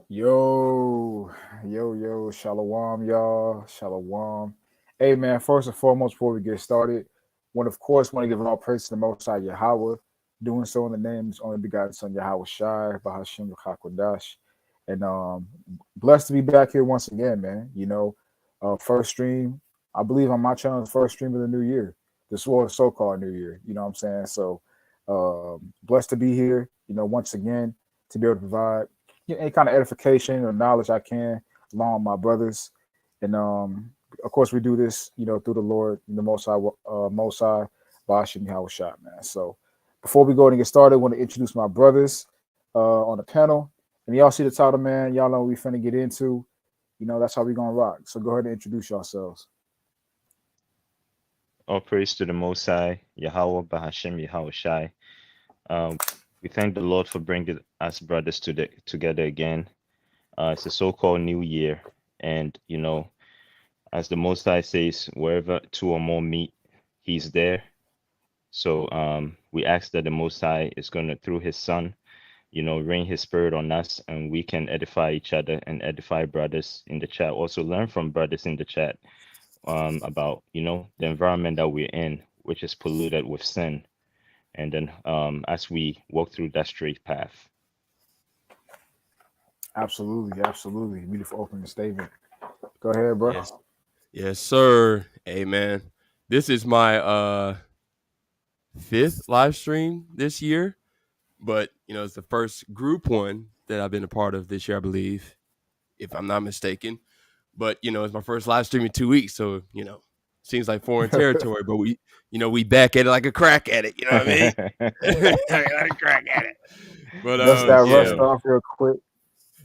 Yo, shalom, y'all, shalom. Hey, man, first and foremost, before we get started, want to give all praise to the Most High Yahweh, doing so in the name of His only begotten Son, Yahweh Shai, Bahashim Hakodash. And blessed to be back here once again, man. First stream, I believe on my channel, first stream of the new year, this was so called new year, you know what I'm saying? So, blessed to be here, once again, to be able to provide any kind of edification or knowledge I can along with my brothers. And of course, we do this, through the Lord, the Most High, Bashim Yahweh Shah, man. So before we go and get started, I want to introduce my brothers on the panel. And y'all see the title, man. Y'all know what we finna get into. That's how we gonna rock. So go ahead and introduce yourselves. All praise to the Most High, Yahweh, Bahashim, Yahweh Shai. We thank the Lord for bringing us brothers together again. It's a so-called new year. And, as the Most High says, wherever two or more meet, He's there. So we ask that the Most High is going to, through His Son, rain His Spirit on us, and we can edify each other and edify brothers in the chat. Also learn from brothers in the chat about, the environment that we're in, which is polluted with sin. And then as we walk through that straight path. Absolutely. Beautiful opening statement. Go ahead, bro. Yes, sir. Hey, man. This is my fifth live stream this year, but it's the first group one that I've been a part of this year, I believe, if I'm not mistaken. But it's my first live stream in 2 weeks, so seems like foreign territory. But we back at it like a crack at it. You know what I mean? Like a crack at it. But Dust that rust yeah, off real quick.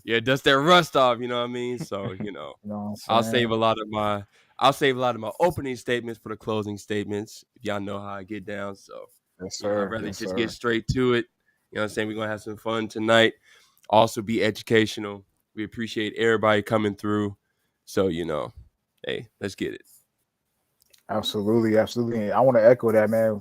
yeah, dust that rust off. You know what I mean? So You know what I'll I'm save saying? a lot of my I'll save a lot of my opening statements for the closing statements. If y'all know how I get down, so Yes, I'd sir. rather Yes, just get sir. straight to it. You know what I'm saying? We're gonna have some fun tonight. Also be educational. We appreciate everybody coming through. So, hey, let's get it. Absolutely. And I want to echo that, man.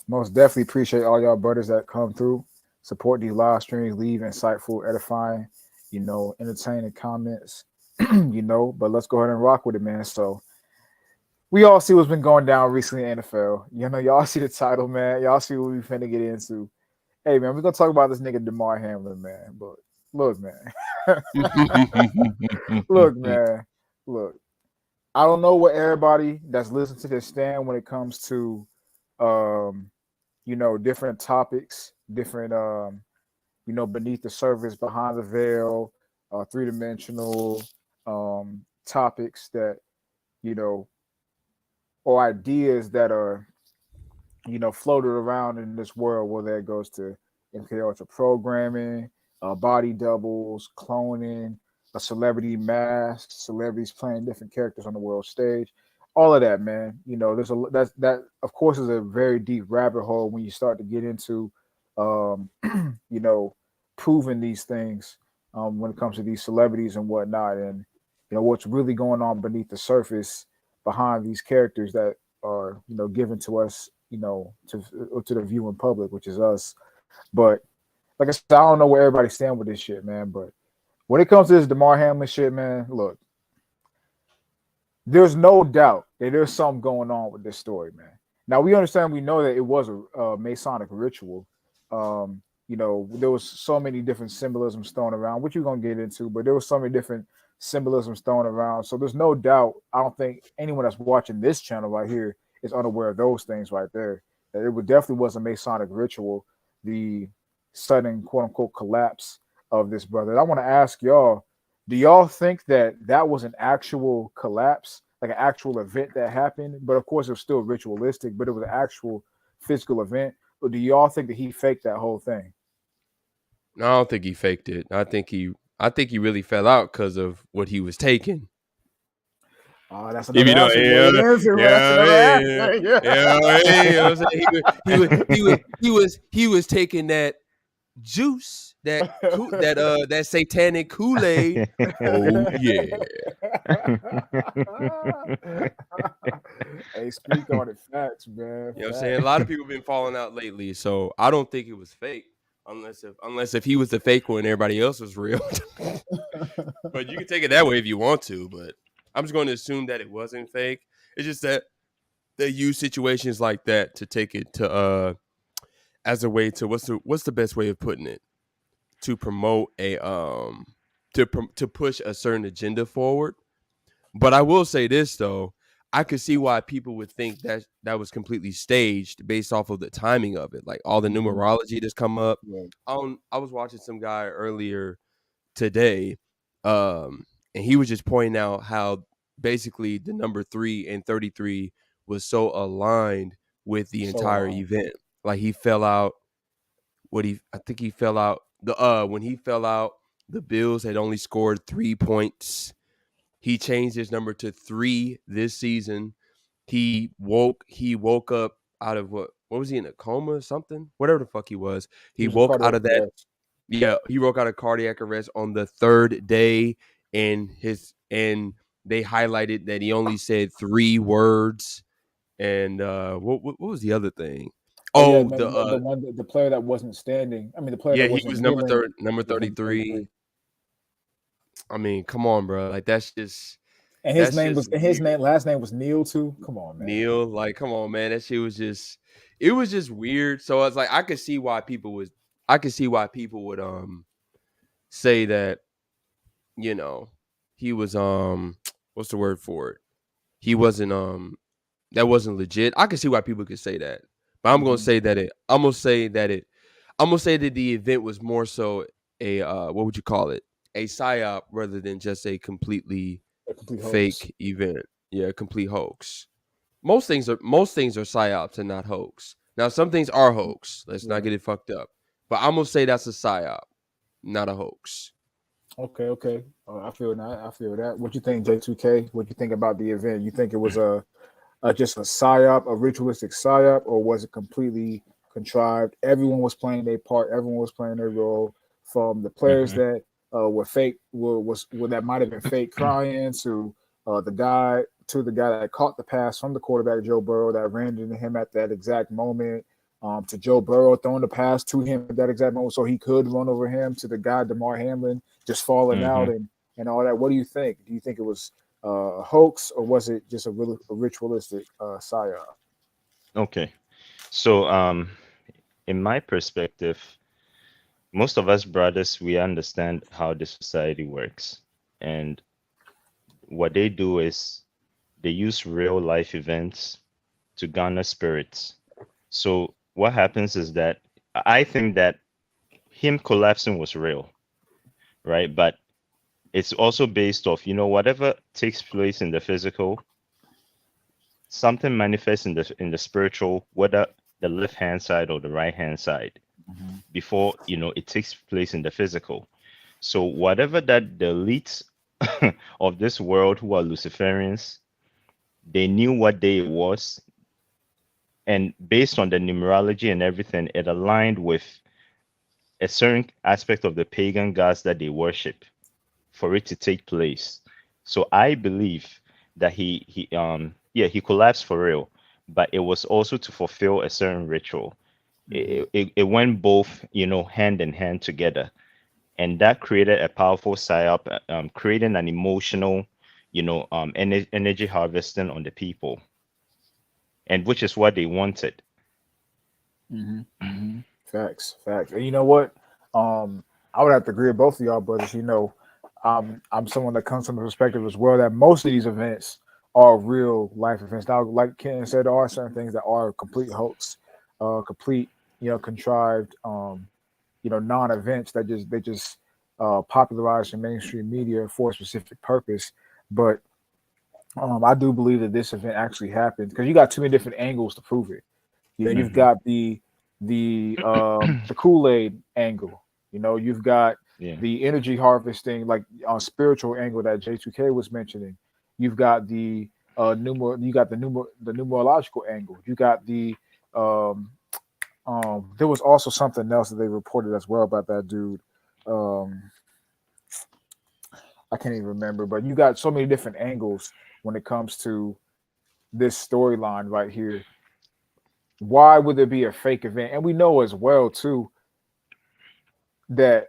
Most definitely appreciate all y'all brothers that come through, support these live streams, leave insightful, edifying, entertaining comments, But let's go ahead and rock with it, man. So we all see what's been going down recently in the NFL. Y'all see the title, man. Y'all see what we finna get into. Hey, man, we're gonna talk about this nigga Damar Hamlin, man. But look, man. look, man. Look. I don't know what everybody that's listening to this stand when it comes to um, different topics, different beneath the surface, behind the veil, three-dimensional topics that, you know, or ideas that are, floated around in this world, whether it goes to MK Ultra programming, body doubles, cloning, a celebrity mask, celebrities playing different characters on the world stage, all of that, man. That of course is a very deep rabbit hole when you start to get into, um, you know, proving these things when it comes to these celebrities and whatnot, and what's really going on beneath the surface behind these characters that are given to us to the viewing public, which is us. But like I said, I don't know where everybody stand with this shit, man. But when it comes to this Damar Hamlin shit, man, look, there's no doubt that there's something going on with this story, man. Now we understand, we know that it was a Masonic ritual. There was so many different symbolisms thrown around, which you're gonna get into, but there was so many different symbolisms thrown around. So there's no doubt. I don't think anyone that's watching this channel right here is unaware of those things right there. That it definitely was a Masonic ritual. The sudden quote unquote collapse of this brother. I want to ask y'all, do y'all think that that was an actual collapse, like an actual event that happened? But of course, it was still ritualistic, but it was an actual physical event. Or do y'all think that he faked that whole thing? No, I don't think he faked it. I think he really fell out because of what he was taking. Oh, that's If another you know, answer. Great answer, bro. That's another answer. you know what I'm saying? He was taking that juice, that satanic Kool-Aid. Oh yeah. Hey, speak on it. Facts, man. You know what I'm saying? A Facts. lot of people been falling out lately, so I don't think it was fake. unless if he was the fake one and everybody else was real. But you can take it that way if you want to. But I'm just going to assume that it wasn't fake. It's just that they use situations like that to take it to as a way to what's the best way of putting it, to promote a to push a certain agenda forward. But I will say this though, I could see why people would think that that was completely staged based off of the timing of it, like all the numerology that's come up. Yeah. I was watching some guy earlier today, and he was just pointing out how basically the number 3 and 33 was so aligned with the So entire event. Like he fell out. I think he fell out when he fell out. The Bills had only scored 3 points. He changed his number to 3 this season. He woke up out of what was he, in a coma or something? Whatever the fuck he was. He woke out of that. Yeah, he woke out of cardiac arrest on the 3rd day, and they highlighted that he only said 3 words. And what was the other thing? Oh, Oh, the player that wasn't standing. I mean, the player yeah, that he wasn't was kneeling number was number 33. I mean, come on, bro. Like And his weird. last name was Neil too. Come on, man. Neil, like, come on, man. That shit was it was just weird. So it's like I could see why people would say that, he was what's the word for it? He wasn't that wasn't legit. I can see why people could say that. But I'm gonna say that the event was more so a what would you call it? A psyop rather than just a completely A complete hoax. fake event. Yeah, a complete hoax. Most things are psyops and not hoax. Now some things are hoax. Let's not get it fucked up. But I'm gonna say that's a psyop, not a hoax. Okay. I feel that. What you think, J2K? What you think about the event? You think it was just a psyop, a ritualistic psyop, or was it completely contrived? Everyone was playing their part. Everyone was playing their role. From the players that were fake, that might have been fake crying, to the guy that caught the pass from the quarterback Joe Burrow that ran into him at that exact moment. To Joe Burrow throwing the pass to him at that exact moment so he could run over him, to the guy Damar Hamlin just falling out and all that. What do you think? Do you think it was a hoax, or was it just a ritualistic psyop? Okay. So in my perspective, most of us brothers, we understand how the society works. And what they do is they use real life events to garner spirits. So what happens is that I think that him collapsing was real, right? But it's also based off, whatever takes place in the physical, something manifests in the spiritual, whether the left hand side or the right hand side, before it takes place in the physical. So whatever that the elites of this world, who are Luciferians, they knew what day it was, and based on the numerology and everything, it aligned with a certain aspect of the pagan gods that they worship for it to take place. So I believe that he collapsed for real, but it was also to fulfill a certain ritual. It went both, hand in hand together, and that created a powerful psyop, creating an emotional, energy harvesting on the people, and which is what they wanted. Facts. And you know what? I would have to agree with both of y'all brothers. I'm someone that comes from the perspective as well that most of these events are real life events. Now, like Ken said, there are certain things that are complete hoax, complete, contrived, non-events that they just popularized in mainstream media for a specific purpose. But I do believe that this event actually happened because you got too many different angles to prove it. You've got the Kool-Aid angle. You've got the energy harvesting, like on spiritual angle that J2K was mentioning. You've got the numerological angle. You got the there was also something else that they reported as well about that dude. I can't even remember, but you got so many different angles when it comes to this storyline right here. Why would there be a fake event? And we know as well too, that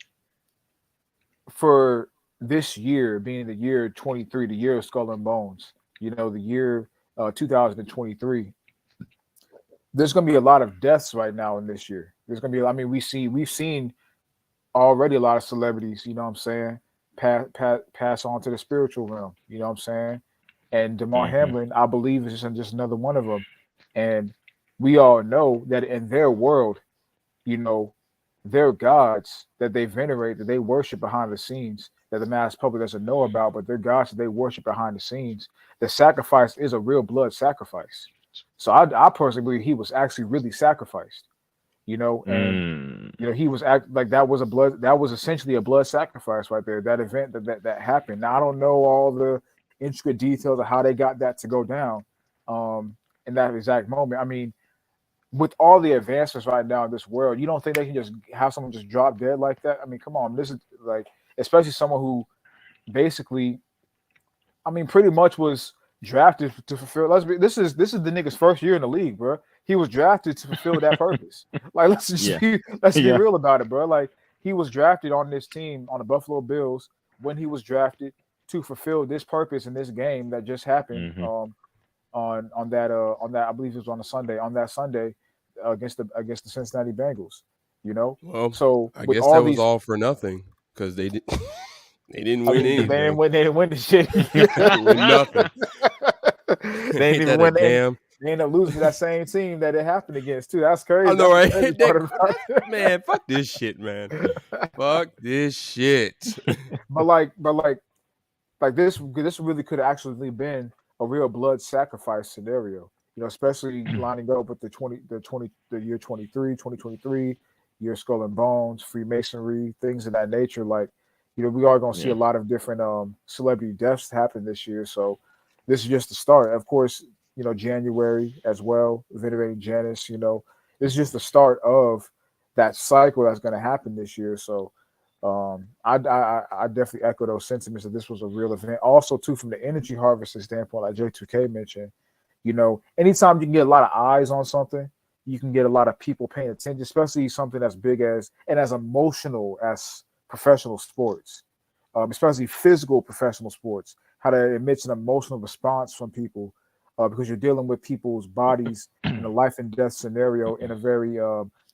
for this year being the year 23, the year of Skull and Bones, the year 2023, there's going to be a lot of deaths right now in this year. There's going to be, I mean, we've seen already a lot of celebrities, you know what I'm saying, pass on to the spiritual realm, you know what I'm saying? And Damar Hamlin, I believe, is just another one of them. And we all know that in their world, their gods that they venerate, that they worship behind the scenes, that the mass public doesn't know about, but their gods that they worship behind the scenes, the sacrifice is a real blood sacrifice. So I personally believe he was actually really sacrificed, and he was like that was essentially a blood sacrifice right there. That event that happened. Now I don't know all the intricate details of how they got that to go down in that exact moment. I mean, with all the advancements right now in this world, you don't think they can just have someone just drop dead like that? I mean, come on, this is like, especially someone who basically, I mean, pretty much was drafted to fulfill. This is the nigga's first year in the league, bro. He was drafted to fulfill that purpose. Like, let's be real about it, bro. Like, he was drafted on this team on the Buffalo Bills when he was drafted to fulfill this purpose in this game that just happened. On that I believe it was on a Sunday. On that Sunday against the Cincinnati Bengals, Well, so I with guess all that these, was all for nothing because they didn't win anything. They didn't win the shit. They didn't win nothing. They didn't even win. They ended up losing to that same team that it happened against too. That's crazy. I know, right? Man, fuck this shit, man. Fuck this shit. but like this really could have actually been a real blood sacrifice scenario, especially lining up with the year 2023, year Skull and Bones, Freemasonry, things of that nature. Like, we are going to see a lot of different celebrity deaths happen this year. So this is just the start. Of course, January as well, venerating Janus, this is just the start of that cycle that's going to happen this year. So I definitely echo those sentiments that this was a real event. Also, too, from the energy harvesting standpoint, like J2K mentioned, anytime you can get a lot of eyes on something, you can get a lot of people paying attention, especially something as big as and as emotional as professional sports, especially physical professional sports, how that emits an emotional response from people because you're dealing with people's bodies in a life and death scenario in a very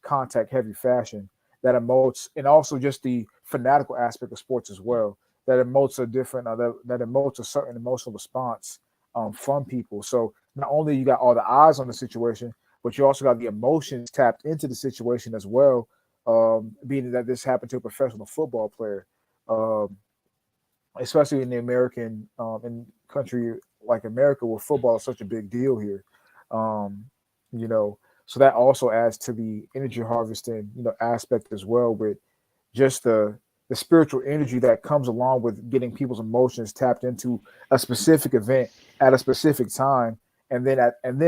contact heavy fashion that emotes, and also just the fanatical aspect of sports as well, that emotes a different that emotes a certain emotional response from people. So not only you got all the eyes on the situation, but you also got the emotions tapped into the situation as well, being that this happened to a professional football player, especially in the American in country like America, where football is such a big deal here. So that also adds to the energy harvesting, aspect as well, with just the spiritual energy that comes along with getting people's emotions tapped into a specific event at a specific time, and then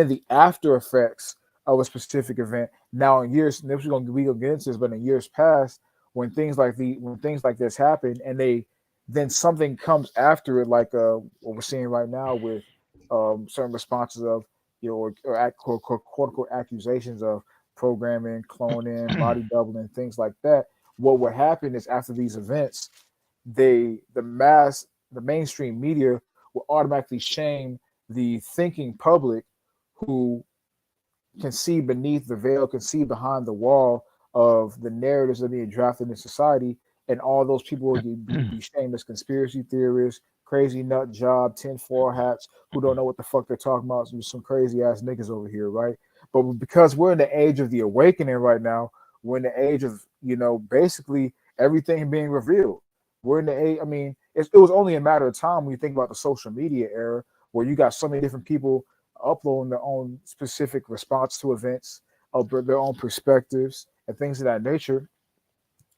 the after effects of a specific event. Now in years, we gonna get into this, but in years past, when things like this happen, and then something comes after it, like what we're seeing right now with certain responses of or quote unquote accusations of programming, cloning, body doubling, things like that. What would happen is after these events, the mainstream media will automatically shame the thinking public who can see beneath the veil, can see behind the wall of the narratives that are being drafted in society, and all those people will be shamed as conspiracy theorists, crazy nut job, 10-4 hats who don't know what the fuck they're talking about. So some crazy ass niggas over here, right? But because we're in the age of the awakening right now, we're in the age of basically everything being revealed. We're in the age. I mean, it was only a matter of time when you think about the social media era, where you got so many different people uploading their own specific response to events, their own perspectives and things of that nature.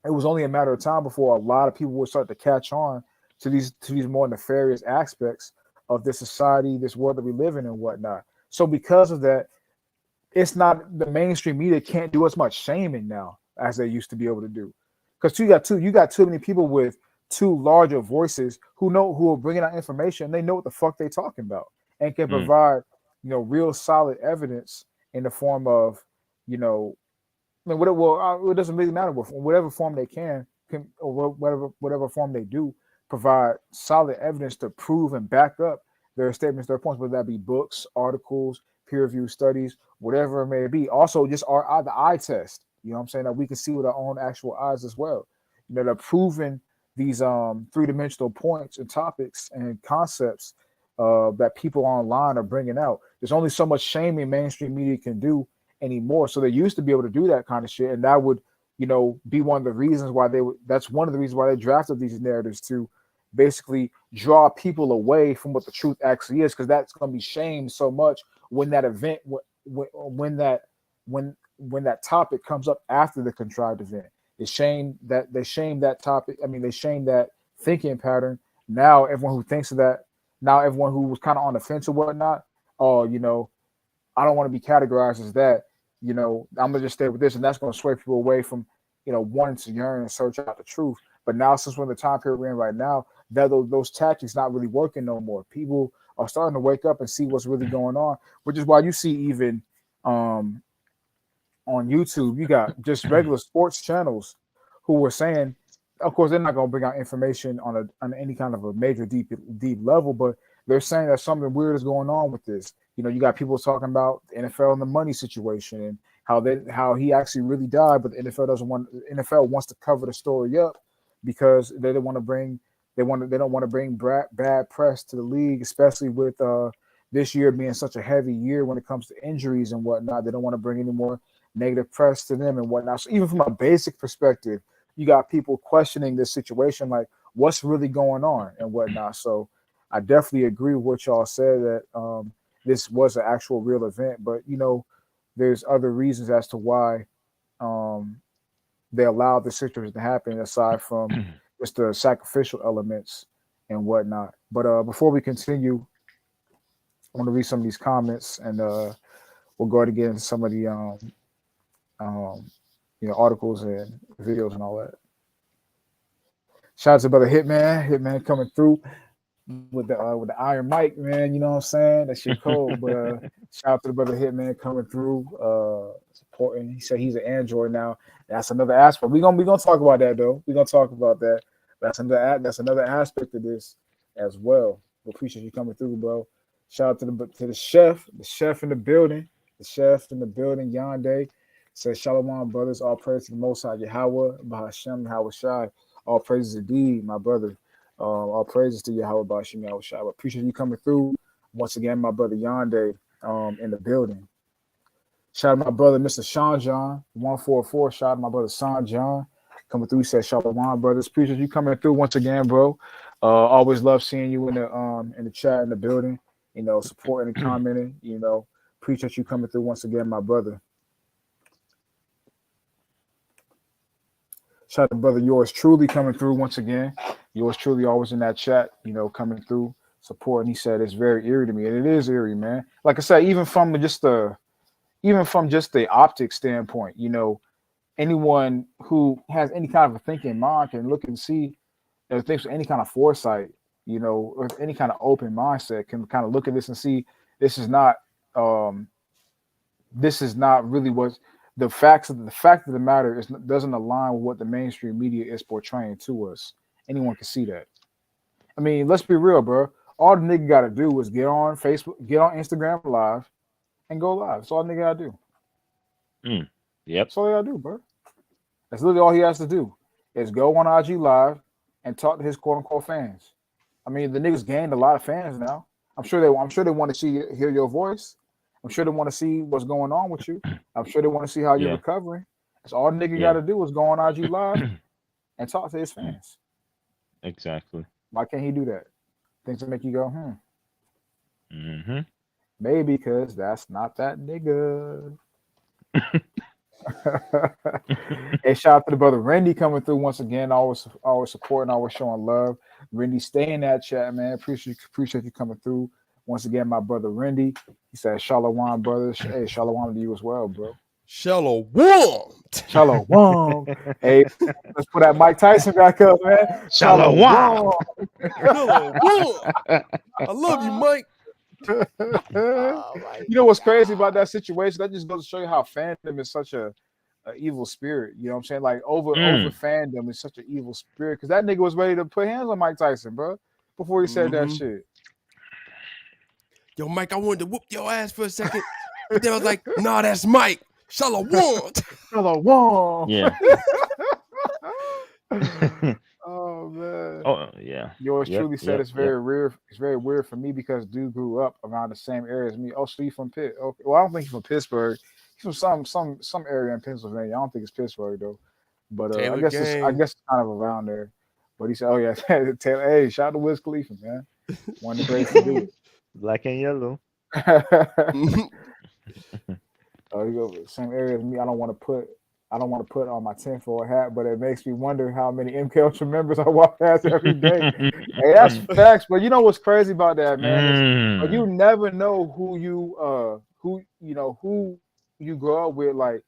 It was only a matter of time before a lot of people would start to catch on to these more nefarious aspects of this society, this world that we live in, and whatnot. So because of that, it's not, the mainstream media can't do as much shaming now as they used to be able to do, because you got too many people with too large of voices who are bringing out information. They know what the fuck they talking about and can provide real solid evidence in the form of I mean, it doesn't really matter whatever form they can or whatever form they do provide solid evidence to prove and back up their statements, their points, whether that be books, articles, peer-reviewed studies, whatever it may be. Also, just the eye test. You know what I'm saying? That we can see with our own actual eyes as well. You know, they're proving these three-dimensional points and topics and concepts that people online are bringing out. There's only so much shaming mainstream media can do anymore. So they used to be able to do that kind of shit, and that would, be one of the reasons why that's one of the reasons why they drafted these narratives, to basically draw people away from what the truth actually is, because that's going to be shamed so much when that event, when that topic comes up after the contrived event. They shame that topic. I mean, they shame that thinking pattern. Now everyone who thinks of that, now everyone who was kind of on the fence or whatnot, I don't want to be categorized as that. I'm gonna just stay with this, and that's gonna sway people away from, wanting to yearn and search out the truth. But now, since we're in the time period we're in right now, that those tactics not really working no more. People are starting to wake up and see what's really going on, which is why you see even on YouTube, you got just regular sports channels who were saying, of course, they're not going to bring out information on any kind of a major deep level, but they're saying that something weird is going on with this. You got people talking about the NFL and the money situation and how he actually really died, but the NFL wants to cover the story up because they don't want to bring bad press to the league, especially with this year being such a heavy year when it comes to injuries and whatnot. They don't want to bring any more negative press to them and whatnot. So even from a basic perspective, you got people questioning this situation, like what's really going on and whatnot. So I definitely agree with what y'all said, that this was an actual real event, but there's other reasons as to why they allowed the situation to happen, aside from just the sacrificial elements and whatnot. But before we continue, I want to read some of these comments, and we'll go ahead and get into some of the articles and videos and all that. Shout out to brother Hitman coming through with the iron mic, man. You know what I'm saying? That shit cold. But shout out to the brother Hitman coming through, supporting. He said he's an Android now. That's another aspect. We're gonna talk about that though. We're gonna talk about that. That's another aspect of this as well. We appreciate you coming through, bro. Shout out to the chef in the building. The chef in the building, Yonde. Says Shalom, brothers. All praise to the Most High Yahweh, Bahashem, Yahweh Shai. All praises indeed, my brother. All praises to Yahweh, Bahashem, Yahweh Shai. I appreciate you coming through once again, my brother Yonde, in the building. Shout out to my brother, Mr. Sean John, 144. Shout out to my brother, Sean John, coming through. He said, Shalom, brothers. Appreciate you coming through once again, bro. Always love seeing you in the chat, in the building, supporting and commenting. Appreciate you coming through once again, my brother. Shout out to brother yours truly coming through once again. Yours truly always in that chat, coming through, supporting. He said it's very eerie to me, and it is eerie, man. Like I said, even from just the optic standpoint, anyone who has any kind of a thinking mind can look and see, and thinks with any kind of foresight, or any kind of open mindset, can kind of look at this and see this is not really what the fact of the matter doesn't align with what the mainstream media is portraying to us. Anyone can see that. I mean, let's be real, bro. All the nigga got to do is get on Facebook, get on Instagram Live, and go live. That's all the nigga got to do. Yep. That's all he got to do, bro. That's literally all he has to do is go on IG Live and talk to his quote unquote fans. I mean, the niggas gained a lot of fans now. I'm sure they want to hear your voice. I'm sure they want to see what's going on with you. I'm sure they want to see how you're recovering. That's all the nigga got to do is go on IG Live and talk to his fans. Exactly. Why can't he do that? Things that make you go, Mm-hmm. Maybe because that's not that nigga. Hey, shout out to the brother Randy coming through once again. Always supporting, always showing love. Randy, stay in that chat, man. Appreciate you coming through once again, my brother Randy. He said, Shalom, brothers. Hey, Shalom to you as well, bro. Shalom. Shalom. Hey, let's put that Mike Tyson back up, man. Shalom. I love you, Mike. You know what's crazy about that situation? That just goes to show you how fandom is such a an evil spirit. You know what I'm saying? Like over fandom is such an evil spirit because that nigga was ready to put hands on Mike Tyson, bro, before he said that shit. Yo, Mike, I wanted to whoop your ass for a second, but then I was like, nah, that's Mike. Shalom. Shalom. Yeah. Oh man. Oh yeah. Yours truly said it's very weird. It's very weird for me because dude grew up around the same area as me. Oh, so you from Pitt? Okay. Well, I don't think he's from Pittsburgh. He's from some area in Pennsylvania. I don't think it's Pittsburgh though. But I guess it's kind of around there. But he said, "Oh yeah, Taylor. Hey, shout out to Wiz Khalifa, man. One of the greats to do it. Black and yellow." Oh, you go same area as me. I don't want to put on my tinfoil hat, but it makes me wonder how many MK Ultra members I walk past every day. Hey, that's facts. But you know what's crazy about that, man? You never know who you grow up with, like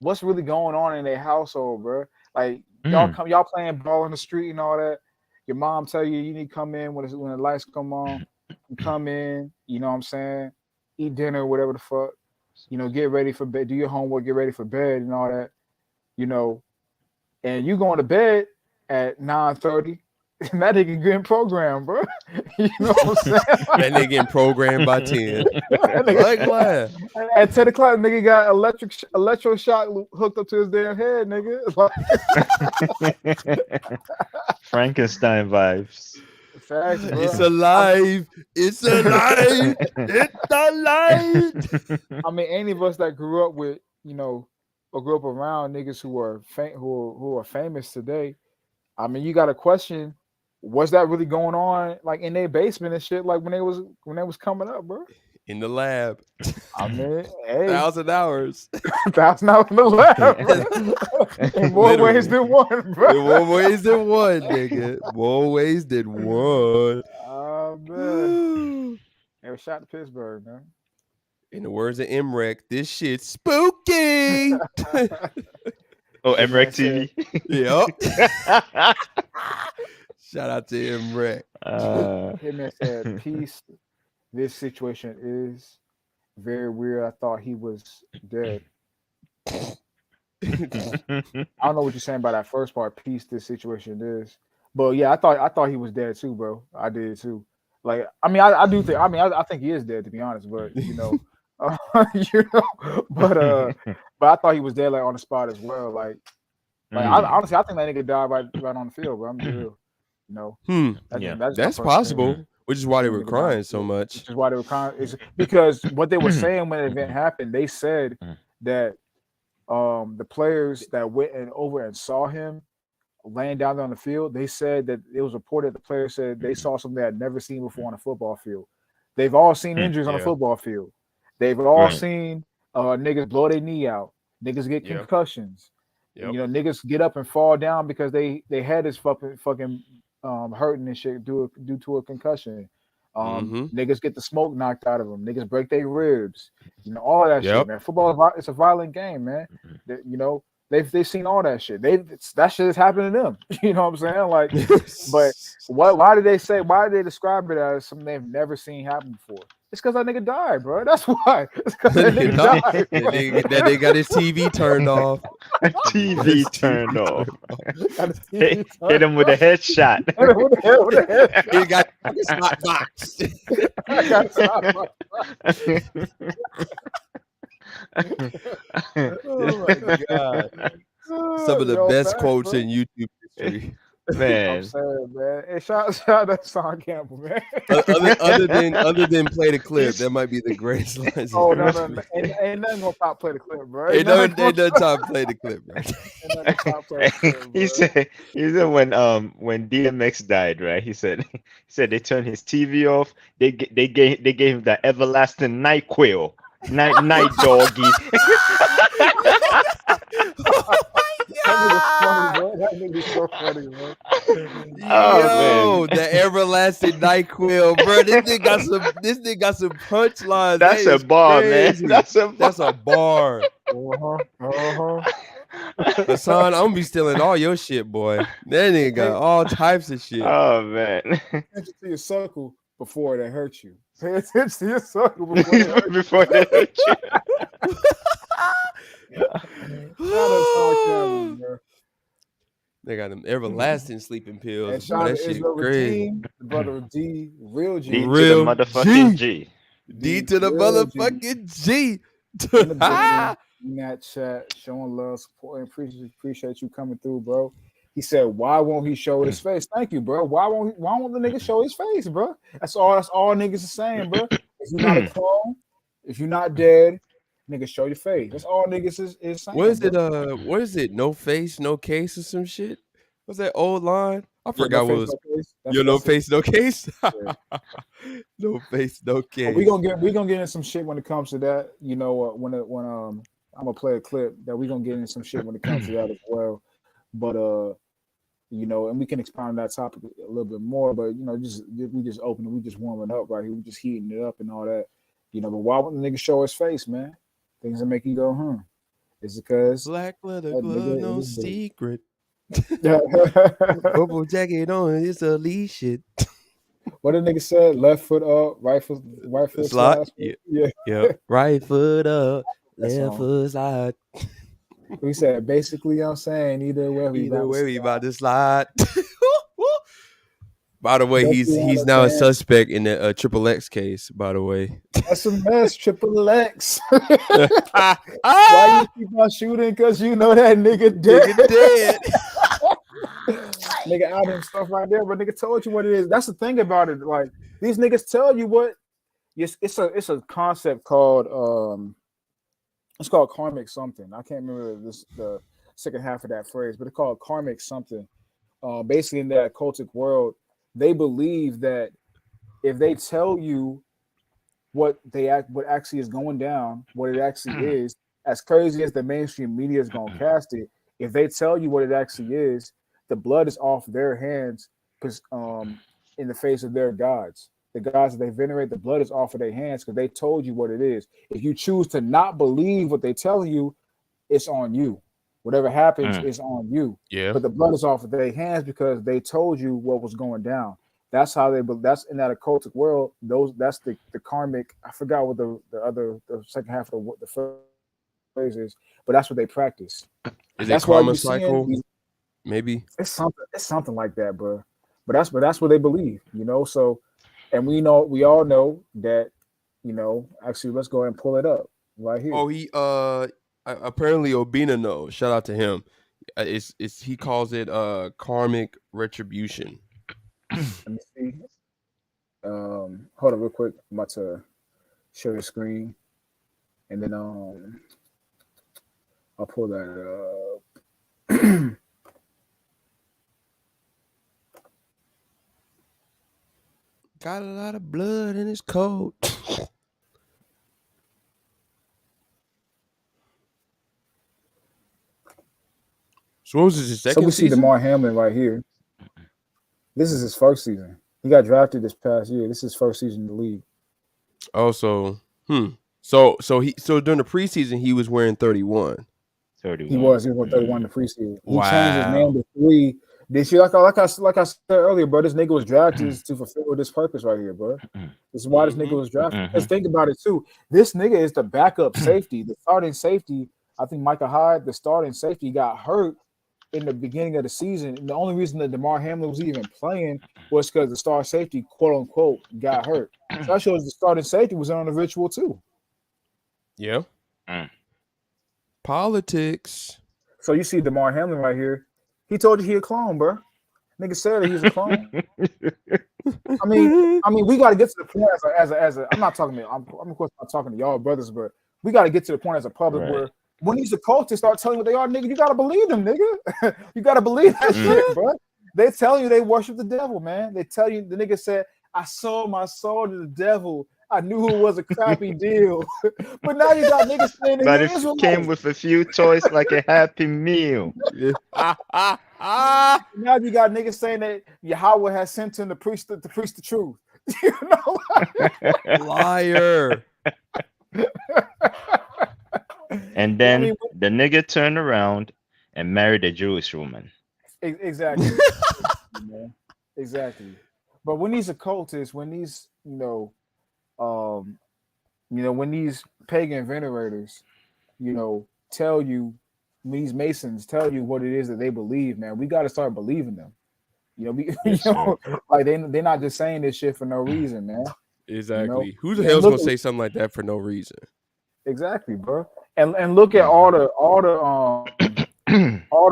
what's really going on in their household, bro. Like y'all playing ball in the street and all that. Your mom tell you need to come in when the lights come on. You come in, you know what I'm saying? Eat dinner, whatever the fuck. You know, get ready for bed, do your homework, get ready for bed and all that, you know, and you going to bed at 9:30, and that nigga getting programmed, bro. You know what I'm saying? That nigga getting programmed by 10. Like what? At 10 o'clock, nigga got electroshock hooked up to his damn head, nigga. Frankenstein vibes. Facts, bro. It's alive. It's alive. It's alive. I mean, any of us that grew up with, you know, or grew up around niggas who are famous today, I mean, you got to question, was that really going on like in their basement and shit, like when they was coming up, bro? In the lab. I mean, hey, 1,000 hours. 1,000 hours in the lab, bro. In more ways than one, bro. In more ways than one, nigga. More ways than one. Oh man. Hey, shout to Pittsburgh, man. In the words of Emrek, this shit's spooky. Oh, Emrek TV. Yep. Shout out to Emrek. Him said, peace. This situation is very weird. I thought he was dead. I don't know what you're saying by that first part. Peace. This situation is, but yeah, I thought he was dead too, bro. I did too. Like, I mean, I do think. I mean, I think he is dead, to be honest. But you know, but I thought he was dead, like on the spot as well. Like honestly, I think that nigga died right on the field, bro. I'm real. You know, that's possible. Which is why they were crying so much. Which is why they were crying. Is because what they were saying when the event happened, they said that the players that went over and saw him laying down on the field, they said that it was reported the players said they saw something they had never seen before on a football field. They've all seen injuries on a football field. They've all seen niggas blow their knee out. Niggas get concussions. You know, niggas get up and fall down because they head is fucking hurting and shit due to a concussion. Niggas get the smoke knocked out of them. Niggas break their ribs. You know, all that shit, man. Football is a violent game, man. You know, they've seen all that shit. That shit is happening to them. You know what I'm saying? Like, but why did they describe it as something they've never seen happen before? It's because that nigga died, bro. That's why. It's because that nigga died. That nigga got his TV turned off. TV turned off. Hit him with a headshot. He got snot box. I got snot box. Oh my god! Some of the best quotes in YouTube history. Man, I'm saying, man. Hey, shout out to Sean Campbell, man. other than play the clip, that might be the greatest lines. Oh no, ain't nothing gonna top play the clip, bro. Ain't nothing top play the clip, bro. He said when DMX died, right? He said they turned his TV off. They gave him the everlasting NyQuil, night doggy. That nigga's so funny, bro. Yo, the everlasting NyQuil, bro. This nigga got some punchlines. That's a bar, crazy. Man. That's a bar. Hassan, I'm gonna be stealing all your shit, boy. That nigga got all types of shit. Oh man. Pay attention to your circle before they hurt you. Pay attention to your circle before they hurt you. Shout out to Kevin, bro. They got them everlasting sleeping pills. And Boy, shout out that to shit Israel crazy. Redeem, the brother D, real G. D to the Real motherfucking G. G. D to the real G. motherfucking G. In the building, in that chat, showing love, support, and appreciate you coming through, bro. He said, "Why won't he show his face?" Thank you, bro. Why won't the nigga show his face, bro? That's all niggas are saying, bro. If you're not a clone, if you're not dead, nigga, show your face. That's all niggas is saying. What is bro. it? What is it? No face, no case, or some shit? What's that old line? I Yeah, forgot no what face, was. no case. Yo, no That's it. face, no case. Yeah. No face, no But case. we gonna get in some shit when it comes to that. You know, when I'm gonna play a clip that we gonna get in some shit when it comes to that as well. But you know, and we can expound on that topic a little bit more. But you know, we just opening, we just warming up right here, we just heating it up and all that. You know, but why wouldn't the nigga show his face, man? Things that make you go, Is it because Black leather glove, no secret. Purple jacket on, it's elite shit. What the nigga said? Left foot up, right foot Slide. slide. Yeah. Right foot up, That left song. foot slide. We said basically, you know what I'm saying, either way we about to slide. By the way, Don't he's you now a understand? suspect in the Triple X case. By the way, That's a mess. Triple X. Why Why you keep on shooting? Because you know that nigga dead. Nigga dead. Nigga out and stuff right there, but nigga told you what it is. That's the thing about it. Like these niggas tell you what. Yes, it's a concept called it's called karmic something. I can't remember the second half of that phrase, but it's called karmic something. Basically, in that occultic world, they believe that if they tell you what actually is going down, what it actually is, as crazy as the mainstream media is gonna cast it, if they tell you what it actually is, the blood is off their hands, in the face of their gods. The gods that they venerate, the blood is off of their hands because they told you what it is. If you choose to not believe what they tell you, it's on you. Whatever happens is on you. Yeah. But the blood is off of their hands because they told you what was going down. That's how that's in that occultic world. That's the karmic. I forgot what the second half of the phrase is, but that's what they practice. Is that's it karma why cycle? Maybe it's something like that, bro. But that's what they believe, you know. So, and we all know that, you know. Actually, let's go ahead and pull it up right here. Oh, he apparently Obina knows. Shout out to him. It's he calls it karmic retribution. Let me see. Hold on real quick. I'm about to share the screen, and then I'll pull that up. Got a lot of blood in his coat. So what was this, his second So we see season? Damar Hamlin right here. This is his first season. He got drafted this past year. This is his first season in the league. Oh, so during the preseason he was wearing 31. 31. He was wearing 31 in the preseason. He Wow. changed his name to 3. This year, like I said earlier, bro, this nigga was drafted to fulfill this purpose right here, bro. This is why this nigga was drafted. Because think about it too. This nigga is the backup safety, the starting safety. I think Micah Hyde, the starting safety, got hurt in the beginning of the season. And the only reason that Damar Hamlin was even playing was because the star safety, quote unquote, got hurt. So that shows the starting safety was on the ritual too. Yeah. Politics. So you see Damar Hamlin right here. He told you he a clone, bro. Nigga said that he's a clone. I mean, we got to get to the point as a. I'm not talking to. I'm of course not talking to y'all brothers, but we got to get to the point as a public where when these occultists start telling you what they are, nigga, you got to believe them, nigga. You got to believe that shit, bro. They tell you they worship the devil, man. They tell you the nigga said, "I sold my soul to the devil. I knew it was a crappy deal." But now you got niggas saying But it came with a few toys like a Happy Meal. Now you got niggas saying that Yahweh has sent him to preach the truth. You know, liar. And then the nigga turned around and married a Jewish woman. Exactly. Exactly. But when these occultists, when these, when these pagan venerators, tell you, these Masons tell you what it is that they believe, man, we got to start believing them. You know, Yes, sir. like they're not just saying this shit for no reason, man. Exactly. Who the And hell's look gonna say something like that for no reason? exactly, bro. And look at all the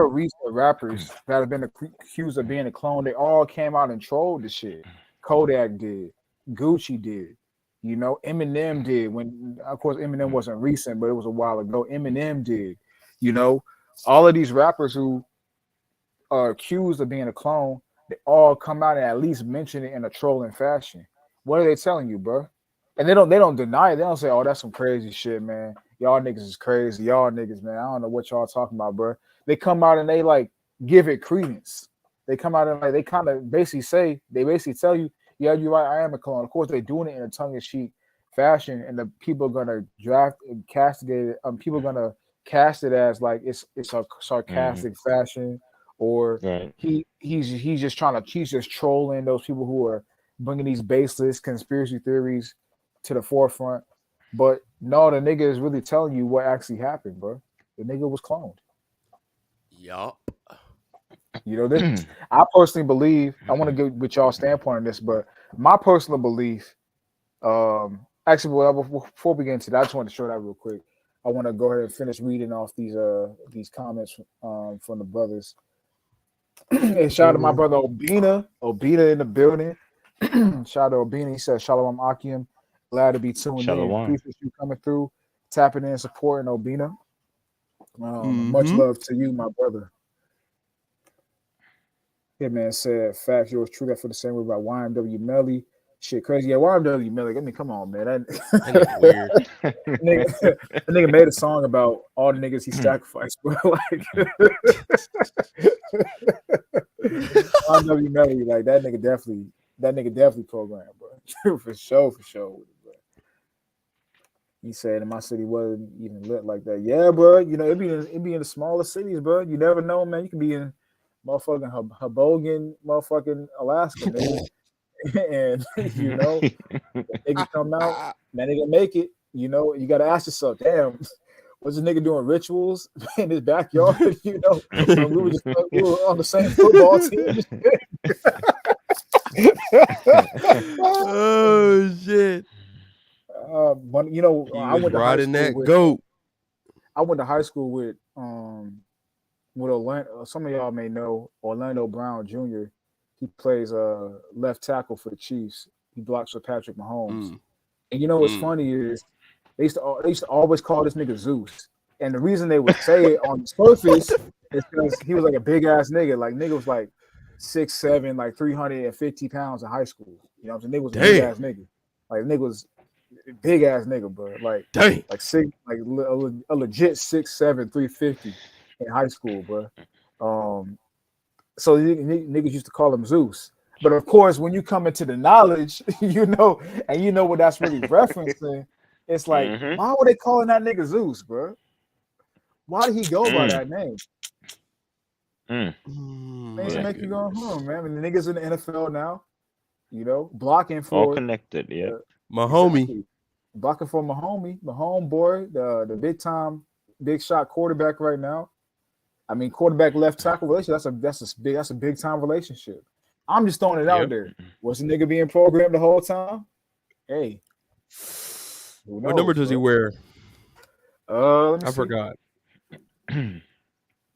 recent rappers that have been accused of being a clone. They all came out and trolled the shit. Kodak did, Gucci did, Eminem did. When of course Eminem wasn't recent, but it was a while ago. Eminem did, all of these rappers who are accused of being a clone, they all come out and at least mention it in a trolling fashion. What are they telling you, bro? And they don't deny it. They don't say, "Oh, that's some crazy shit, man. Y'all niggas is crazy. Y'all niggas, man. I don't know what y'all talking about, bro." They come out and they like give it credence. They come out and like they kind of basically tell you, "Yeah, you're right. I am a clone." Of course, they're doing it in a tongue-in-cheek fashion, and the people are gonna draft and castigate it. People are gonna cast it as like it's a sarcastic fashion, or Right. he's just trolling those people who are bringing these baseless conspiracy theories to the forefront. But no, the nigga is really telling you what actually happened, bro. The nigga was cloned. Yup. This I personally believe. I want to get with y'all standpoint on this, but my personal belief. Actually, before we get into that, I just want to show that real quick. I want to go ahead and finish reading off these comments from the brothers. And shout out to my brother Obina in the building. Shout out to Obina. He said, "Shalom Akim. Glad to be tuned Shalom. in. Appreciate you coming through, tapping in, supporting Obina. Much love to you, my brother." Yeah, man said, "Facts, yours true. That for the same way about YMW Melly. Shit, crazy. Yeah, YMW Melly. I mean, come on, man. That weird. The nigga made a song about all the niggas he sacrificed, bro. Like YMW Melly, like that nigga definitely programmed, bro. for sure. Bro. He said in my city wasn't even lit like that. Yeah, bro. It'd be in the smaller cities, bro. You never know, man. You could be in motherfucking Hoboken, motherfucking Alaska, nigga. And nigga come out, that nigga make it. You gotta ask yourself, damn, was this nigga doing rituals in his backyard? When we were on the same football team. Oh shit! But He I was went to high riding school that with. goat. I went to high school with Orlando. Some of y'all may know Orlando Brown Jr. He plays left tackle for the Chiefs. He blocks for Patrick Mahomes. And what's funny is they used to always call this nigga Zeus. And the reason they would say it on the surface is because he was like a big ass nigga. Like nigga was like 6'7", like 350 pounds in high school. You know what I'm saying? Nigga was a big ass nigga. Like nigga was a big ass nigga, bro. Like six, like a legit 6'7", 350 in high school, bro. So niggas used to call him Zeus. But of course, when you come into the knowledge, and you know what that's really referencing, it's like, why were they calling that nigga Zeus, bro? Why did he go by that name? Makes it make you go, man. I mean, the niggas in the NFL now, blocking for all connected, yeah. My homie. Blocking for my homeboy, the big shot quarterback right now. I mean, quarterback left tackle relationship. That's a big time relationship. I'm just throwing it out there. Was the nigga being programmed the whole time? Hey, what number does he wear? I forgot. Let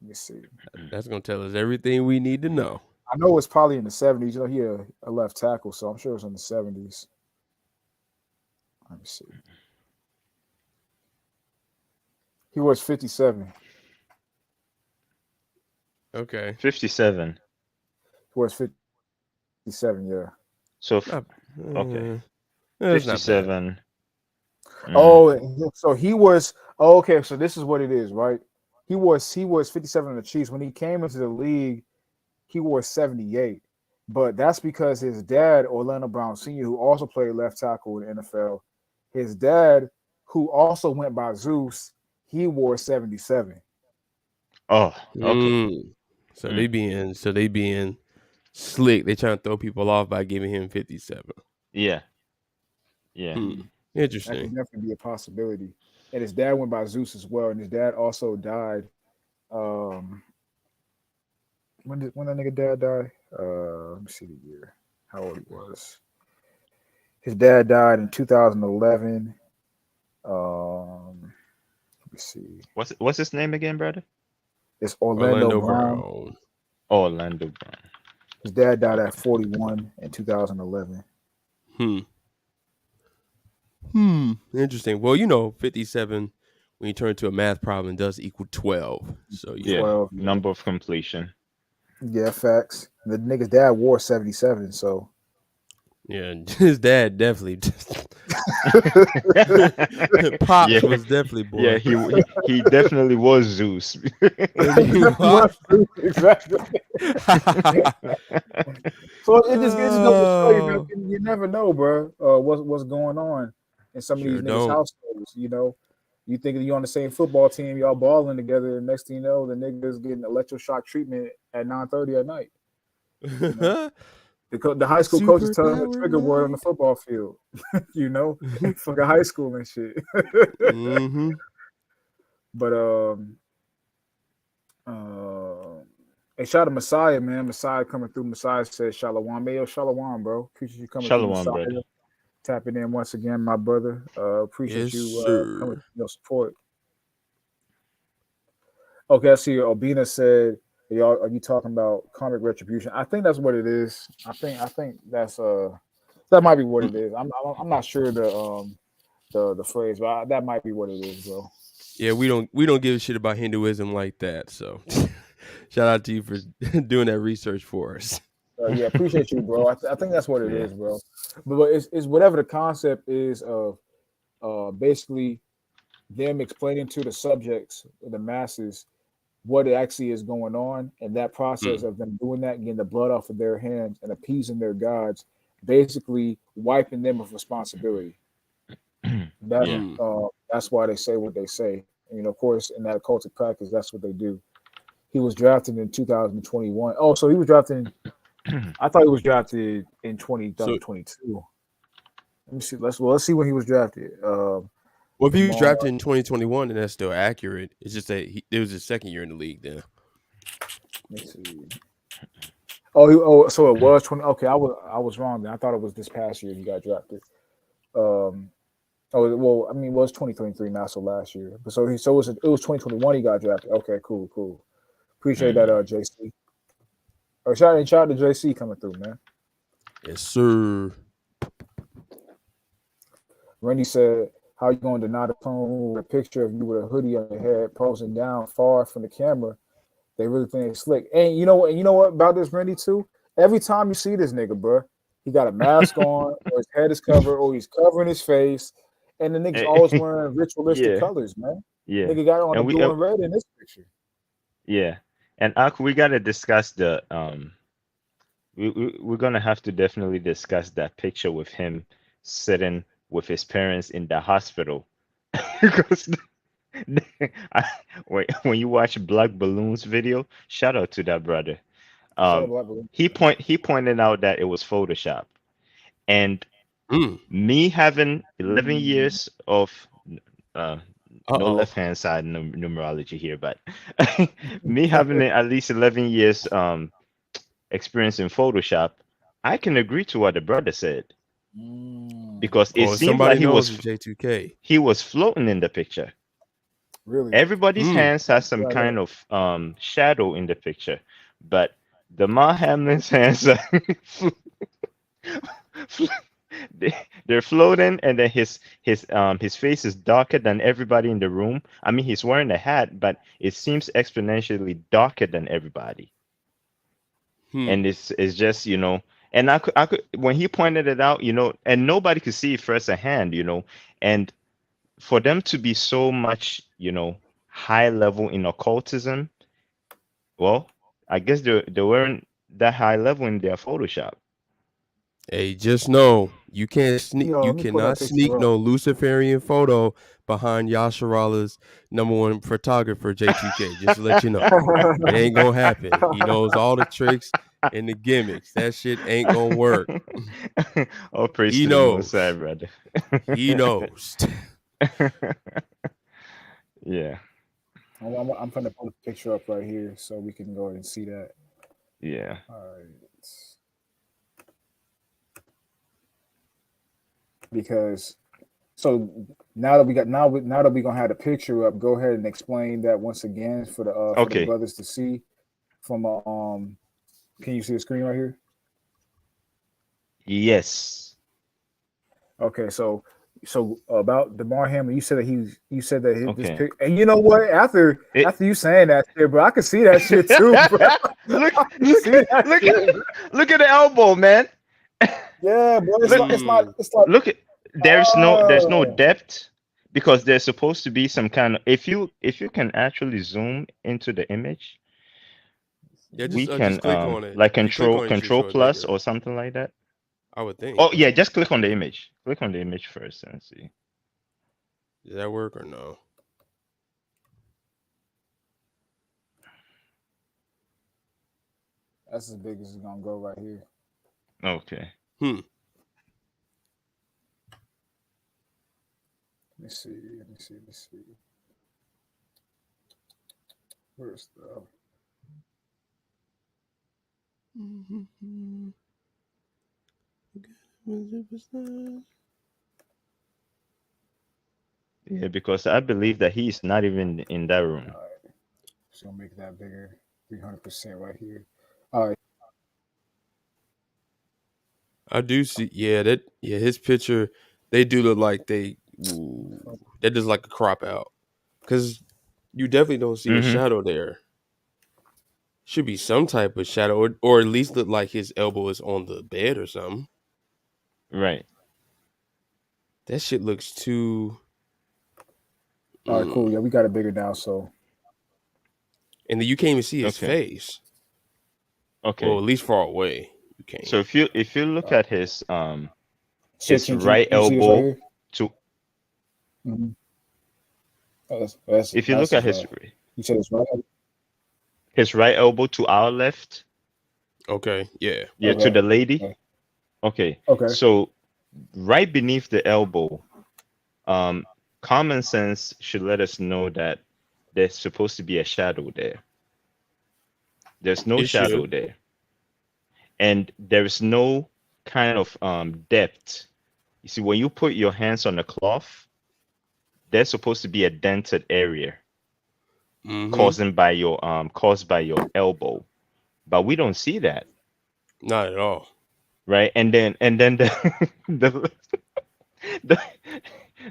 me see. That's gonna tell us everything we need to know. I know it's probably in the 70s. He a left tackle, so I'm sure it's in the 70s. Let me see. He was 57. Okay. 57. He was 57, yeah. So okay. 57. So he was okay. So this is what it is, right? He was 57 in the Chiefs. When he came into the league, he wore 78. But that's because his dad, Orlando Brown Sr., who also played left tackle in the NFL, his dad, who also went by Zeus, he wore 77. Oh, okay. So they being slick. They trying to throw people off by giving him 57. Yeah. Interesting. That could definitely be a possibility. And his dad went by Zeus as well. And his dad also died Um, when that nigga dad died? Let me see the year. How old he was? His dad died in 2011. Let me see. What's his name again, brother? It's Orlando Orlando Brown. Brown. Orlando Brown. His dad died Okay. at 41 in 2011. Interesting. Well, 57 when you turn to a math problem does equal 12. So Yeah. 12. Number of completion. Yeah, facts. The nigga's dad wore 77, so yeah, his dad definitely Pops Yeah. was definitely Yeah, born. he definitely was Zeus. exactly. So it just goes to show you, man, Oh, you never know, bro. What's going on in some of these sure niggas' don't. households? You think you're on the same football team, y'all balling together, and next thing you know, the niggas getting electroshock treatment at 9:30 at night. The high school coaches tell them the Superpower trigger word on the night. football field. Fucking high school and shit. Mm-hmm. But hey, shout out to Messiah, man. Messiah coming through. Messiah says Shalom. Mayo Shalom, bro. Appreciate you coming through, Shalom, Messiah. brother. Tapping in once again, my brother. Appreciate Yes, you coming sir. your support. Okay, I see Obina said, y'all, are you talking about comic retribution? I think that's what it is. I think that's that might be what it is. I'm not sure the phrase, but that might be what it is, bro. Yeah, we don't give a shit about Hinduism like that. So, shout out to you for doing that research for us. Yeah, appreciate you, bro. I think that's what it Yeah. is, bro. But it's whatever the concept is of basically them explaining to the subjects, the masses, what actually is going on, and that process of them doing that, getting the blood off of their hands and appeasing their gods, basically wiping them of responsibility. Yeah. That's why they say what they say. And, of course, in that cultic practice, that's what they do. He was drafted in 2021. Oh, so he was drafted. I thought he was drafted in 2022. Let me see. Let's see when he was drafted. Well, if he was Damar. drafted in 2021, then that's still accurate. It's just that it was his second year in the league then. Let me see. Oh, so it was 20. Okay, I was wrong. Then I thought it was this past year he got drafted. Well, I mean, it was 2023 now, so last year. But it was 2021 he got drafted. Okay, cool. Appreciate that, JC. Or shout out to JC coming through, man. Yes, sir. Randy said, "How you going to deny the clone with a picture of you with a hoodie on your head, posing down far from the camera? They really think it's slick." And you know what? You know what about this Randy too? Every time you see this nigga, bro, he got a mask on, or his head is covered, or he's covering his face, and the nigga's always wearing ritualistic Yeah. colors, man. Yeah. Nigga got on And the we blue and red in this picture. yeah. And we gotta discuss the we're gonna have to definitely discuss that picture with him sitting with his parents in the hospital. Because when you watch Black Balloon's video, shout out to that brother. Shout out Black Balloon. He pointed out that it was Photoshop. And Mm. me having 11 years of no Uh-oh. left hand side numerology here, but me having at least 11 years experience in Photoshop, I can agree to what the brother said, because it Well, seems somebody like knows it's J2K. he was floating in the picture. Really? Everybody's hands has some Right, kind of shadow in the picture, but Damar Hamlin's hands are they're floating, and then his face is darker than everybody in the room. I mean, he's wearing a hat, but it seems exponentially darker than everybody. And it's just, and I could when he pointed it out, and nobody could see it firsthand, and for them to be so much, high level in occultism, well, I guess they weren't that high level in their Photoshop. Hey, just know you can't sneak. Yo, You let me pull that cannot picture sneak up. no Luciferian photo behind Yasharala's #1 photographer J2K. Just to let you know, it ain't gonna happen. He knows all the tricks and the gimmicks. That shit ain't gonna work. All praise He to the Most knows. High, brother. He knows. Yeah. I'm going to put a picture up right here so we can go ahead and see that. Yeah. All right. Because so now that we're gonna have the picture up, go ahead and explain that once again for the Okay. brothers to see. From can you see the screen right here? Yes. Okay, so about Damar Hamlin, you said that this Okay. pic, and you know what? After It, you saying that shit, bro, I can see that shit too, bro. look, I can look, see that look, shit, bro. look at the elbow, man. Yeah, bro. Look, It's like look at there's no depth because there's supposed to be some kind of if you can actually zoom into the image, Yeah, we just can click on it. like If you click on it, you should control show it plus bigger. or something like that. I would think, Oh yeah, right? just click on the image. Click on the image first and see. Does that work or no? that's as big as it's gonna go right here. Okay. Hmm. Let me see. Where's the Yeah, because I believe that he's not even in that room. all right, just gonna make that bigger, 300% right here. All right. I do see. Yeah, his picture. They do look like that is like a crop out because you definitely don't see a Mm-hmm. shadow there. Should be some type of shadow, or at least look like his elbow is on the bed or something. Right. That shit looks too. All right, cool. Yeah, we got it bigger now. So And then you can't even see his Okay. face. Well, Okay. at least far away, you So can't. if you look at his so right can you see this right elbow here? to Mm-hmm. if you That's look at his you said it's right. his right elbow to our left, Okay, yeah. yeah, to Okay. the lady. Okay. Okay. So right beneath the elbow, common sense should let us know that there's supposed to be a shadow there. There's no It shadow should. there. And there's no kind of depth. You see, when you put your hands on the cloth, there's supposed to be a dented area Mm-hmm. caused by your elbow. But we don't see that, Not at all. right? And then the the,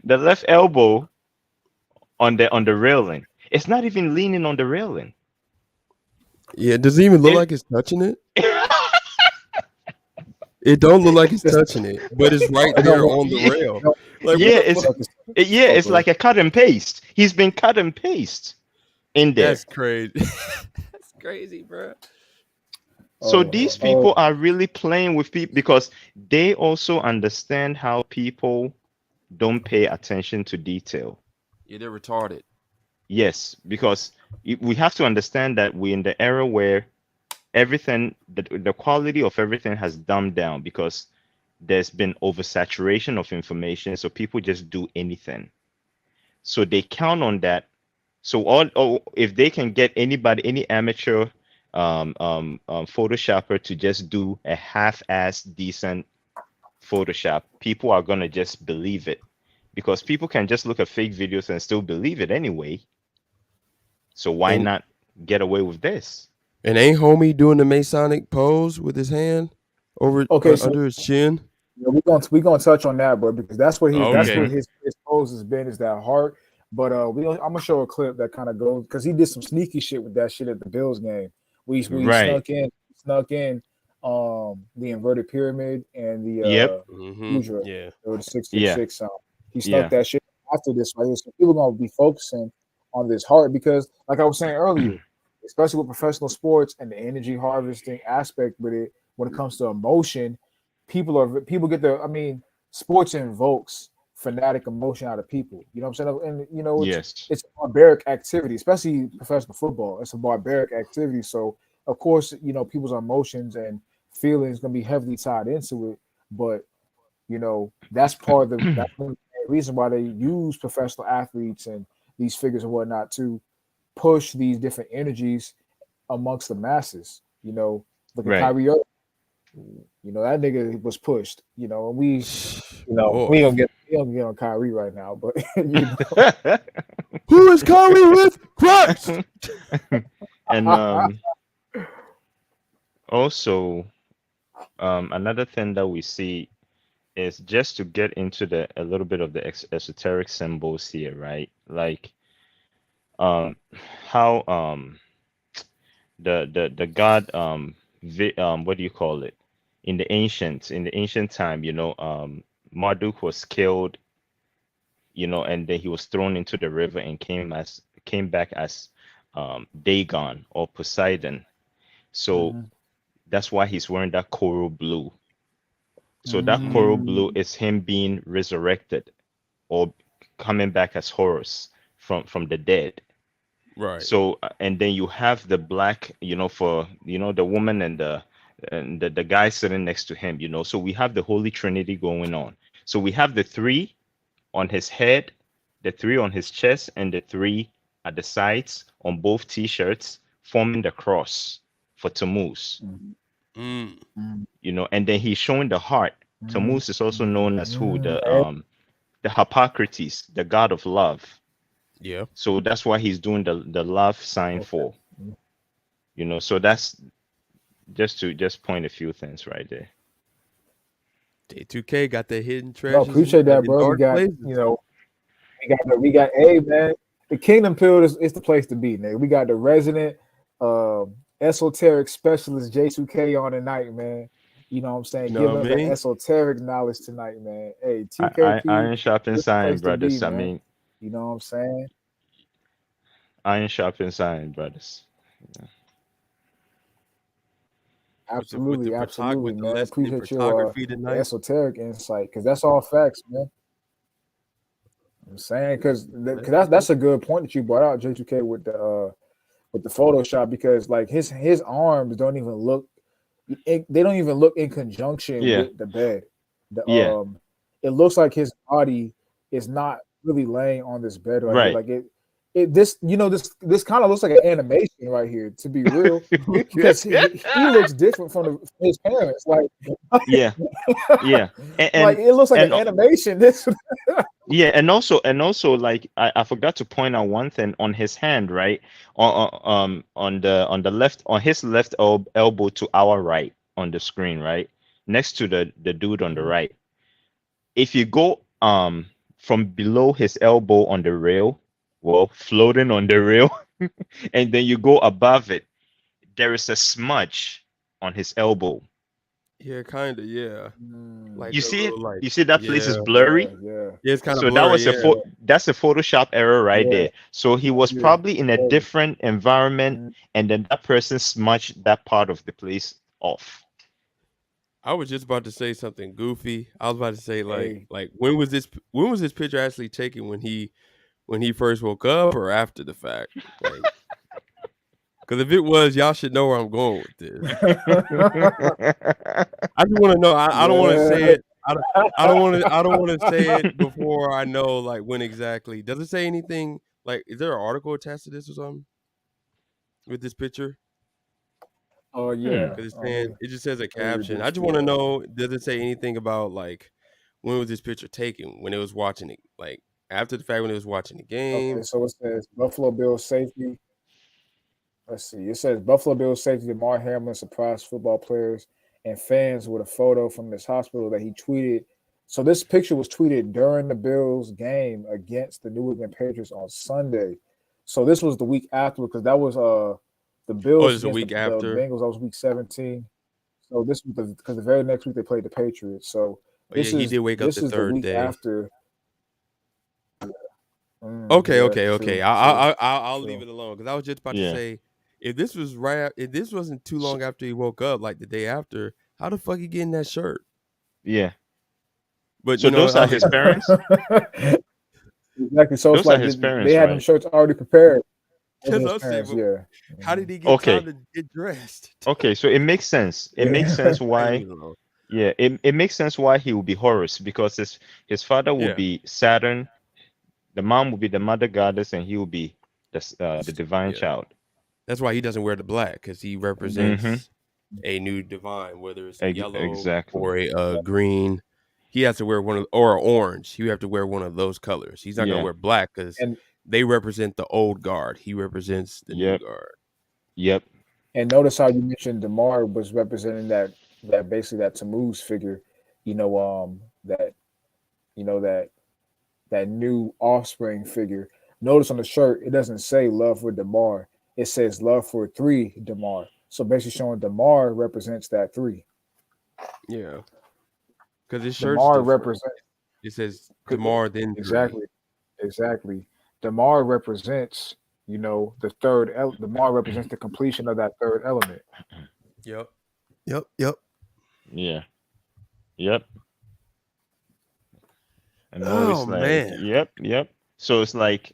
the left elbow on the railing. It's not even leaning on the railing. Yeah, does it even look It like it's touching it? It don't look like it's touching it, but it's right It don't there look. on the yeah, rail. No, Like it yeah, what? don't it's look like it's yeah, oh, it's bro. like a cut and paste. He's been cut and paste in there. That's crazy. That's crazy, bro. So these people are really playing with people because they also understand how people don't pay attention to detail. Yeah, they're retarded. Yes, because we have to understand that we're in the era where everything, the quality of everything has dumbed down because there's been oversaturation of information. So people just do anything. So they count on that. So if they can get anybody, any amateur Photoshopper to just do a half-ass decent Photoshop, people are gonna just believe it because people can just look at fake videos and still believe it anyway. So why And not get away with this? and ain't homie doing the Masonic pose with his hand over Okay, so under his chin? yeah, we're gonna touch on that, bro, because that's what Okay. Mm-hmm. his pose has been is that heart. But I'm gonna show a clip that kind of goes because he did some sneaky shit with that shit at the Bills game. We Right. snuck in the inverted pyramid and the Yep. Mm-hmm. mudra Yeah. or the six six Yeah. six. He snuck Yeah. that shit after this right here. So people gonna be focusing on this heart because, like I was saying earlier, especially with professional sports and the energy harvesting aspect with it, when it comes to emotion, people get the. I mean, sports invokes fanatic emotion out of people. You know what I'm saying? And you know, Yes. it's a barbaric activity, especially professional football. It's a barbaric activity. So of course, you know, people's emotions and feelings gonna be heavily tied into it. But you know, that's one reason why they use professional athletes and these figures and whatnot to push these different energies amongst the masses. You know, look at Right. Kyrie Irving. You know, that nigga was pushed. You know, and we, you know, Boy. we don't get on Kyrie right now, but you know, Who is Kyrie with? Christ. And also another thing that we see is just to get into a little bit of the esoteric symbols here, right? Like how the god what do you call it, in the ancient time, you know, Marduk was killed, you know, and then he was thrown into the river and came back as Dagon or Poseidon. So that's why he's wearing that coral blue. So that coral blue is him being resurrected or coming back as Horus from the dead. Right. So and then you have the black, you know, for, you know, the woman and the guy sitting next to him, you know. So we have the Holy Trinity going on. So we have the 3 on his head, the 3 on his chest, and the 3 at the sides on both t-shirts, forming the cross for Tammuz. You know, and then he's showing the heart. Tammuz is also known as who? The Hippocrates, the god of love. Yeah. So that's why he's doing the love sign for. You know, so that's just to point a few things right there. J2K got the hidden treasures. No, appreciate that, bro. We got, you know, we got hey man, the Kingdom Pill is the place to be, nigga. We got the resident esoteric specialist J2K on tonight, man. You know what I'm saying? You know Giving us that esoteric knowledge tonight, man. Hey, TKP, Iron sharpens iron, brothers. Be, I mean, you know what I'm saying? Iron sharpens iron, brothers. Yeah. Absolutely, absolutely, man. Appreciate your esoteric insight, because that's all facts, man. I'm saying, because that's a good point that you brought out, J2K, with the Photoshop, because like his arms don't even look, they don't even look in conjunction with the bed. It looks like his body is not really laying on this bed right here. Like this kind of looks like an animation right here, to be real, because he looks different from his parents. Like, and like it looks like an animation. This, and also like I forgot to point out one thing on his hand, right? On the left, on his left elbow to our right on the screen, right next to the dude on the right. If you go from below his elbow on the rail, well, floating on the rail, and then you go above it, there is a smudge on his elbow. Yeah, kind of. Yeah. Like you see it. Like, you see that place is blurry. Yeah, it's kind of. So blurry, that was that's a Photoshop error right there. So he was probably in a different environment, and then that person smudged that part of the place off. I was just about to say something goofy. I was about to say like when was this picture actually taken, when he first woke up or after the fact? Like, because if it was, y'all should know where I'm going with this. I just want to know. I don't want to say it. I don't want to say it before I know like when exactly. Does it say anything? Like, is there an article attached to this or something with this picture? Oh yeah, because it's saying, it just says a caption. I just want to know, does it say anything about like when was this picture taken? When it was watching it, like after the fact, when it was watching the game? Okay, so it says Buffalo Bills safety. Let's see. It says Buffalo Bills safety Damar Hamlin surprised football players and fans with a photo from this hospital that he tweeted. So this picture was tweeted during the Bills game against the New England Patriots on Sunday. So this was the week after, because that was the Bills. Oh, it was the week after. The Bengals. That was week 17. So this was because the very next week they played the Patriots. So this he did wake up the third day after. Okay. I'll leave it alone, because I was just about to say, if this wasn't too long after he woke up, like the day after, how the fuck he getting that shirt? Yeah. But so those are his parents. Exactly. So those it's like his parents, they had them shirts already prepared. Parents, how did he get time to get dressed? Okay, so it makes sense. It makes sense why. Yeah, it makes sense why he would be Horus, because his father would be Saturn, the mom would be the mother goddess, and he would be the divine child. That's why he doesn't wear the black, because he represents a new divine, whether it's a yellow Exactly. or a green. He has to wear one of, or orange. You have to wear one of those colors. He's not gonna wear black because they represent the old guard. He represents the new guard. Yep. And notice how you mentioned Damar was representing that basically that Tammuz figure, that new offspring figure. Notice on the shirt, it doesn't say love for Damar. It says love for 3 Damar. So basically showing Damar represents that 3. Yeah. Because his shirt represents. It says Damar then 3. Exactly. Damar represents, the third. Damar represents the completion of that third element. Yep. Yeah. Yep. And it's like, man. Yep. So it's like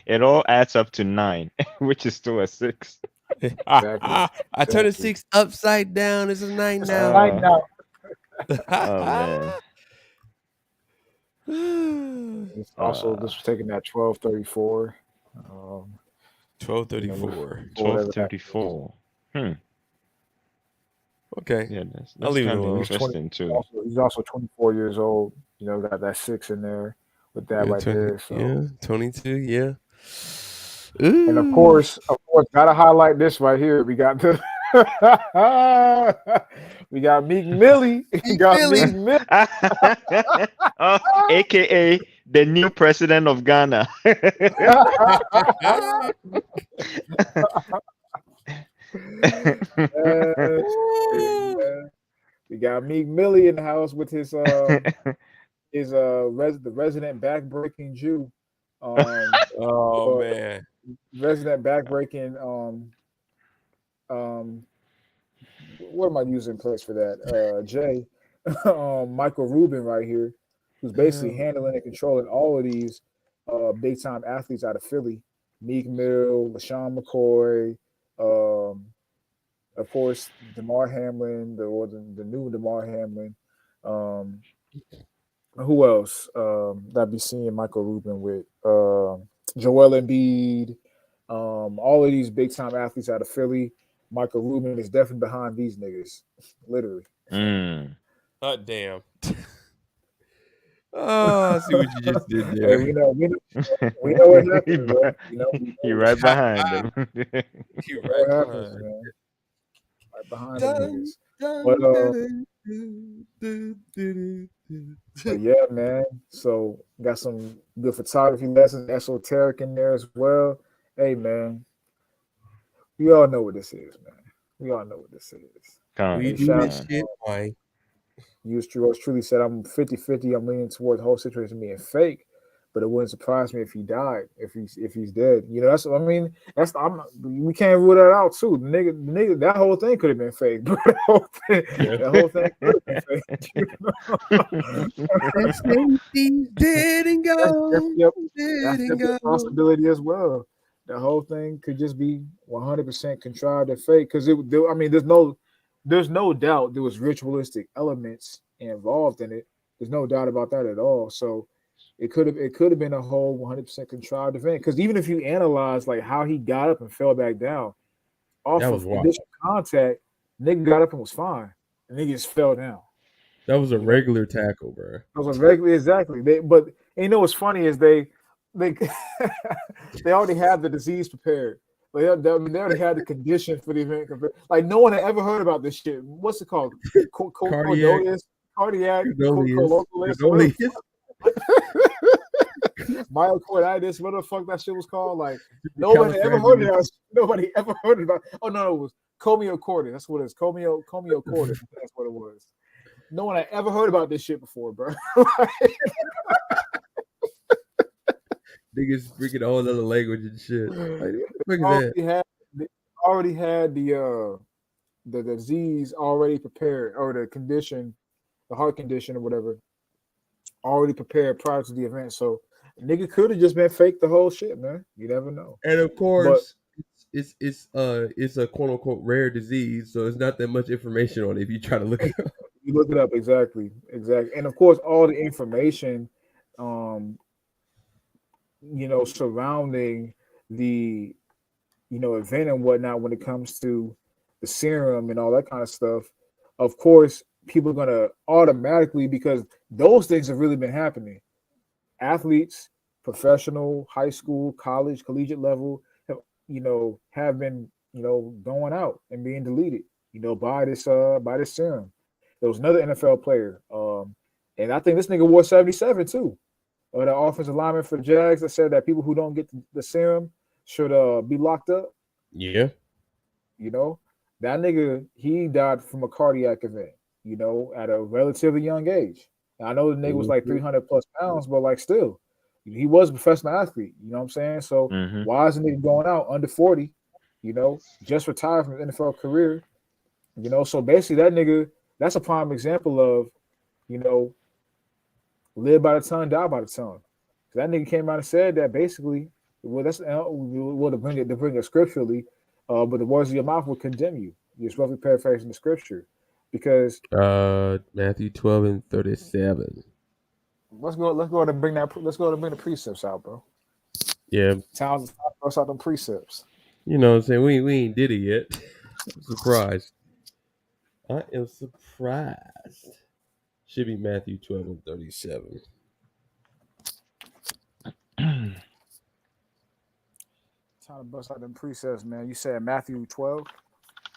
it all adds up to 9, which is still a 6. Exactly. I turned a 6 upside down. It's a 9 now. 9 now. Oh man. It's also this was taking that 1234. 1234. 1234. Okay. Yeah, that's I'll leave it kind of alone. interesting too. He's also 24 years old. Got that 6 in there with that right there. So 22. Yeah. And of course, gotta highlight this right here. We got the we got Meek Millie. Meek Millie. AKA the new president of Ghana. We got Meek Millie in the house with his the resident backbreaking Jew. Man. Resident backbreaking what am I using place for that? Jay Michael Rubin right here, who's basically handling and controlling all of these big time athletes out of Philly. Meek Mill, LaShawn McCoy, of course, Damar Hamlin, the new Damar Hamlin. Who else that be seeing Michael Rubin with? Joel Embiid, all of these big time athletes out of Philly. Michael Rubin is definitely behind these niggas, literally. Damn. I see what you just did there. Hey, we know what happened, bro. You're right behind them. You're right behind, man. Right behind the niggas. But yeah, man. So got some good photography lessons, esoteric in there as well. Hey, man. We all know what this is, man. We all know what this is. We do this shit, why? Yours truly said, I'm 50-50. I'm leaning towards the whole situation being fake, but it wouldn't surprise me if he died, if he's dead. That's what I mean. We can't rule that out too. The nigga, that whole thing could have been fake. But the whole thing could have been fake. He's dead and gone. That's a possibility as well. The whole thing could just be 100% contrived and fake. Because there's no doubt there was ritualistic elements involved in it. There's no doubt about that at all. So it could have been a whole 100% contrived event. Because even if you analyze like how he got up and fell back down off of initial contact, nigga got up and was fine. The nigga just fell down. That was a regular tackle, bro. That was exactly. But what's funny is they already have the disease prepared. They already had the condition for the event. Like no one had ever heard about this shit. What's it called? Cardiac. Myocarditis. What the fuck that shit was called? Like nobody ever heard of that. Nobody ever heard about. Oh no, it was comiocordia. That's what it is. Comiocordia. That's what it was. No one had ever heard about this shit before, bro. Niggas speaking a whole other language and shit. Like, already had the disease already prepared, or the condition, the heart condition or whatever, already prepared prior to the event. So nigga could have just been fake the whole shit, man. You never know. And of course, it's a quote unquote rare disease, so it's not that much information on it if you try to look it up. You look it up exactly. And of course, all the information surrounding the event and whatnot when it comes to the serum and all that kind of stuff, of course, people are gonna automatically, because those things have really been happening. Athletes, professional, high school, college, collegiate level, have, have been, going out and being deleted, by this serum. There was another NFL player, and I think this nigga wore 77 too. The offensive lineman for the Jags that said that people who don't get the serum should be locked up. Yeah. That nigga, he died from a cardiac event, at a relatively young age. And I know the nigga was like 300 plus pounds, but like still, he was a professional athlete. You know what I'm saying? So why is the nigga going out under 40, just retired from his NFL career? So basically that nigga, that's a prime example of, live by the tongue, die by the tongue. So that nigga came out and said that basically, that's to bring it scripturally, but the words of your mouth will condemn you. You're supposed to be paraphrasing the scripture, because Matthew 12:37. let's go and bring the precepts out, bro. Yeah. Towns out them precepts. You know what I'm saying? We ain't did it yet. I'm surprised. I am surprised. Should be Matthew 12:37. Time to bust out them precepts, man. You said Matthew 12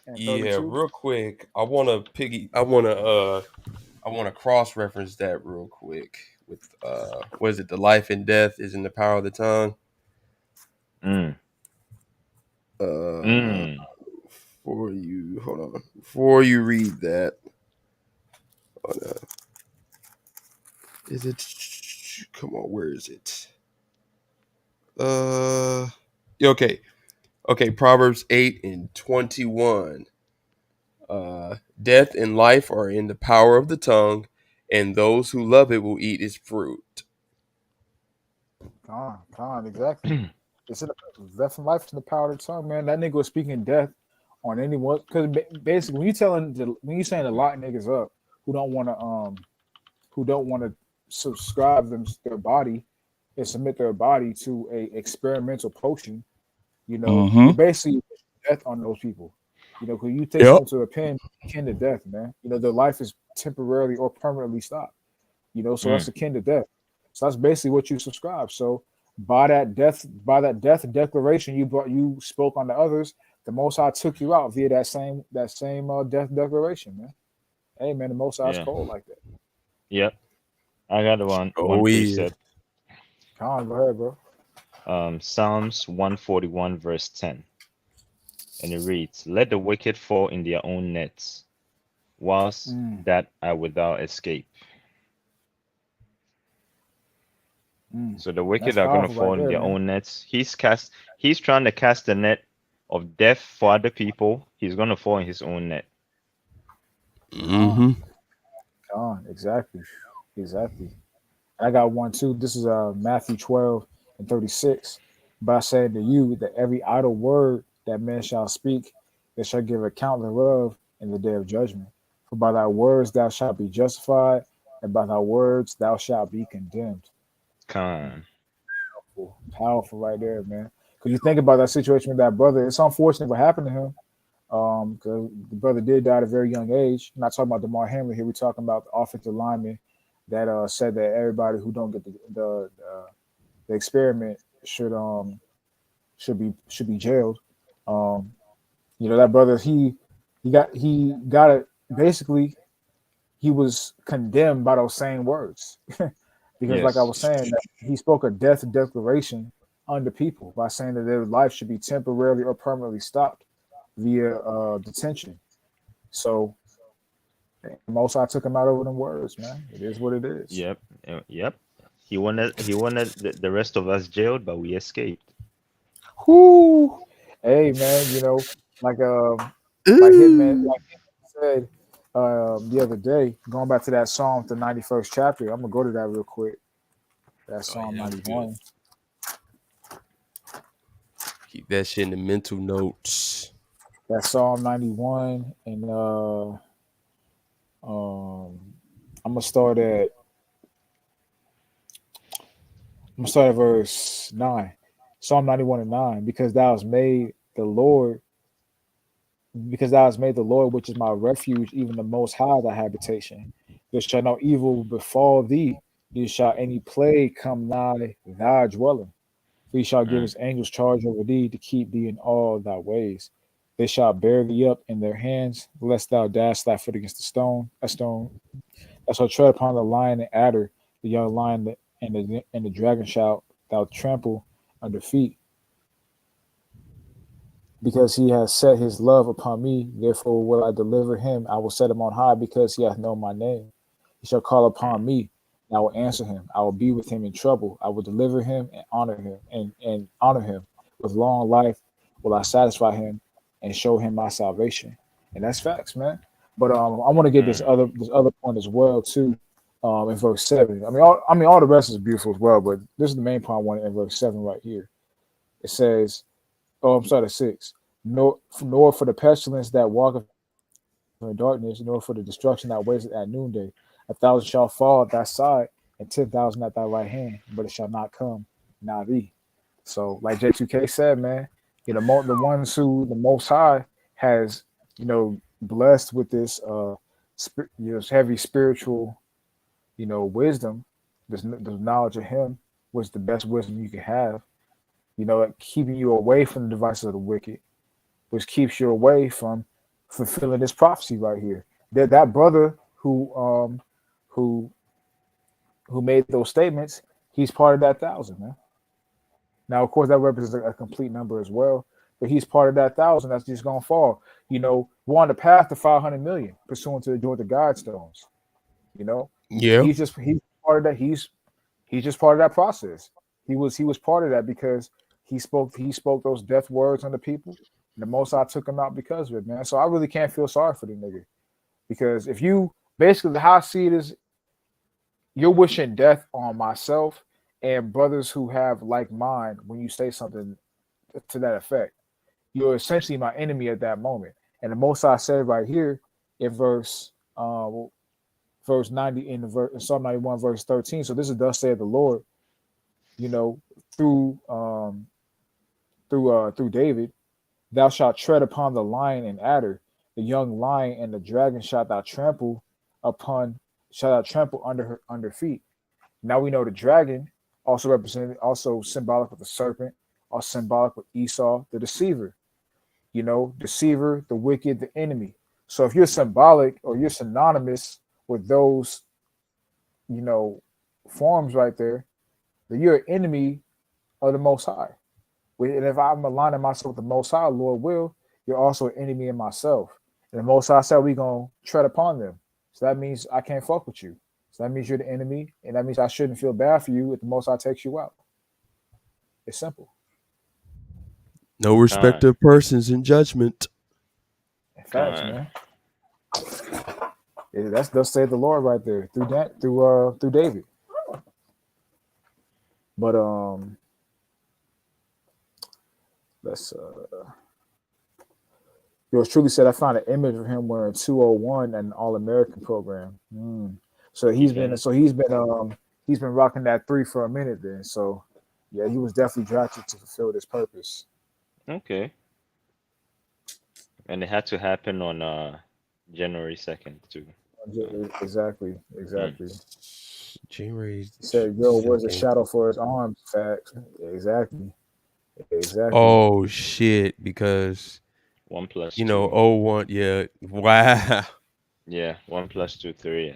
and 32? Yeah, real quick. I wanna cross-reference that real quick with what is it? The life and death is in the power of the tongue. Before you read that, is it? Come on, where is it? Okay. Proverbs 8:21. Death and life are in the power of the tongue, and those who love it will eat its fruit. Exactly. It's death and life is in the power of the tongue, man. That nigga was speaking death on anyone, because basically when you saying a lot of niggas up who don't want to subscribe their body and submit their body to a experimental potion, you basically death on those people. Because you take someone to a pen akin to death, man. Their life is temporarily or permanently stopped. So that's akin to death. So that's basically what you subscribe. So by that death declaration you spoke on the others, the Most High took you out via that same death declaration, man. Hey, man, the Most High's cold like that. Yep, I got one precept. Come on, go ahead, bro. Psalms 141 verse 10, and it reads, "Let the wicked fall in their own nets, whilst that I without escape." So the wicked are going to fall in their own nets. He's trying to cast the net of death for other people. He's going to fall in his own net. Exactly. I got one too. This is Matthew 12:36. But I say to you that every idle word that man shall speak, they shall give account thereof in the day of judgment. For by thy words thou shalt be justified, and by thy words thou shalt be condemned. Powerful right there, man. Because you think about that situation with that brother, it's unfortunate what happened to him. Because the brother did die at a very young age. I'm not talking about Damar Hamlin here. We're talking about the offensive lineman that said that everybody who don't get the experiment should be jailed. That brother, he got it. Basically, he was condemned by those same words. Because like I was saying, that he spoke a death declaration unto people by saying that their life should be temporarily or permanently stopped via detention. So Most I took him out over them words, man. It is what it is. Yep. He wanted the rest of us jailed, but we escaped. Whoo! Hey, man, like Hitman, like said the other day, going back to that Psalm, the 91st chapter. I'm gonna go to that real quick. That's Psalm 91. Keep that shit in the mental notes. That's Psalm 91, and I'm gonna start at verse 9. Psalm 91:9, because thou hast made the Lord, because thou hast made the Lord, which is my refuge, even the Most High, thy habitation. There shall no evil befall thee, neither shall any plague come nigh thy dwelling. For he shall give his angels charge over thee to keep thee in all thy ways. They shall bear thee up in their hands, lest thou dash thy foot against a stone. Thou shalt tread upon the lion and adder, the young lion and the dragon shalt thou trample under feet. Because he has set his love upon me, therefore will I deliver him. I will set him on high, because he hath known my name. He shall call upon me, and I will answer him. I will be with him in trouble. I will deliver him and honor him, and honor him. With long life will I satisfy him and show him my salvation. And that's facts, man. But I want to get this other point as well too. In verse 7. All the rest is beautiful as well, but this is the main point I want in verse 7 right here. It says, oh, I'm sorry, 6. Nor for the pestilence that walketh in darkness, nor for the destruction that wasteth at noonday. 1,000 shall fall at thy side, and 10,000 at thy right hand, but it shall not come nigh thee. So, like J2K said, man, the ones who the Most High has, blessed with this, heavy spiritual, wisdom, this knowledge of Him, was the best wisdom you can have. Keeping you away from the devices of the wicked, which keeps you away from fulfilling this prophecy right here. That brother who made those statements, he's part of that 1,000, man. Now, of course, that represents a complete number as well, but he's part of that 1,000 that's just gonna fall. We're on the path to 500 million, pursuant to the Georgia Guidestones. Yeah. He's part of that. He's just part of that process. He was part of that because he spoke those death words on the people, and the Most High took him out because of it, man. So I really can't feel sorry for the nigga, because if you basically, how I see it is, you're wishing death on myself and brothers who have like mind when you say something to that effect. You're essentially my enemy at that moment. And the Most High said right here in verse 90 in Psalm 91 verse 13. So this is thus saith the Lord, through David, thou shalt tread upon the lion and adder, the young lion and the dragon shalt thou trample under feet. Now we know the dragon also symbolic with the serpent, or symbolic with Esau, the deceiver. Deceiver, the wicked, the enemy. So if you're symbolic or you're synonymous with those, forms right there, then you're an enemy of the Most High. And if I'm aligning myself with the Most High, Lord will, you're also an enemy in myself. And the Most High said we're going to tread upon them. So that means I can't fuck with you. So that means you're the enemy, and that means I shouldn't feel bad for you if the Most High takes you out. It's simple. No respect of persons in judgment. Facts, man. Yeah, that's thus saith the Lord right there through David. But let's yours truly said I found an image of him wearing 201 and an All-American program. So he's been rocking that 3 for a minute then. So yeah, he was definitely drafted to fulfill this purpose. Okay. And it had to happen on January 2nd too. Exactly. January. He said, "Yo, where's the shadow for his arms?" Facts. Exactly. Oh shit! Because 1 + 2. 01. Yeah. Wow. Yeah, 1 + 2, 3.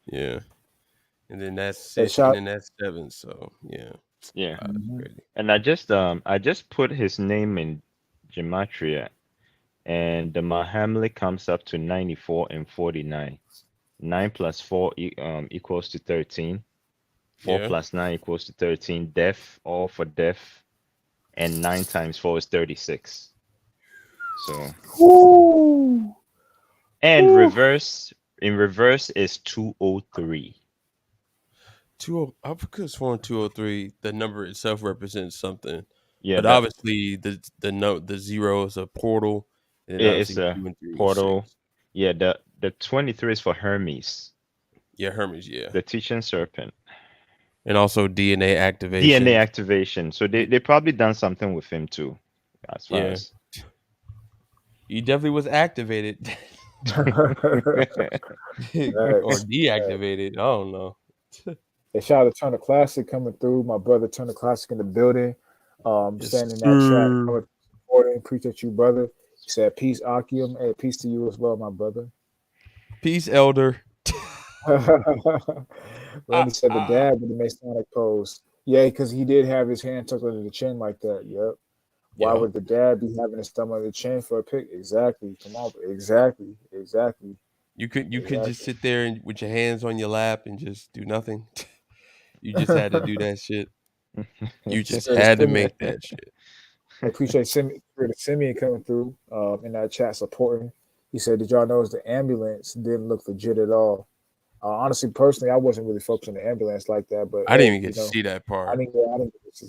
Yeah. And then that's 6, and then that's 7. So yeah. Yeah. Wow, and I just put his name in gematria, and the Damar Hamlin comes up to 94 and 49. 9 + 4 equals to 13. 4 + 9 equals to 13. Death, all for death, and 9 times 4 is 36. So. Ooh. And Ooh. in reverse is 203. I could have sworn 203. The number itself represents something. Yeah, but obviously the zero is a portal. And it's a portal. Yeah, the 23 is for Hermes. Yeah, Hermes. Yeah, the teaching serpent. And also DNA activation. DNA activation. So they probably done something with him too, as far as. He definitely was activated. Or deactivated. I don't know. Hey, shout out to Turner Classic coming through. My brother Turner Classic in the building. Yes, Standing in that chat, sir. supporting. Appreciate you, brother. He said, "Peace, Akium. Hey, peace to you as well, my brother." Peace, elder. Randy said the dad with the Masonic pose. Yeah, because he did have his hand tucked under the chin like that. Yep. Why would the dad be having his thumb under the chin for a pic? Exactly. Come on. Exactly. You could just sit there and with your hands on your lap and just do nothing. You just had to do that shit. You just had to make that shit. I appreciate Simeon coming through in that chat supporting. He said, "Did y'all notice the ambulance didn't look legit at all?" Honestly, personally, I wasn't really focused on the ambulance like that, but I didn't even get to see that part. I didn't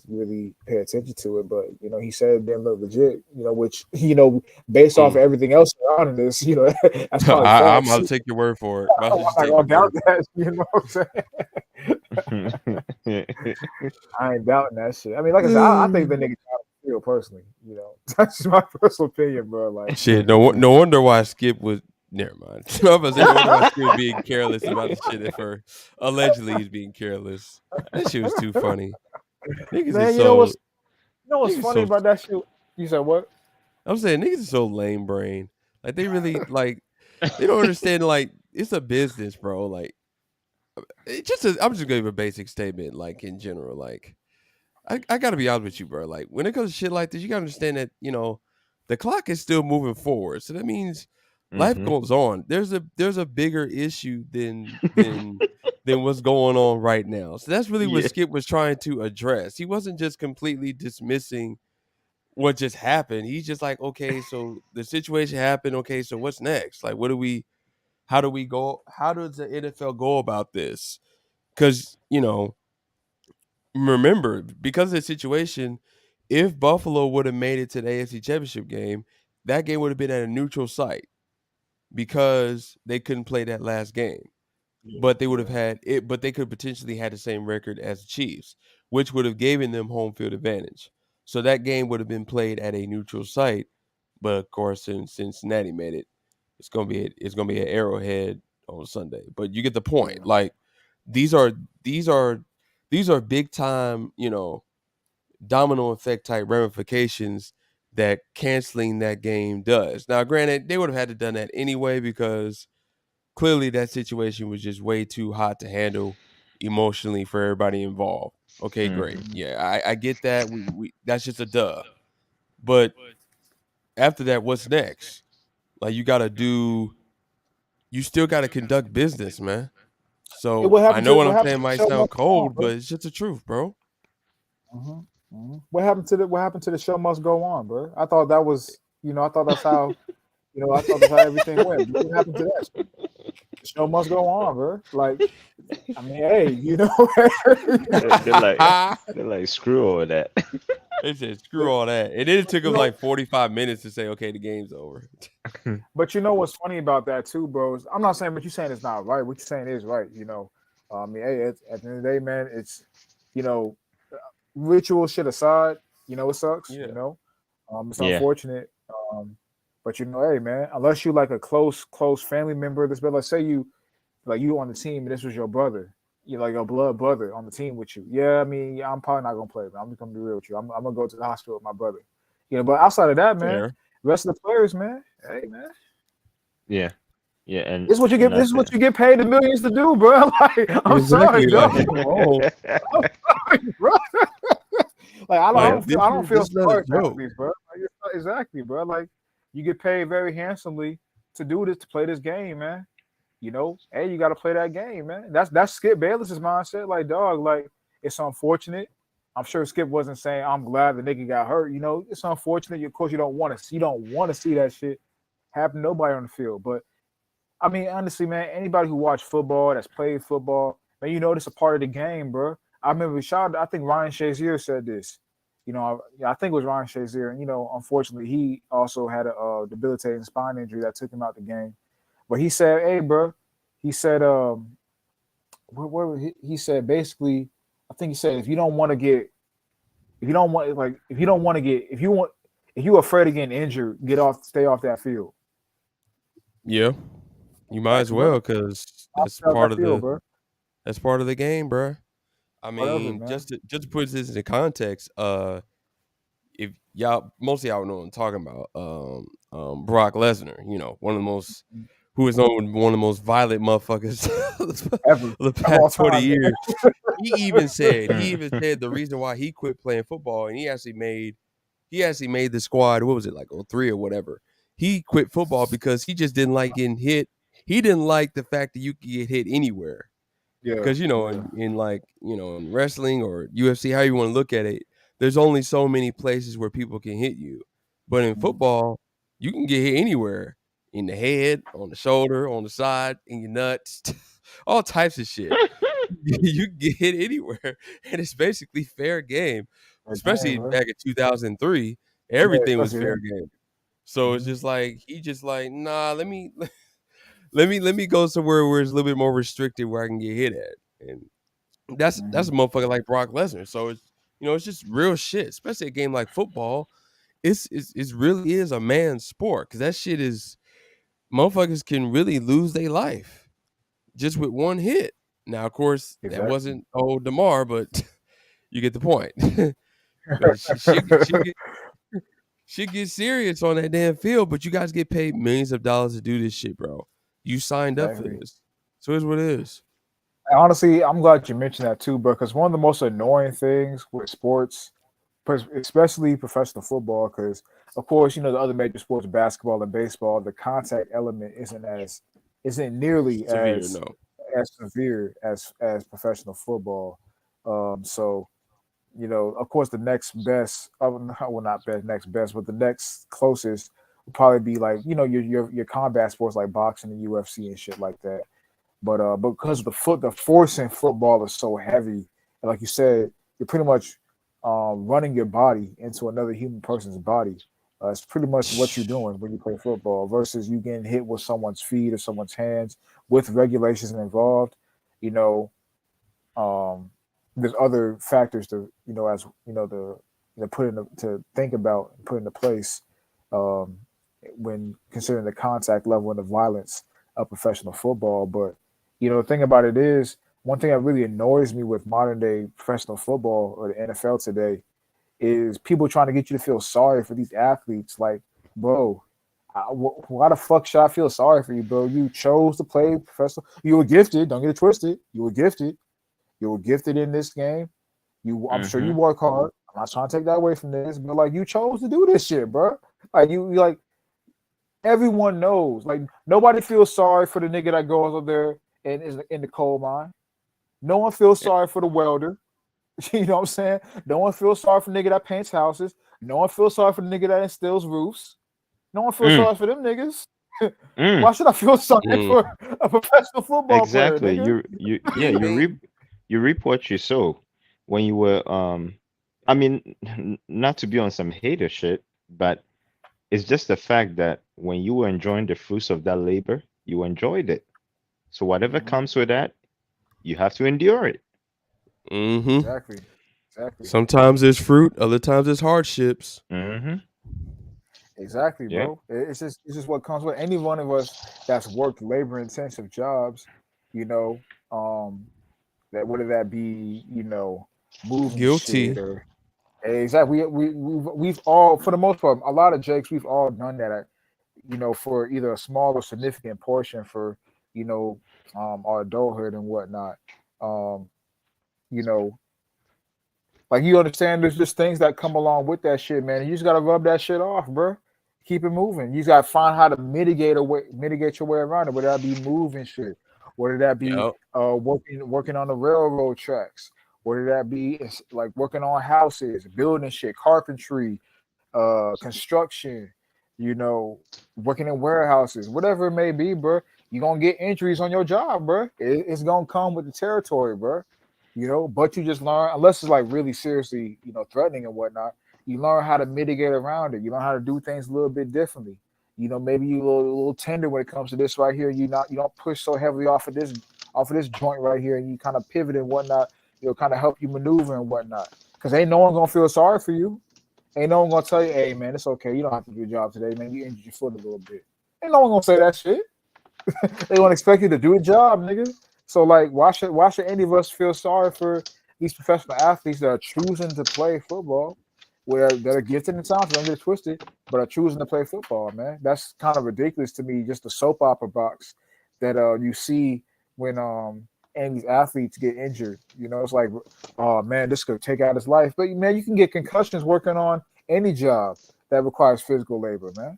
really pay attention to it, but he said it didn't look legit. Which based off of everything else around this, that's probably I'm about to take your word for it. I'm not gonna doubt that. You know what I'm saying? I ain't doubting that shit. I mean, like I said, I think the nigga got the field personally. That's my personal opinion, bro. Like shit. No wonder why Skip was. Never mind. I was no wonder why Skip was being careless about the shit at first. Allegedly, he's being careless. That shit was too funny. Niggas man, is you know what's funny about that shit? You said what? I'm saying niggas is so lame brain. Like they really like they don't understand. Like it's a business, bro. Like I'm just gonna give a basic statement. Like in general, like I gotta be honest with you, bro. Like when it comes to shit like this, you gotta understand that the clock is still moving forward. So that means life goes on. There's a bigger issue than what's going on right now. So that's really what Skip was trying to address. He wasn't just completely dismissing what just happened. He's just like, okay, so the situation happened. Okay, so what's next? Like, how do we go? How does the NFL go about this? Because, remember, because of the situation, if Buffalo would have made it to the AFC Championship game, that game would have been at a neutral site because they couldn't play that last game. But they would have had it, but they could potentially had the same record as the Chiefs, which would have given them home field advantage. So that game would have been played at a neutral site. But of course, since Cincinnati made it, it's gonna be an Arrowhead on Sunday. But you get the point. Yeah. Like these are big time, domino effect type ramifications that canceling that game does. Now, granted, they would have had to done that anyway because clearly that situation was just way too hot to handle emotionally for everybody involved. Okay, great. Yeah, I get that. We that's just a duh. But after that, what's next? Like you still gotta conduct business, man. So I know what I'm saying might sound cold, but it's just the truth, bro. What happened to the show must go on, bro? I thought that was, I thought that's how, I thought that's how everything went. What happened to that? The show must go on, bro. Like, I mean, hey, they're like screw all that. They said screw all that, and then it took them like 45 minutes to say, okay, the game's over. But you know what's funny about that too, bro? I'm not saying what you're saying is not right. What you're saying is right. I mean, hey, at the end of the day, man, it's ritual shit aside, it sucks. Yeah. It's unfortunate. But hey, man, unless you like a close family member of this, but let's say you on the team and this was your brother, like your blood brother on the team with you. Yeah, I mean, I'm probably not gonna play, but I'm just gonna be real with you. I'm gonna go to the hospital with my brother. But outside of that, man, rest of the players, man, hey, man. Yeah, and this is what you get. This is what you get paid the millions to do, bro. Like, I'm sorry, bro. I'm sorry, bro. Like, I don't feel sorry for athletes, bro. Like, exactly, bro. Like, you get paid very handsomely to do this, to play this game, man. Hey, you got to play that game, man. That's Skip Bayless's mindset. Like, dog, like, it's unfortunate. I'm sure Skip wasn't saying, I'm glad the nigga got hurt. It's unfortunate. Of course, you don't want to see that shit happen to nobody on the field. But I mean, honestly, man, anybody who watched football, that's played football, man, this a part of the game, bro. I remember I think Ryan Shazier said this. I think it was Ryan Shazier, and unfortunately, he also had a debilitating spine injury that took him out the game. But he said, "Hey, bro," he said, he said basically, I think he said if you don't want to get, if you don't want like, if you don't want to get, if you're afraid of getting injured, stay off that field. Yeah, you might as well because that's Stay off part that of field, the bro. that's part of the game, bro. I Whatever, mean, man. just to put this into context, if y'all, most of y'all know what I'm talking about, Brock Lesnar, you know, one of the most, who is known one of the most violent motherfuckers Ever of the of all past 20 time. years. He even said the reason why he quit playing football, and he actually made the squad, what was it, like 03 or whatever. He quit football because he just didn't like getting hit. He didn't like the fact that you could get hit anywhere. Yeah, Because, you know, yeah. in like, you know, in wrestling or UFC, how you want to look at it, there's only so many places where people can hit you. But in football, you can get hit anywhere. In the head, on the shoulder, on the side, in your nuts, all types of shit. You can get hit anywhere. And it's basically fair game. Especially Damn, back in 2003, yeah, everything was especially fair then. game. So it's just like, he just like, nah, let me go somewhere where it's a little bit more restricted where I can get hit at. And that's a motherfucker like Brock Lesnar. So it's, you know, it's just real shit, especially a game like football. It's really is a man's sport, because that shit is, motherfuckers can really lose their life just with one hit. Now, of course, that Exactly. wasn't Damar, but you get the point. But she get serious on that damn field, but you guys get paid millions of dollars to do this shit, bro. You signed up for Exactly. this. So it's what it is. Honestly, I'm glad you mentioned that too, bro. Because one of the most annoying things with sports, especially professional football, because of course, you know, the other major sports, basketball and baseball, the contact element isn't nearly Severe, no. as severe as professional football. So you know, of course, the next best, well, not best, next best, but the next closest would probably be like, you know, your combat sports like boxing and UFC and shit like that. But because the force in football is so heavy, and like you said, you're pretty much running your body into another human person's body. It's pretty much what you're doing when you play football versus you getting hit with someone's feet or someone's hands with regulations involved. You know, there's other factors to, you know, as you know, to think about and put into place um, when considering the contact level and the violence of professional football. But you know, the thing about it is, one thing that really annoys me with modern day professional football or the NFL today is people trying to get you to feel sorry for these athletes. Like, bro, why the fuck should I feel sorry for you, bro? You chose to play professional. You were gifted. Don't get it twisted. You were gifted. You were gifted in this game. I'm sure you work hard. I'm not trying to take that away from this, but like, you chose to do this shit, bro. Like you like, everyone knows. Like, nobody feels sorry for the nigga that goes up there and is in the coal mine. No one feels sorry for the welder. You know what I'm saying? No one feels sorry for the nigga that paints houses. No one feels sorry for the nigga that instills roofs. No one feels sorry for them niggas. Why should I feel sorry for a professional football player, Exactly. nigga? You reap what you sow. When you were I mean, not to be on some hater shit, but it's just the fact that when you were enjoying the fruits of that labor, you enjoyed it. So whatever comes with that, you have to endure it. Exactly. Sometimes there's fruit, other times there's hardships. Exactly, Yeah. bro. It's just what comes with any one of us that's worked labor intensive jobs, you know, that whether that be, you know, moving shit Guilty. or exactly. We've all, for the most part, a lot of Jakes, we've all done that, you know, for either a small or significant portion for, you know, our adulthood and whatnot. Um, you know, like, you understand, there's just things that come along with that shit, man. You just gotta rub that shit off, bro. Keep it moving. You just gotta find how to mitigate your way around it. Whether that be moving shit, whether that be Yep. working on the railroad tracks, whether that be like working on houses, building shit, carpentry, construction, you know, working in warehouses, whatever it may be, bro. You're gonna get injuries on your job, bro. It's gonna come with the territory, bro. You know, but you just learn, unless it's like really seriously, you know, threatening and whatnot, you learn how to mitigate around it. You learn how to do things a little bit differently. You know, maybe you a little tender when it comes to this right here. You don't push so heavily off of this joint right here, and you kind of pivot and whatnot. kind of help you maneuver and whatnot. Because ain't no one gonna feel sorry for you. Ain't no one gonna tell you, hey man, it's okay. You don't have to do your job today, man. You injured your foot a little bit. Ain't no one gonna say that shit. They gonna expect you to do a job, nigga. So like, why should any of us feel sorry for these professional athletes that are choosing to play football, that are gifted and talented, don't get it twisted, but are choosing to play football, man? That's kind of ridiculous to me. Just the soap opera box that you see when and these athletes get injured. You know, it's like, oh man, this could take out his life. But man, you can get concussions working on any job that requires physical labor, man.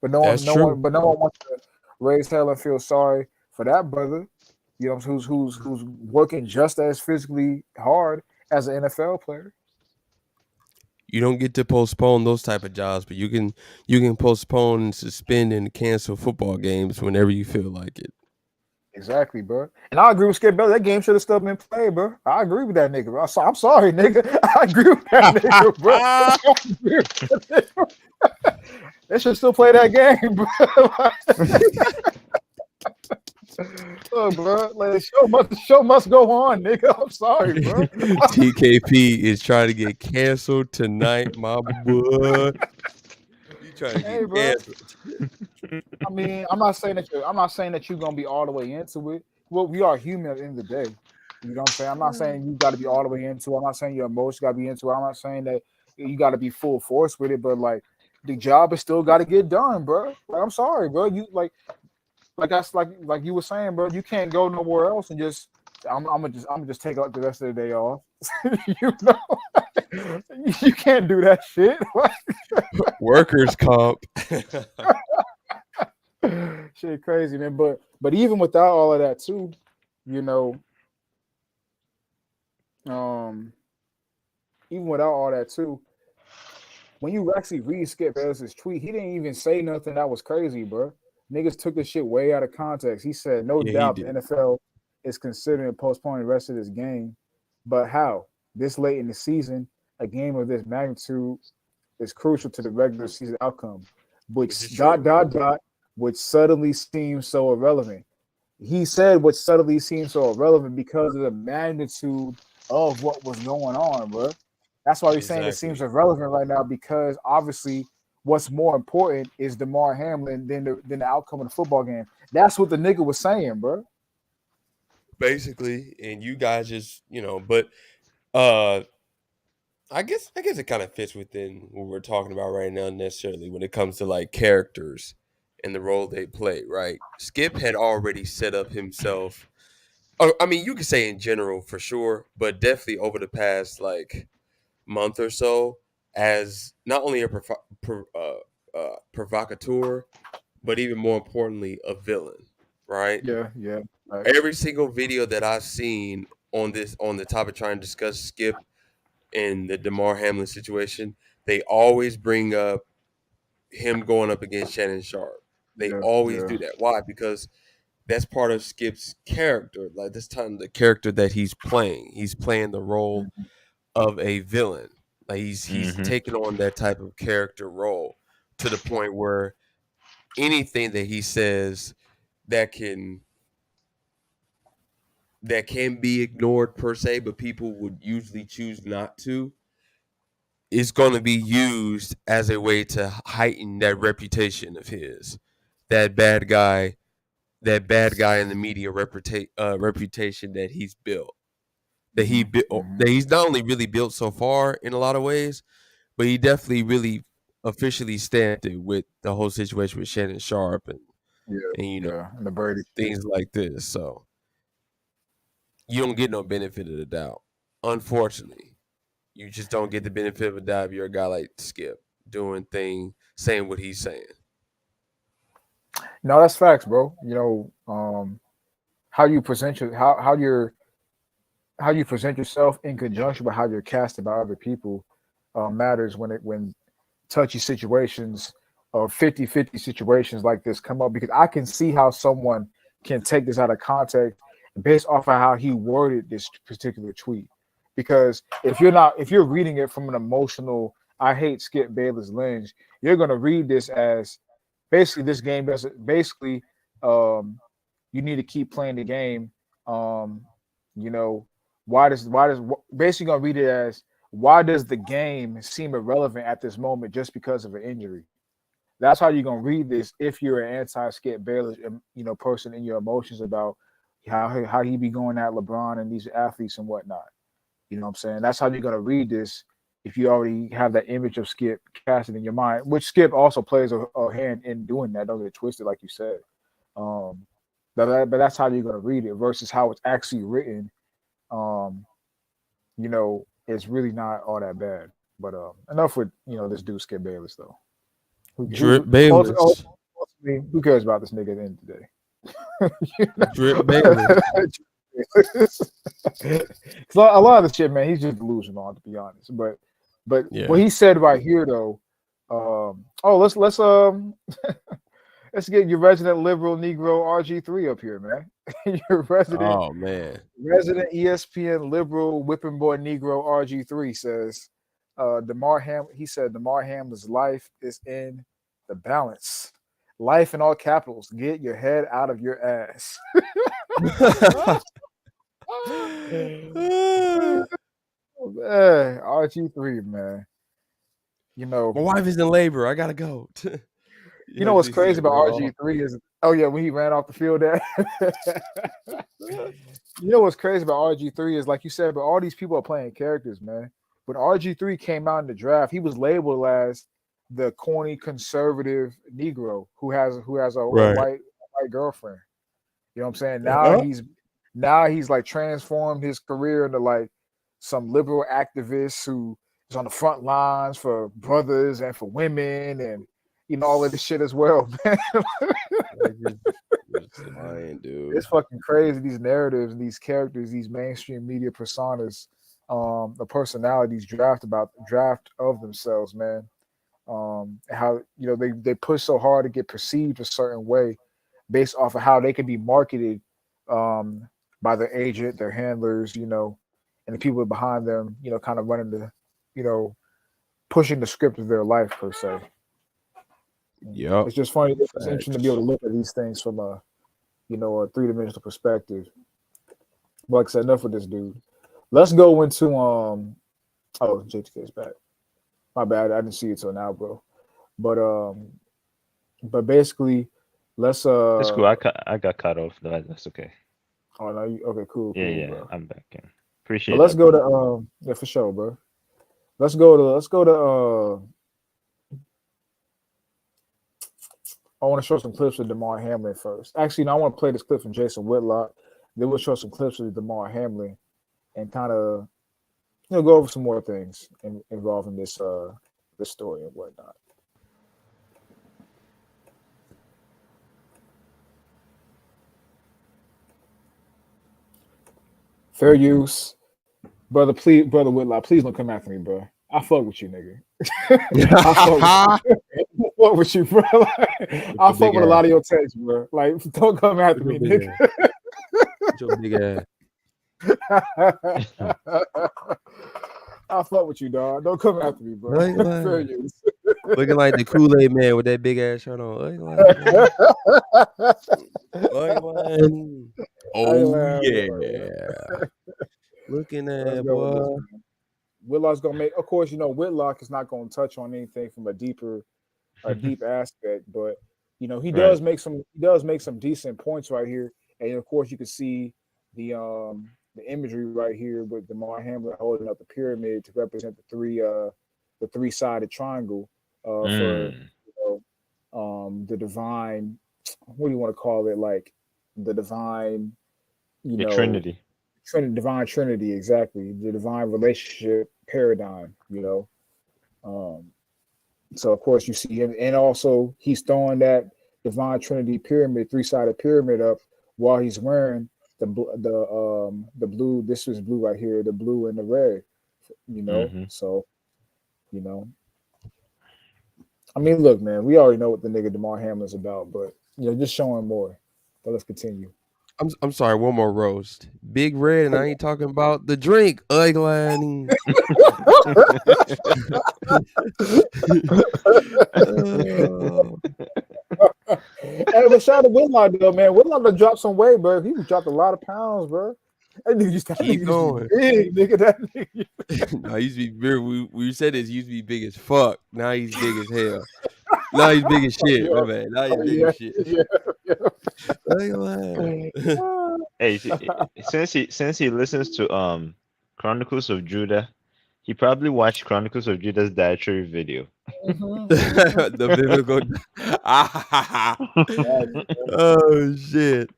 But no one wants to raise hell and feel sorry for that brother, you know, who's working just as physically hard as an NFL player. You don't get to postpone those type of jobs, but you can postpone and suspend and cancel football games whenever you feel like it. Exactly, bro. And I agree with Skip Bayless. That game should have still been played, bro. I agree with that nigga, bro. I'm sorry, nigga. I agree with that nigga, bro. They should still play that game, bro. Look, bro, like the show must go on, nigga. I'm sorry, bro. TKP is trying to get canceled tonight, my boy. You trying to get canceled? I mean, I'm not saying that you're gonna be all the way into it. Well, we are human at the end of the day. You know what I'm saying? I'm not saying you got to be all the way into it. I'm not saying your emotions got to be into it. I'm not saying that you got to be full force with it. But like, the job is still got to get done, bro. Like, I'm sorry, bro. You like that's like you were saying, bro. You can't go nowhere else and just I'm gonna just take out the rest of the day off. You know, you can't do that shit. Workers' comp. Shit, crazy, man. But even without all of that too, you know, even without all that too, when you actually read Skip Bayless's tweet, he didn't even say nothing that was crazy, bro. Niggas took this shit way out of context. He said, no doubt the NFL is considering postponing the rest of this game, but how? This late in the season, a game of this magnitude is crucial to the regular season outcome, which which suddenly seems so irrelevant. He said what suddenly seems so irrelevant because of the magnitude of what was going on, bro. That's why we're saying it seems irrelevant right now, because obviously what's more important is Damar Hamlin than the outcome of the football game. That's what the nigga was saying, bro. Basically, and you guys just, you know, but I guess it kind of fits within what we're talking about right now necessarily when it comes to like characters and the role they play, right? Skip had already set up himself. I mean, you could say in general for sure, but definitely over the past like month or so as not only a provocateur, but even more importantly, a villain, right? Yeah. Right. Every single video that I've seen on the topic trying to discuss Skip and the Damar Hamlin situation, they always bring up him going up against Shannon Sharp. They always do that. Why? Because that's part of Skip's character. Like this time, the character that he's playing. He's playing the role of a villain. Like he's taking on that type of character role to the point where anything that he says that can be ignored per se, but people would usually choose not to, is going to be used as a way to heighten that reputation of his, that bad guy in the media reputation that he's built, that he's not only really built so far in a lot of ways, but he definitely really officially stamped it with the whole situation with Shannon Sharp and you know and the Brady things like this. So you don't get no benefit of the doubt, unfortunately. You just don't get the benefit of a doubt if you're a guy like Skip saying what he's saying. No, that's facts, bro. You know, how you present how you present yourself in conjunction with how you're casted by other people matters when touchy situations or 50-50 situations like this come up, because I can see how someone can take this out of context based off of how he worded this particular tweet. Because if you're reading it from an emotional, I hate Skip Bayless lens, you're gonna read this as basically this game doesn't basically you need to keep playing the game. You know, basically gonna read it as why does the game seem irrelevant at this moment just because of an injury? That's how you're gonna read this if you're an anti-Skip Bayless, person in your emotions about how he be going at LeBron and these athletes and whatnot. You know what I'm saying? That's how you're gonna read this if you already have that image of Skip casted in your mind, which Skip also plays a hand in doing that. Don't get it twisted, like you said. But that's how you're gonna read it versus how it's actually written. It's really not all that bad. But enough with this dude Skip Bayless though. Drip Bayless. Who cares about this nigga at the end of the day? Drip Bayless. A lot of the shit, man, he's just delusional, to be honest. But Yeah. what he said right here, though, let's let's get your resident liberal Negro RG3 up here, man. Your resident ESPN liberal whipping boy Negro RG3 says, Damar Hamlin's life is in the balance. Life in all capitals. Get your head out of your ass. RG3, man. My wife is in labor. I gotta go. You know what's crazy about RG3 is, when he ran off the field there. You know what's crazy about RG3 is, like you said, but all these people are playing characters, man. When RG3 came out in the draft, he was labeled as the corny conservative Negro who has a white girlfriend. You know what I'm saying? Now he's like transformed his career into like some liberal activist who is on the front lines for brothers and for women and all of this shit as well, man. It's fucking crazy. These narratives, these characters, these mainstream media personas, the personalities draft of themselves, man. How they push so hard to get perceived a certain way based off of how they can be marketed by their agent, their handlers, and the people behind them, kind of running the, pushing the script of their life per se. Yeah, it's just funny. It's interesting to be able to look at these things from a three-dimensional perspective. But like I said, enough with this dude. Let's go into JTK's back. My bad, I didn't see it till now, bro. But basically, let's That's cool. I got cut off. That's okay. Oh no, okay, cool. Yeah, bro. I'm back in. Appreciate it. Let's go to yeah, for sure, bro. Let's go to I want to show some clips of Damar Hamlin first. Actually, no, I want to play this clip from Jason Whitlock. Then we'll show some clips of Damar Hamlin and kind of go over some more things involving this story and whatnot. Fair use, brother. Please, brother Whitlock, please don't come after me, bro. I fuck with you, nigga. I fuck with you, bro. I fuck with a lot of your texts, bro. Like, don't come after me, nigga. Your big ass. I fuck with you, dog. Don't come after me, bro. Fair use. Looking like the Kool-Aid man with that big ass shirt on. Oh yeah. Looking at boy. Whitlock's gonna make. Of course, Whitlock is not gonna touch on anything from a deep aspect, but he does make some decent points right here, and of course you can see the imagery right here with Damar Hamlin holding up the pyramid to represent the three-sided triangle for the divine. What do you want to call it? Like the divine, the Trinity. Divine Trinity, exactly. The divine relationship paradigm, So of course you see him, and also he's throwing that divine Trinity pyramid, three-sided pyramid up while he's wearing the blue. This is blue right here, the blue and the red. So I mean, look, man, we already know what the nigga Damar Hamlin's about, but just showing more. But let's continue. I'm sorry, one more roast. Big Red, and I ain't talking about the drink. Ugly. Hey, but shout out to Whitlock though, man. Whitlock done dropped some weight, bro. He dropped a lot of pounds, bro. That nigga used to Keep going. be big, nigga. That nigga. No, he used to be very. We said this. He used to be big as fuck. Now he's big as hell. Now he's big as shit. Yeah. My man. Now he's Oh, big yeah, as shit. yeah. I ain't gonna lie. Hey, since he listens to Chronicles of Judah, he probably watched Chronicles of Judah's dietary video. The biblical. Oh shit.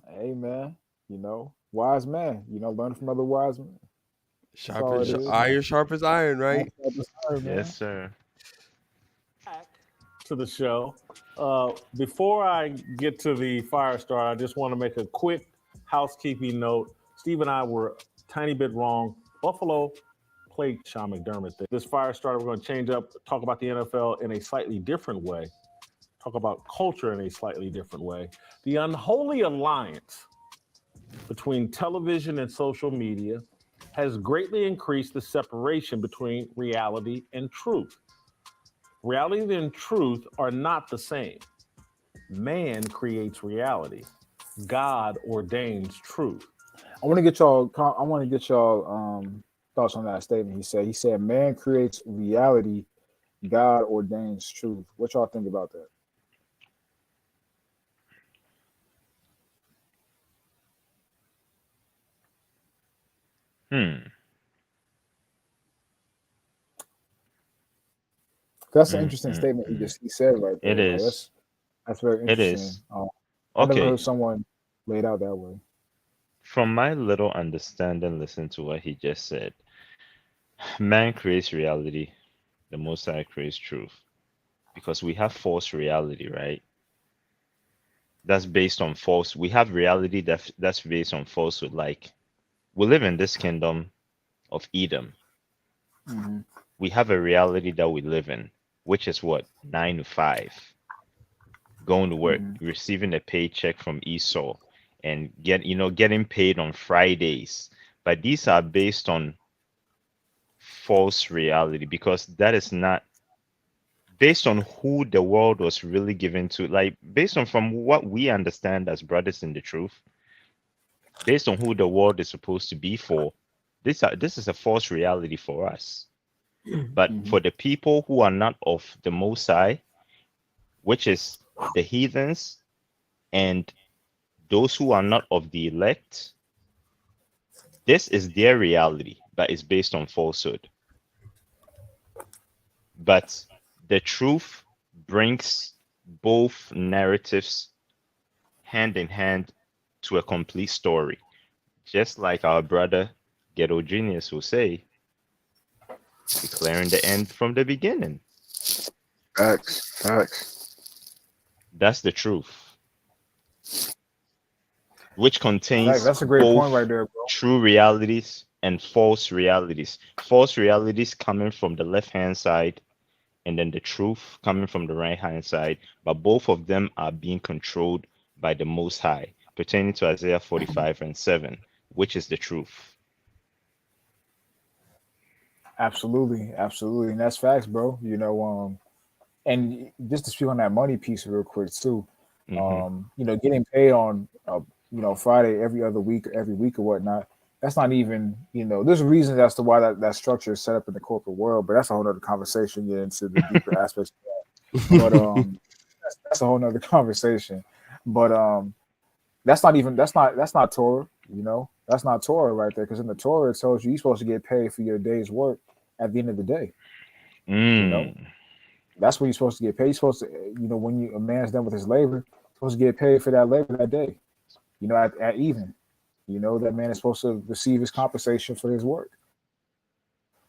Hey man, you know, wise man. You know, learn from other wise men. Sharp all as it is, iron, sharp as iron, right? Yes, sir. Back to the show. Before I get to the fire start, I just want to make a quick housekeeping note. Steve and I were a tiny bit wrong. Buffalo played Sean McDermott. This fire starter, we're going to change up, talk about the NFL in a slightly different way, talk about culture in a slightly different way. The unholy alliance between television and social media has greatly increased the separation between reality and truth. Reality and truth are not the same. Man creates reality. God ordains truth. I want to get y'all thoughts on that statement. He said, man creates reality, God ordains truth. What y'all think about that? That's an interesting statement he said right there. It is. That's very interesting. It is. I never heard someone laid out that way. From my little understanding, listen to what he just said. Man creates reality, the Most High creates truth. Because we have false reality, right? That's based on false. We have reality that's based on falsehood. Like, we live in this kingdom of Edom. Mm-hmm. We have a reality that we live in, which is what? 9 to 5. Going to work, receiving a paycheck from Esau, and getting paid on Fridays. But these are based on false reality, because that is not based on who the world was really given to, like based on from what we understand as brothers in the truth, based on who the world is supposed to be for. This is a false reality for us. But for the people who are not of the Most High, which is the heathens and those who are not of the elect, this is their reality, but it's based on falsehood. But the truth brings both narratives hand in hand to a complete story. Just like our brother Ghetto Genius will say, declaring the end from the beginning. Facts. That's the truth. Which contains That's a great both point right there, bro. true realities and false realities. False realities coming from the left-hand side, and then the truth coming from the right-hand side. But both of them are being controlled by the Most High, pertaining to Isaiah 45:7, which is the truth. Absolutely, and that's facts, bro. And just to speak on that money piece real quick too. Getting paid on Friday every other week, every week or whatnot. That's not even, there's reasons as to why that structure is set up in the corporate world, but that's a whole nother conversation. Get into the deeper aspects of that. But that's a whole nother conversation. But that's not Torah, that's not Torah right there, because in the Torah it tells you're supposed to get paid for your day's work at the end of the day. That's what you're supposed to get paid. You're supposed to, when a man's done with his labor, supposed to get paid for that labor that day. At even, that man is supposed to receive his compensation for his work.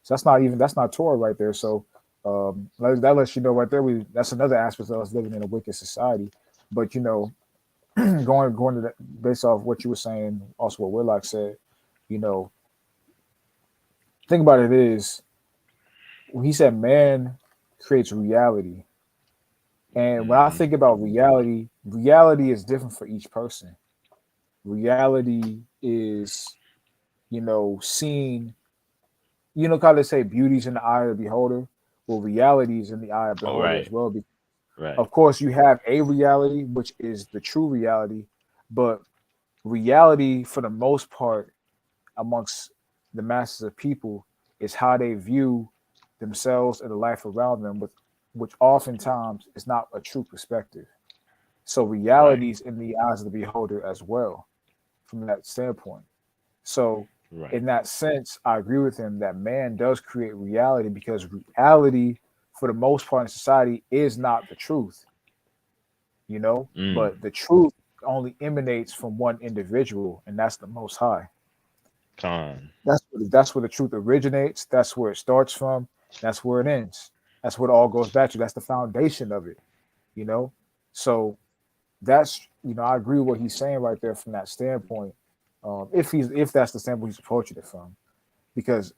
So that's not Torah right there. So that lets you know right there. That's another aspect of us living in a wicked society. But going to that, based off what you were saying, also what Whitlock said, think about it is when he said man creates reality. And when I think about reality is different for each person. Reality is, seeing, how they say beauty's in the eye of the beholder. Well, reality is in the eye of the beholder as well. Right. Of course, you have a reality, which is the true reality, but reality, for the most part, amongst the masses of people, is how they view themselves and the life around them, which oftentimes is not a true perspective. So reality is in the eyes of the beholder as well, from that standpoint. So in that sense, I agree with him that man does create reality, because reality, for the most part in society, is not the truth, but the truth only emanates from one individual, and that's the Most High. That's where the truth originates. That's where it starts from. That's where it ends. That's what it all goes back to. That's the foundation of it, So that's, I agree with what he's saying right there from that standpoint. If that's the standpoint he's approaching it from, because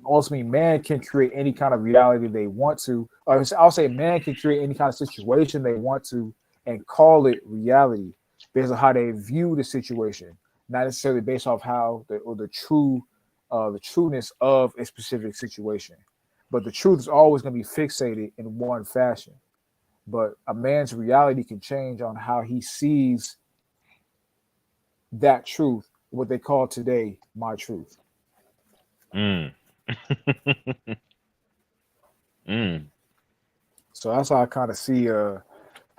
ultimately man can create any kind of reality they want to. I'll say man can create any kind of situation they want to and call it reality based on how they view the situation, not necessarily based off how the trueness of a specific situation. But the truth is always going to be fixated in one fashion. But a man's reality can change on how he sees that truth, what they call today my truth. So that's how I kind of see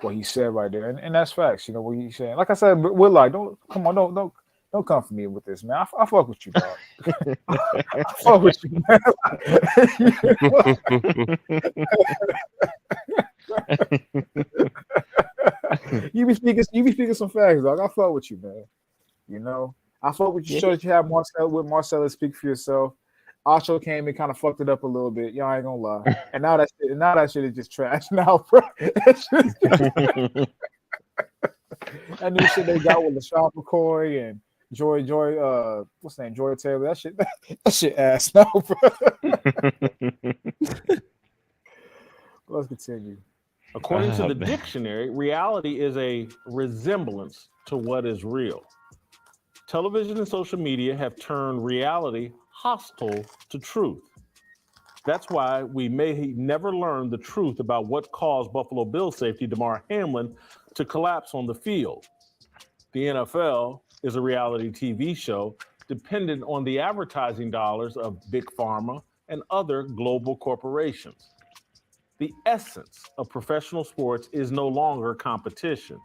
what he said right there, and that's facts. What he's saying. Like I said, we're like, don't come for me with this, man. I fuck with you, dog. I fuck with you, man. You be speaking some facts, dog. I fuck with you, man. I fuck with you. Show that you have Marcellus speak for yourself. Acho came and kind of fucked it up a little bit. Y'all ain't gonna lie. And now that shit is just trash now, bro. That new shit they got with LaShawn McCoy and Joy, what's the name? Joy Taylor. That shit ass now, bro. Let's continue. According to the dictionary, reality is a resemblance to what is real. Television and social media have turned reality hostile to truth. That's why we may never learn the truth about what caused Buffalo Bills safety Damar Hamlin to collapse on the field. The NFL is a reality TV show dependent on the advertising dollars of Big Pharma and other global corporations. The essence of professional sports is no longer competition.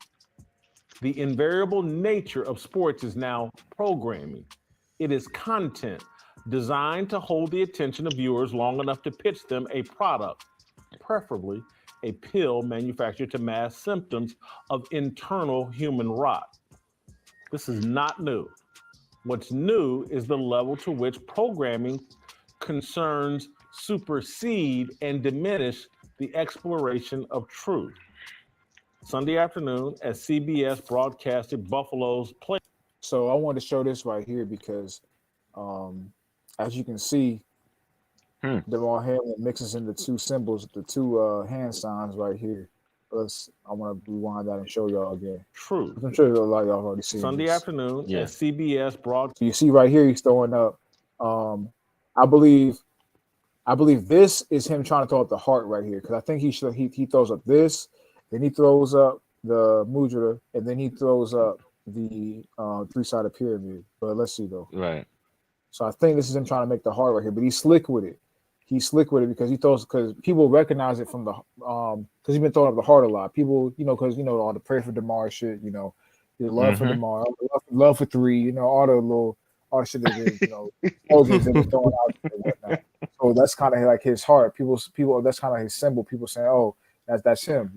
The invariable nature of sports is now programming. It is content designed to hold the attention of viewers long enough to pitch them a product, preferably a pill manufactured to mask symptoms of internal human rot. This is not new. What's new is the level to which programming concerns supersede and diminish the exploration of truth. Sunday afternoon, as CBS broadcasted Buffalo's play. So I wanted to show this right here because, as you can see, Damar Hamlin mixes in the two symbols, the two hand signs right here. I want to rewind that and show y'all again. True. I'm sure a lot of y'all have already seen Sunday this. afternoon, as CBS broadcast. So you see right here, he's throwing up. I believe this is him trying to throw up the heart right here, because I think he throws up this, then he throws up the mudra, and then he throws up the three-sided pyramid. But let's see though. Right. So I think this is him trying to make the heart right here, but he's slick with it. Because people recognize it from the because he's been throwing up the heart a lot. People, because all the pray for Damar shit, the love for Damar, love for three, all the shit that slogans that we're throwing out and whatnot. So that's kind of like his heart. People, that's kind of his symbol. People saying, "Oh, that's him,"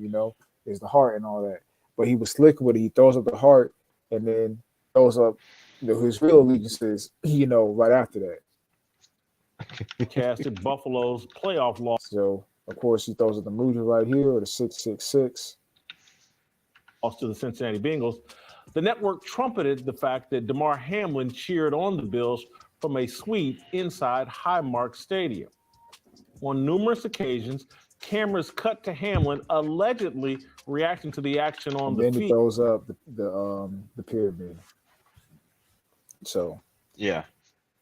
is the heart and all that. But he was slick with it. He throws up the heart and then throws up his real allegiances, right after that. Casted Buffalo's playoff loss. So of course he throws up the mudra right here, or the 666. Lost to the Cincinnati Bengals. The network trumpeted the fact that Damar Hamlin cheered on the Bills from a suite inside Highmark Stadium. On numerous occasions, cameras cut to Hamlin allegedly reacting to the action on the field. Then he throws up the pyramid. So yeah.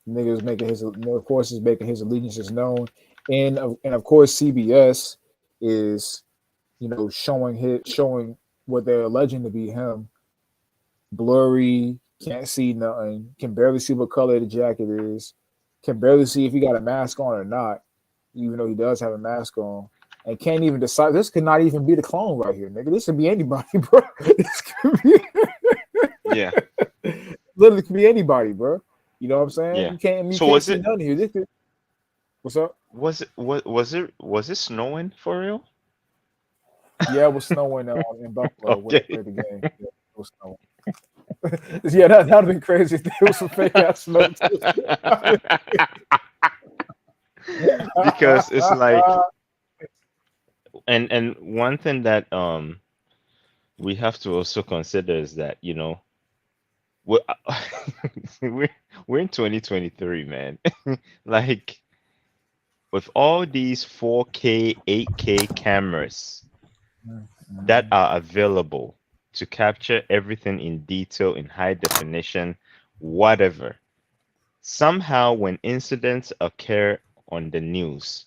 Niggas making of course, he's making his allegiances known, and of course, CBS is, showing what they're alleging to be him, blurry, Can't see nothing. Can barely see what color the jacket is. Can barely see if he got a mask on or not, even though he does have a mask on. And can't even decide. This could not even be the clone right here, nigga. This could be anybody, bro. This could be Yeah. literally could be anybody, bro. You know what I'm saying? Yeah. You can't So can't was see it none here. This could, what's up? was it snowing for real? Yeah, it was snowing in Buffalo when they Okay. played the game. Yeah, it was snowing. Yeah, that would have been crazy if there was some fake ass snow. Too. Because it's like, and one thing that we have to also consider is that, we're we're, we're in 2023, man. Like, with all these 4K, 8K cameras that are available to capture everything in detail, in high definition, whatever. Somehow, when incidents occur on the news,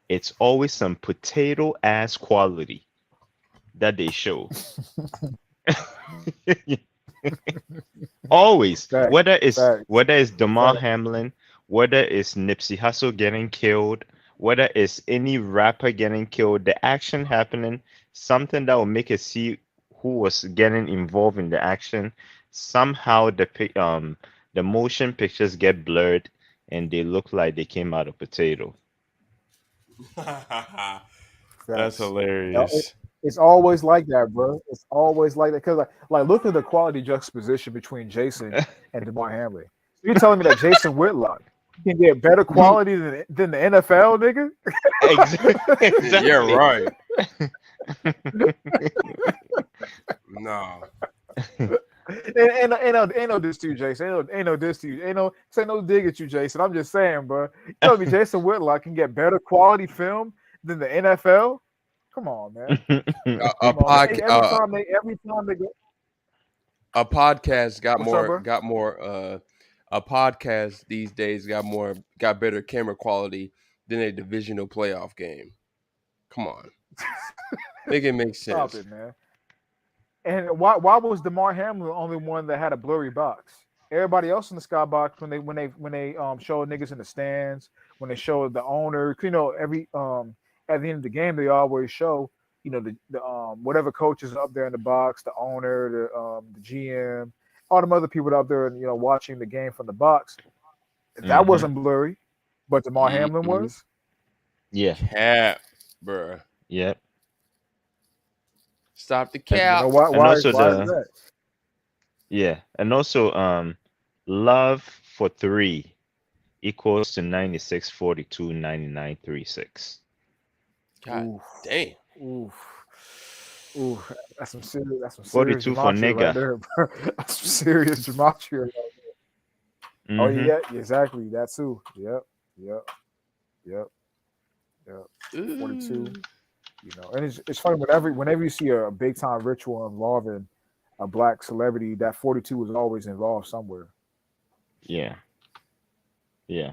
it's always some potato ass quality that they show. Always, Fact, whether it's Damar fact. Hamlin, whether it's Nipsey Hussle getting killed, whether it's any rapper getting killed, the action happening, something that will make us see who was getting involved in the action. Somehow the motion pictures get blurred and they look like they came out of potato. That's Facts. Yo, hilarious. it's always like that, bro. It's always like that because, like, look at the quality juxtaposition between Jason and Damar Hamlin. You're telling me that Jason Whitlock can get better quality than the NFL, nigga? Exactly. Yeah, right. No. Ain't no diss to you, Jason. Ain't no diss to you. Ain't no dig at you, Jason. I'm just saying, bro. You telling me Jason Whitlock can get better quality film than the NFL? Come on, man. A Come on, man. pod, Every time they go. a podcast got What's up, more bro? a podcast these days got better camera quality than a divisional playoff game. Come on. Make it make Stop sense. it, man. And why was Damar Hamlin the only one that had a blurry box? Everybody else in the skybox when they showed niggas in the stands, when they showed the owner, every at the end of the game they always show, the whatever coach is up there in the box, the owner, the GM, all them other people up there and watching the game from the box. That wasn't blurry, but Damar Hamlin was. Yeah. Cap, bruh. Yep. Stop the You cap. know why? And Why also is that? yeah, and also love for 3 equals to 96, 42, 99, 36. God Oof, damn. oof. That's some serious 42 for gematria right nigga. there, bro. That's some serious gematria. Right there. Oh Mhm. yeah, exactly. That too. Yep. 42. And it's funny whenever you see a big time ritual involving a black celebrity, that 42 is always involved somewhere. Yeah. Yeah.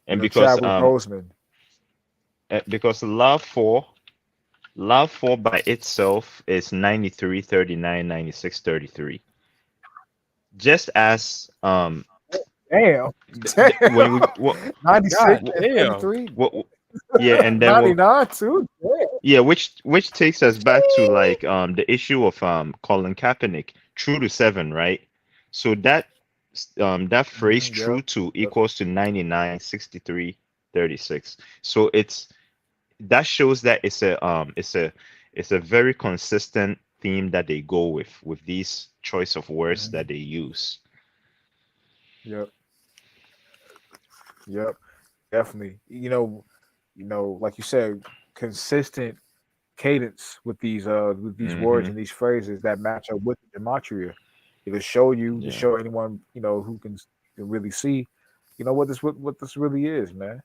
And Chadwick Boseman. because love for by itself is 93, 39, 96, 33. Just as Damn. when we 96 God and damn. 33. yeah, and then 99 too. Damn. yeah, which takes us back to like the issue of Colin Kaepernick, true to 7, right? So that phrase Yep. true to equals to 99, 63, 36. So that shows that it's a very consistent theme that they go with these choice of words that they use. Yep. Definitely. Like you said, consistent cadence with these words and these phrases that match up with the gematria. It'll show you to show anyone who can really see what this really is, man.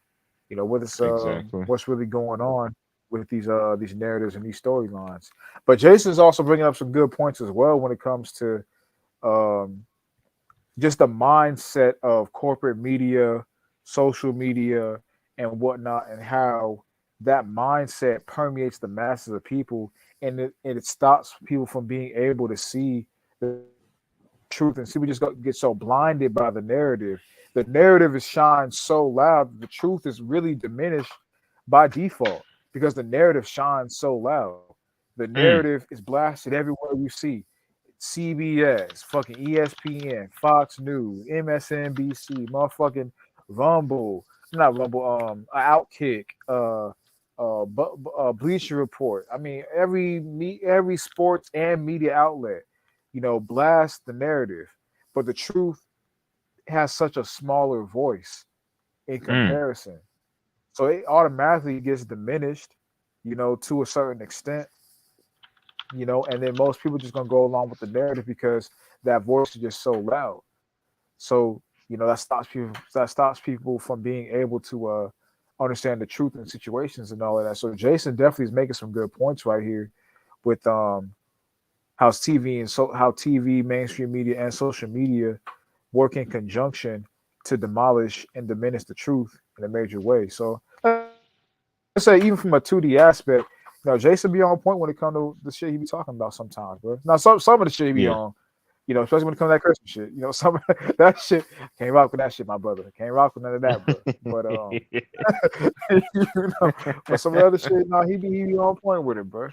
Exactly. What's really going on with these narratives and these storylines. But Jason's also bringing up some good points as well when it comes to just the mindset of corporate media, social media, and whatnot, and how that mindset permeates the masses of people, and it stops people from being able to see the truth, and people just get so blinded by the narrative. The narrative is shined so loud, the truth is really diminished by default because the narrative shines so loud. The narrative is blasted everywhere you see. CBS, fucking ESPN, Fox News, MSNBC, motherfucking Rumble, not Rumble, Outkick, Bleacher Report. I mean, every sports and media outlet, blast the narrative, but the truth has such a smaller voice in comparison, so it automatically gets diminished, to a certain extent. And then most people just gonna go along with the narrative because that voice is just so loud. So that stops people from being able to understand the truth in situations and all of that. So Jason definitely is making some good points right here with how TV, mainstream media, and social media work in conjunction to demolish and diminish the truth in a major way. So let's say even from a 2D aspect. Jason be on point when it comes to the shit he be talking about sometimes, bro. Now, some of the shit he be on, especially when it comes to that Christmas shit. Some of that shit can't rock with that shit, my brother. Can't rock with none of that, bro. But but some of the other shit, he be on point with it, bro.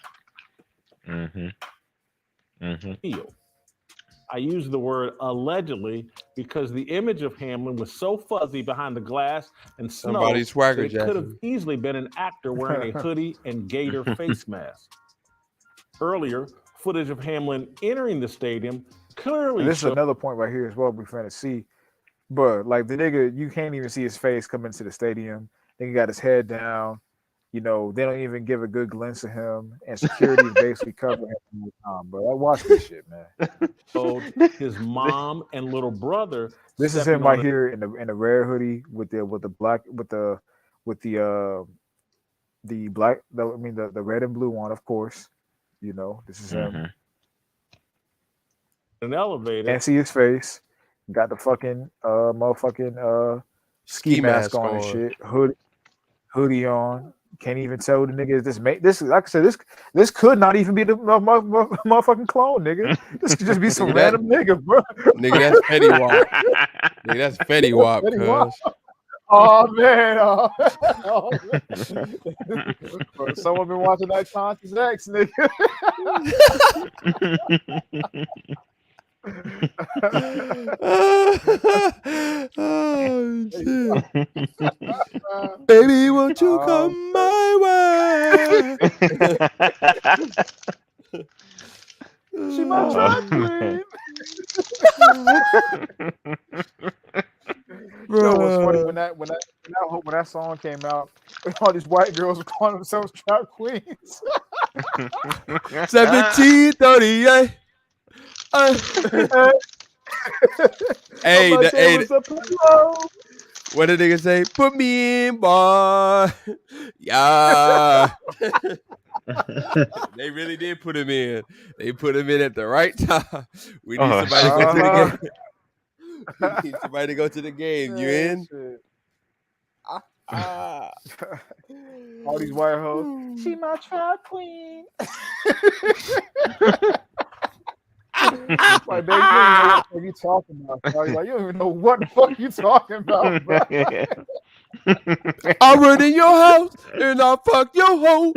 I use the word allegedly because the image of Hamlin was so fuzzy behind the glass and snow Somebody swagger that it could have easily been an actor wearing a hoodie and gator face mask. Earlier, footage of Hamlin entering the stadium clearly and this is another point right here as well we're trying to see. But like the nigga, you can't even see his face come into the stadium. Then he got his head down. They don't even give a good glimpse of him, and security is basically covering him all the time, bro. I watch this shit, man. His mom and little brother. This is him right here in the rare hoodie with the red and blue one, of course. This is him. An elevator. Can't see his face. Got the fucking motherfucking ski mask on and shit. Hoodie on. Can't even tell the nigga is this. Like I said, this could not even be the motherfucking clone, nigga. This could just be some random nigga, bro. Nigga, that's Fetty Wap. Nigga, that's Fetty Wap, cuz. Oh man. Bro, someone been watching that Conscious X, nigga. Oh shit. Baby, won't you come my way? She my drag queen. What's funny when that song came out, all these white girls were calling themselves trap queens. 1738. Hey, what did nigga say? Put me in, boy. Yeah. They really did put him in. They put him in at the right time. We need somebody to go to the game. We need somebody to go to the game. You in? All these white hoes. She my trap queen. Like, they don't even know what the fuck you talking about. Bro. Like, you don't even know what the fuck you talking about, bro. I run in your house and I fuck your hoe.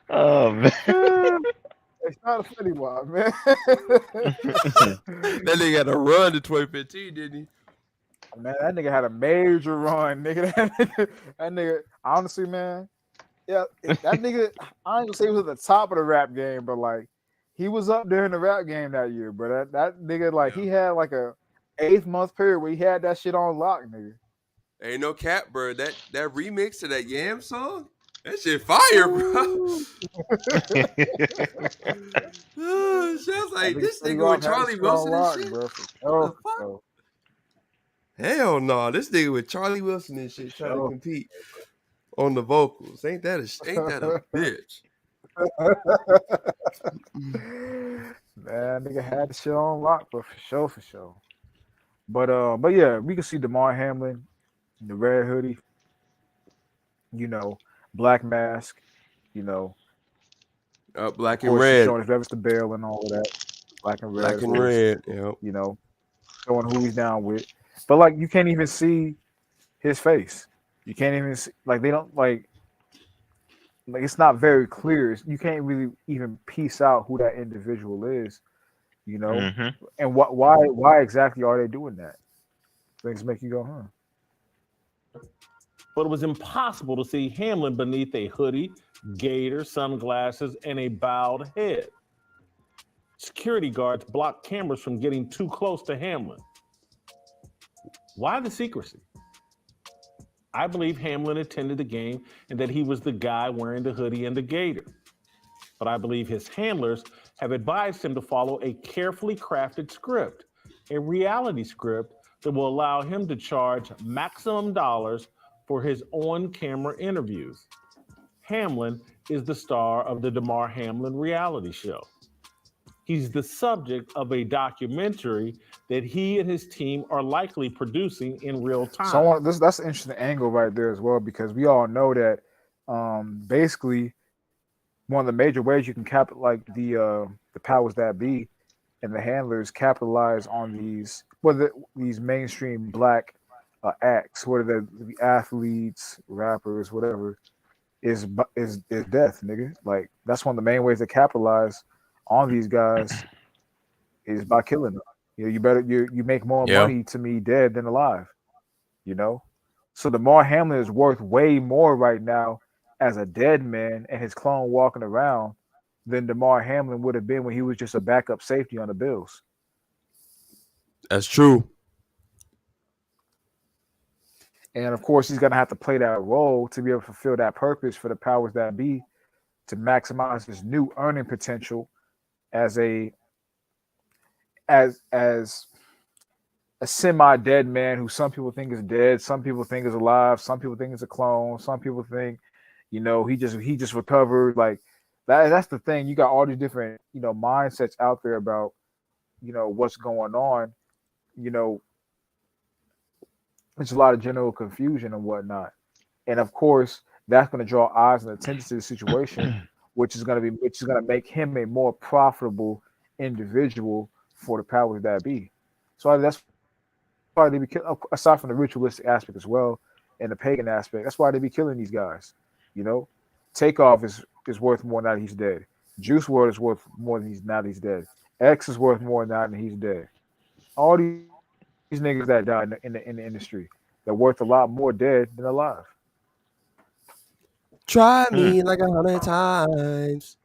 Oh man. It's not a funny one, man. That nigga had a run to 2015, didn't he? Man, that nigga had a major run, nigga. That nigga, honestly, man. Yeah, that nigga, I ain't gonna say he was at the top of the rap game, but like he was up there in the rap game that year. But that nigga, like he had like a 8-month period where he had that shit on lock, nigga. Ain't no cap, bro. That remix to that Yam song, that shit fire, bro. Sounds like this nigga with Charlie Wilson and shit. Bro, for sure. Hell no, this nigga with Charlie Wilson and shit trying to compete on the vocals. Ain't that a bitch? Man, nigga had the shit on lock, bro, for sure. But yeah, we can see Damar Hamlin in the red hoodie, black mask, Black Of and course, red. showing his reverence to Bale and all of that. Black and red. Black of and course, red. Yep. You know, showing who he's down with. But like, you can't even see his face. You can't even see, like, they don't like it's not very clear. You can't really even piece out who that individual is. You know, Mm-hmm. and why exactly are they doing that? Things make you go, huh? But it was impossible to see Hamlin beneath a hoodie, gaiter, sunglasses, and a bowed head. Security guards blocked cameras from getting too close to Hamlin. Why the secrecy? I believe Hamlin attended the game and that he was the guy wearing the hoodie and the gaiter. But I believe his handlers have advised him to follow a carefully crafted script, a reality script that will allow him to charge maximum dollars for his on-camera interviews. Hamlin is the star of the Damar Hamlin reality show. He's the subject of a documentary that he and his team are likely producing in real time. So that's an interesting angle right there as well, because we all know that basically one of the major ways you can the powers that be and the handlers capitalize on these these mainstream black acts, whether the athletes, rappers, whatever, is death, nigga. Like, that's one of the main ways to capitalize on these guys is by killing them. You know, you make more money to me dead than alive. You know, so Damar Hamlin is worth way more right now as a dead man and his clone walking around than Damar Hamlin would have been when he was just a backup safety on the Bills. That's true. And of course, he's gonna have to play that role to be able to fulfill that purpose for the powers that be, to maximize his new earning potential as a semi-dead man who some people think is dead, some people think is alive, some people think is a clone, some people think, you know, he just recovered. Like, that's the thing. You got all these different, you know, mindsets out there about, you know, what's going on. You know, there's a lot of general confusion and whatnot. And of course, that's going to draw eyes and attention to the situation, which is going to make him a more profitable individual for the powers that be. So that's why they be aside from the ritualistic aspect as well and the pagan aspect. That's why they be killing these guys. You know, Takeoff is worth more now that he's dead. Juice WRLD is worth more than he's dead. X is worth more now than he's dead. All these niggas that died in the industry, they're worth a lot more dead than alive. Try me like 100 times.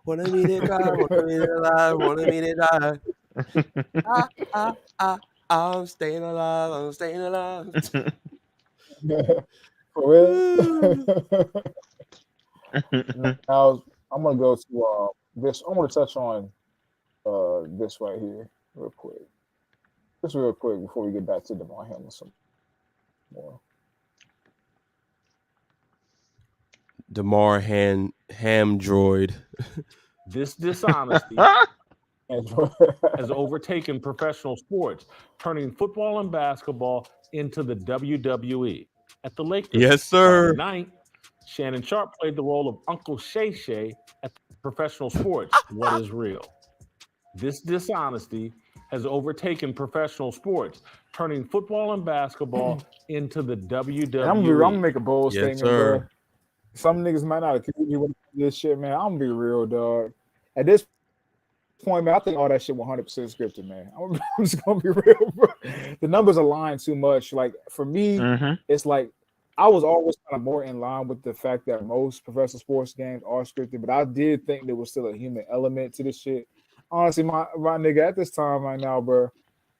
Wanted me to cry, wanted me to lie, wanted me to die. I'm staying alive. I'm staying alive. For real. Now I'm gonna go to this. I want to touch on this right here real quick. Just real quick before we get back to Damar Hamlin some more. Damar Ham droid. This dishonesty has overtaken professional sports, turning football and basketball into the WWE. At the Lakers, Yes, sir. Night, Shannon Sharp played the role of Uncle Shay Shay at professional sports. What is real? This dishonesty has overtaken professional sports, turning football and basketball into the WWE. I'm gonna make a bold statement, sir. bro. Some niggas might not agree with me with this shit, man. I'm gonna be real, dog. At this point, man, I think all that shit 100% scripted, man. I'm just gonna be real, bro. The numbers align too much. Like, for me, it's like I was always kind of more in line with the fact that most professional sports games are scripted, but I did think there was still a human element to this shit. Honestly, my nigga, at this time right now, bro,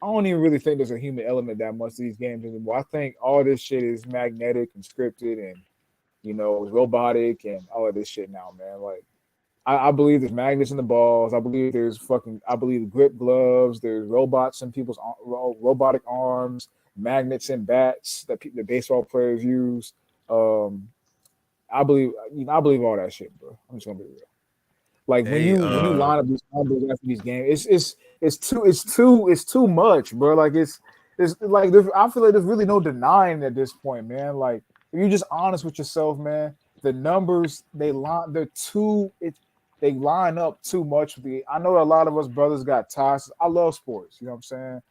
I don't even really think there's a human element that much to these games anymore. I think all this shit is magnetic and scripted and, you know, it's robotic and all of this shit now, man. Like, I believe there's magnets in the balls. I believe grip gloves. There's robots in people's robotic arms, magnets in bats that the baseball players use. I believe all that shit, bro. I'm just gonna be real. Like, when you line up these numbers after these games, it's too much, bro. Like, it's like I feel like there's really no denying at this point, man. Like, if you're just honest with yourself, man, the numbers they're too. they line up too much with the. I know a lot of us brothers got ties. I love sports. You know what I'm saying?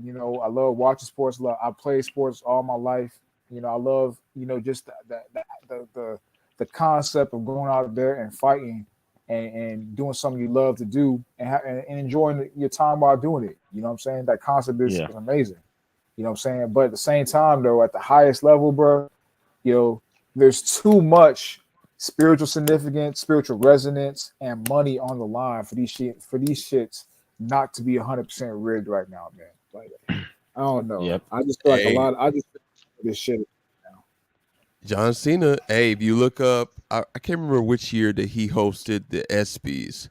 You know, I love watching sports. I played sports all my life. You know, I love, you know, just the concept of going out there and fighting and doing something you love to do and enjoying your time while doing it. You know what I'm saying? That concept is amazing. You know what I'm saying? But at the same time, though, at the highest level, bro, you know, there's too much spiritual significance, spiritual resonance, and money on the line for these shits not to be 100% rigged right now, man. Like, I don't know. Yep. I just feel like I just feel like this shit now. John Cena, hey, if you look up, I can't remember which year that he hosted the ESPYs,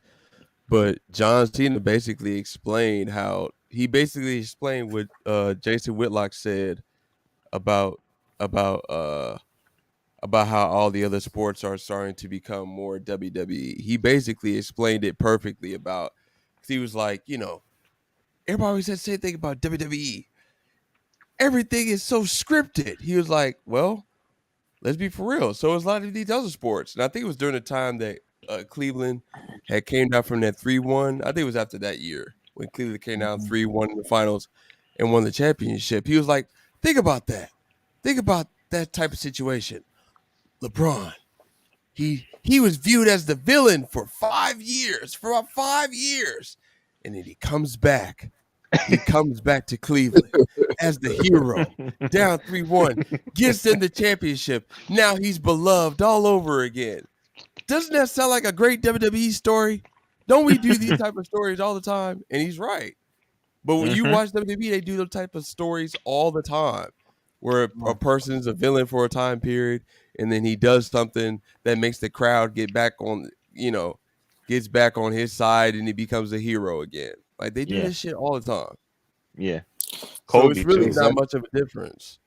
but John Cena basically explained what Jason Whitlock said about how all the other sports are starting to become more WWE. He basically explained it perfectly because he was like, you know, everybody always said the same thing about WWE. Everything is so scripted. He was like, well, let's be for real. So it's a lot of these other sports. And I think it was during the time that Cleveland had came down from that 3-1. I think it was after that year when Cleveland came down 3-1 in the finals and won the championship. He was like, think about that. Think about that type of situation. LeBron, he was viewed as the villain for 5 years, for about 5 years. And then he comes back. He comes back to Cleveland as the hero, down 3-1, gets them the championship. Now he's beloved all over again. Doesn't that sound like a great WWE story? Don't we do these type of stories all the time? And he's right. But when you watch WWE, they do those type of stories all the time, where a person's a villain for a time period, and then he does something that makes the crowd get back on, gets back on his side, and he becomes a hero again. Like, they do this shit all the time. Yeah. So it's really too. not much of a difference.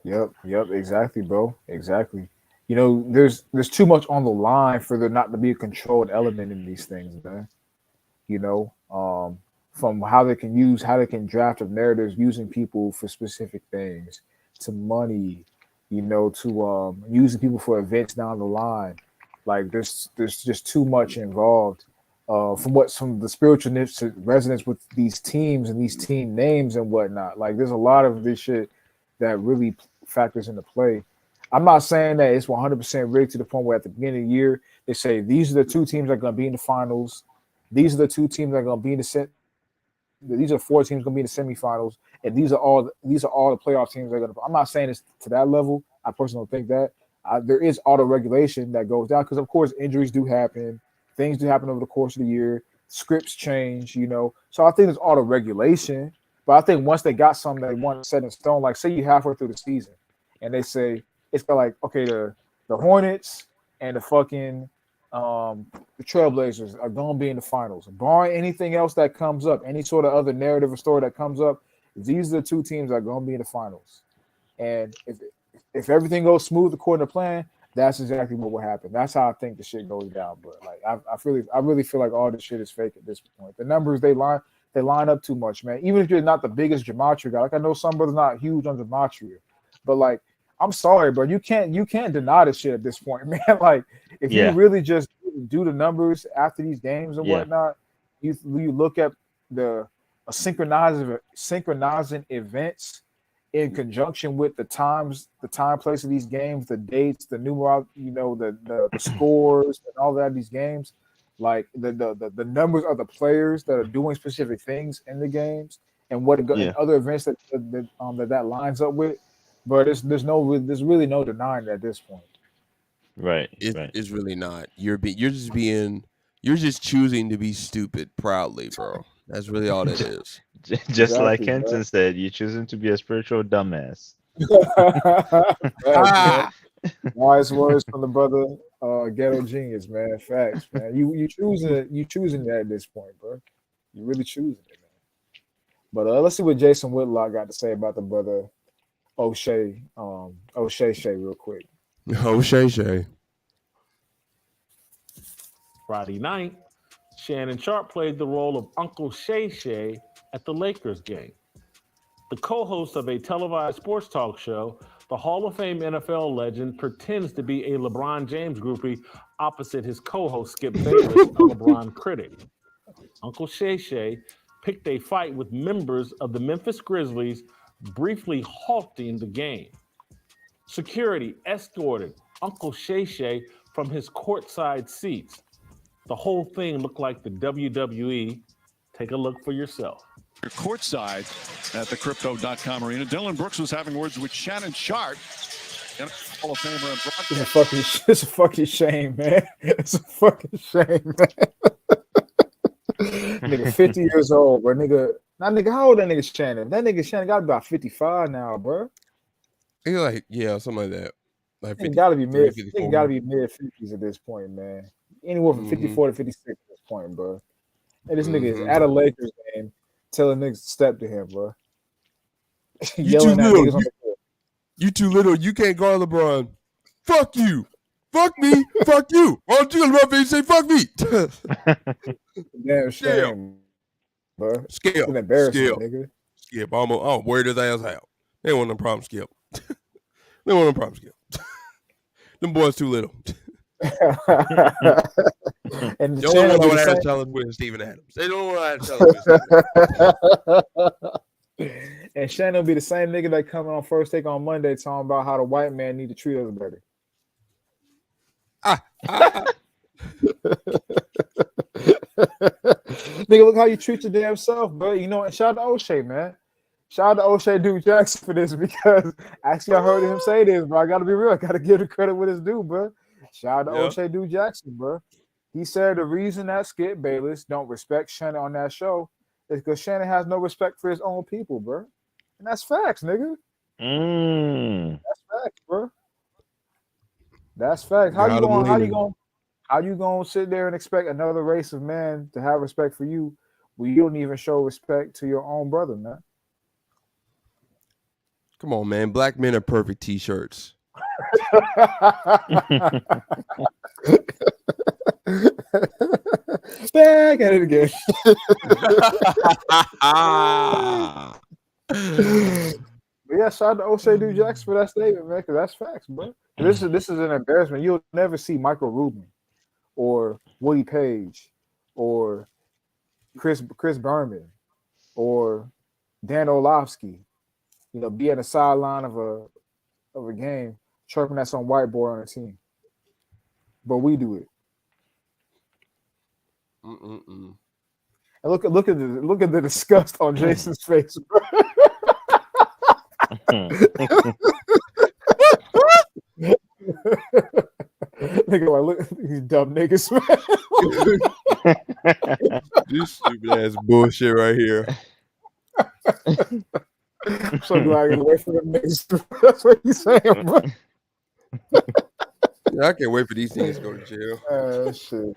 Yep, exactly, bro. Exactly. You know, there's too much on the line for there not to be a controlled element in these things, man. You know, from how they can draft of narratives using people for specific things, to money, you know, to using people for events down the line. Like, there's just too much involved. From the spiritual resonance with these teams and these team names and whatnot. Like, there's a lot of this shit that really factors into play. I'm not saying that it's 100% rigged to the point where at the beginning of the year they say these are the two teams that are going to be in the finals. These are the two teams that are going to be in the set. These are 4 teams going to be in the semifinals, and these are all the playoff teams that are going to. I'm not saying it's to that level. I personally don't think that. There is auto regulation that goes down because, of course, injuries do happen. Things do happen over the course of the year. Scripts change, you know. So I think there's auto regulation. But I think once they got something they want set in stone, like say you halfway through the season, and they say it's like, okay, the Hornets and the fucking the Trailblazers are going to be in the finals. Barring anything else that comes up, any sort of other narrative or story that comes up, these are the two teams that are going to be in the finals. And if everything goes smooth according to plan, that's exactly what will happen. That's how I think the shit goes down. But like, I really feel like all this shit is fake at this point. The numbers they line up too much, man. Even if you're not the biggest gematria guy, like I know some brothers not huge on gematria, but like, I'm sorry, bro, you can't deny this shit at this point, man. Like, if you really just do the numbers after these games and whatnot, you look at the synchronizing events in conjunction with the time, place of these games, the dates, the numeral, you know, the scores and all that of these games, like the numbers of the players that are doing specific things in the games and and other events that lines up with. But there's really no denying it at this point. Right. It's really not. You're just choosing to be stupid proudly, bro. That's really all that is. Just Exactly, like Kenton bro. said, you're choosing to be a spiritual dumbass. Wise words from the brother Ghetto Genius, man. Facts, man. You choosing that at this point, bro. You really choosing it, man. But let's see what Jason Whitlock got to say about the brother O'Shea real quick. O'Shea. Friday night, Shannon Sharp played the role of Uncle Shay Shay at the Lakers game. The co-host of a televised sports talk show The Hall of Fame NFL legend pretends to be a LeBron James groupie opposite his co-host Skip Bayless, a LeBron critic. Uncle Shay Shay picked a fight with members of the Memphis Grizzlies, briefly halting the game. Security escorted Uncle Shay Shay from his courtside seats. The whole thing looked like the WWE. Take a look for yourself. Courtside at the Crypto.com arena. Dylan Brooks was having words with Shannon Sharp. Hall of Famer and it's a fucking shame, man. It's a fucking shame, man. Nigga, 50 years old, bro. Nigga, how old that nigga Shannon? That nigga Shannon got about 55 now, bro. He's like, yeah, something like that. Like 50, he gotta be mid. 54. He gotta be mid 50s at this point, man. Anywhere from 54 to 56 at this point, bro. And this nigga is at a Lakers game, telling niggas to step to him, bro. Yelling at niggas on the court. You too little. You can't guard LeBron. Fuck you. Fuck me. Fuck you. Why don't you go to my face and say fuck me? Damn shame, bro. Skip. It's an embarrassment, nigga. Skip. I'll wear his ass out. They want no problem, Skip. They want no problem, Skip. Them boys too little. And they don't know what I had to tell him with Steven Adams. They don't know what I had to tell him. And Shannon will be the same nigga that coming on First Take on Monday talking about how the white man need to treat us better. Nigga, look how you treat your damn self, bro. You know, and shout out to O'Shea, man. Shout out to O'Shea Duke Jackson for this because actually I heard him say this, bro. I gotta be real. I gotta give the credit with his due, bro. Shout out to O'Shea Duke Jackson, bro. He said the reason that Skip Bayless don't respect Shannon on that show is because Shannon has no respect for his own people, bro. And that's facts, nigga. That's facts, bro. That's facts. How you gonna sit there and expect another race of men to have respect for you when you don't even show respect to your own brother, man? Come on, man. Black men are perfect t-shirts. Back at it again. But yeah, shout out to O'Shea Duke Jackson for that statement, man, because that's facts, bro. This is an embarrassment. You'll never see Michael Rubin or Woody Page or Chris Berman or Dan Orlovsky, you know, be on the sideline of a game chirping at some white boy on the team. But we do it. And look at the disgust on Jason's face, bro. Nigga, like, look at these dumb niggas, man. This stupid ass bullshit right here. I'm so glad I get away from them niggas. That's what he's saying, bro. Yeah, I can't wait for these things to go to jail. Shit.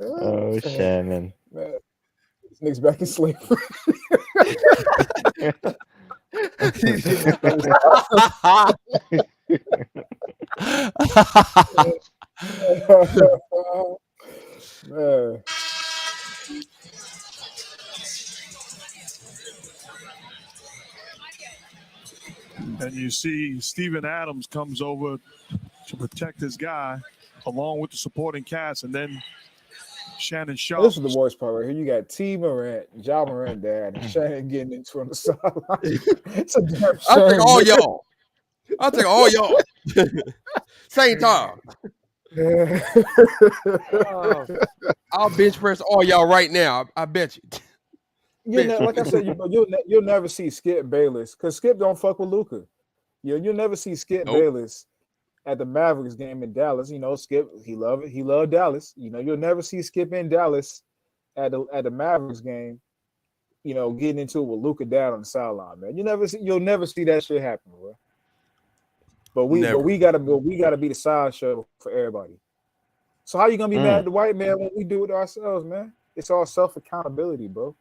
Oh, Shannon. Man, this nigga's back in slavery. Man. And you see Steven Adams comes over to protect his guy along with the supporting cast, and then Shannon Sharp. This is the worst part right here. You got T. Morant, Ja Morant dad, and Shannon getting into on the sideline. It's a damn shame. I'll take all y'all. I'll take all y'all. Same time. I'll bench press all y'all right now. I bet you. Like I said, you'll never see Skip Bayless because Skip don't fuck with Luka. You'll never see Skip Bayless at the Mavericks game in Dallas. You know, Skip, he loved Dallas. You know, you'll never see Skip in Dallas at the Mavericks game, you know, getting into it with Luka down on the sideline, man. You'll never see that shit happen, bro. But we gotta be the sideshow for everybody. So how you gonna be mad at the white man when we do it ourselves, man? It's all self-accountability, bro.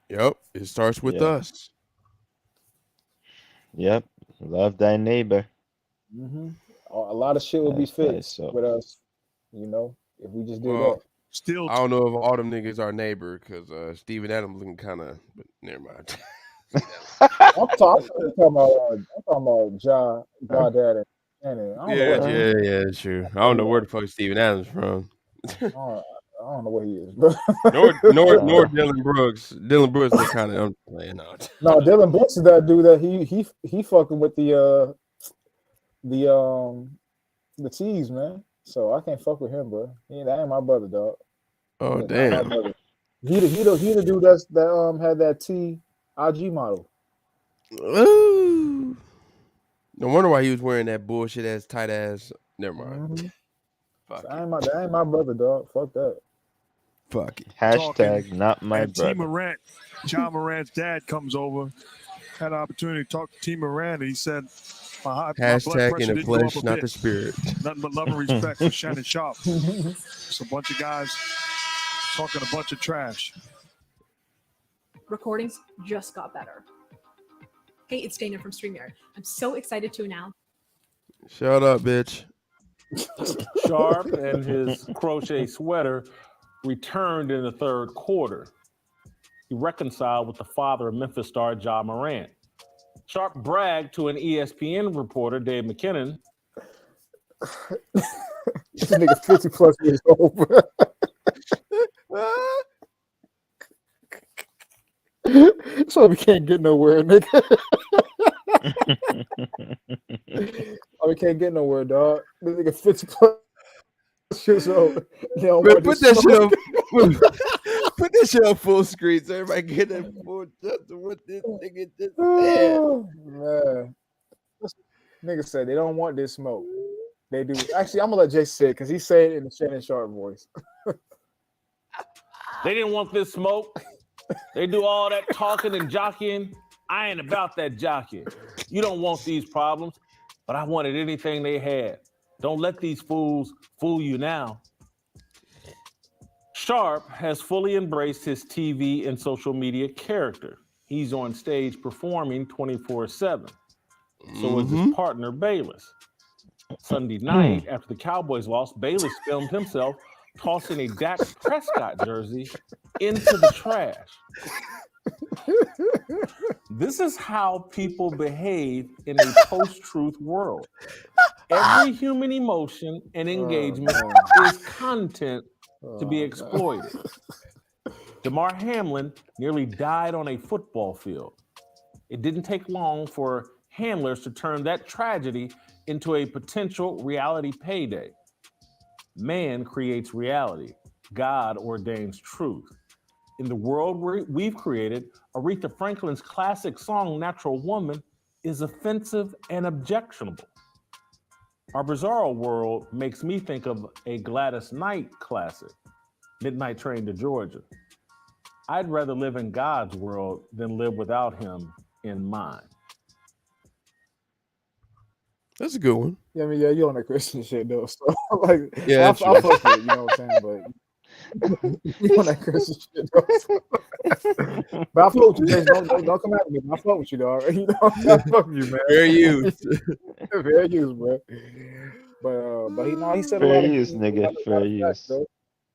Yep, it starts with us. Yep, love thy neighbor. Mm-hmm. A lot of shit will be fixed with us, you know, if we just do that. Still, I don't know if all them niggas are neighbor because Steven Adams looking kind of, but never mind. I'm talking about Ja Dad and Shannon. I don't know what Yeah, true. I don't know where the fuck Steven Adams from. I don't know what he is, bro. nor Dylan Brooks. Dylan Brooks look kind of I'm playing out. No, Dylan Brooks is that dude that he fucking with the cheese, man. So I can't fuck with him, bro. That ain't my brother, dog. Oh That's not my damn. brother. He the dude that had that T IG model. Ooh. No wonder why he was wearing that bullshit ass tight ass. Never mind. Mm-hmm. Fuck That ain't my brother, dog. Fuck that. Fuck it. Hashtag not my And T. brother. Morant, John Morant's dad comes over, had an opportunity to talk to T. Morant, and he said, my blood Hashtag pressure in the didn't go up flesh, a not bit. the spirit. Nothing but love and respect for Shannon Sharp. It's a bunch of guys talking a bunch of trash. Recordings just got better. Hey, it's Dana from StreamYard. I'm so excited to announce. Shut up, bitch. Sharp and his crochet sweater returned in the third quarter. He reconciled with the father of Memphis star Ja Morant. Sharp bragged to an ESPN reporter, Dave McKinnon. This nigga 50 plus years old, bro. So we can't get nowhere, nigga. We can't get nowhere, dog. This nigga 50 plus years old. Man, put that shit on full screen so everybody get that full just of what this nigga just said. Oh, man. Nigga said they don't want this smoke. They do. Actually, I'm gonna let Jay say it because he said it in the Shannon Sharp voice. They didn't want this smoke. They do all that talking and jockeying. I ain't about that jockeying. You don't want these problems, but I wanted anything they had. Don't let these fools fool you now. Sharp has fully embraced his TV and social media character. He's on stage performing 24/7. So is his partner, Bayless. Sunday night, after the Cowboys lost, Bayless filmed himself tossing a Dak Prescott jersey into the trash. This is how people behave in a post-truth world. Every human emotion and engagement is content to be exploited. Damar Hamlin nearly died on a football field. It didn't take long for handlers to turn that tragedy into a potential reality payday. Man creates reality. God ordains truth. In the world we've created, Aretha Franklin's classic song, Natural Woman, is offensive and objectionable. Our bizarro world makes me think of a Gladys Knight classic, Midnight Train to Georgia. I'd rather live in God's world than live without him in mine. That's a good one. Yeah, I mean, yeah, you on that Christian shit though. So like, Yeah, I fuck with it, you know what I'm saying? But you on that Christian shit though. But I fuck with you, Jason. Don't come at me. I fuck with you, dog. You know, I fuck with you, man. Fair use. Fair use, bro. But he said a Fair lot of use, nigga. Fair use. facts, though.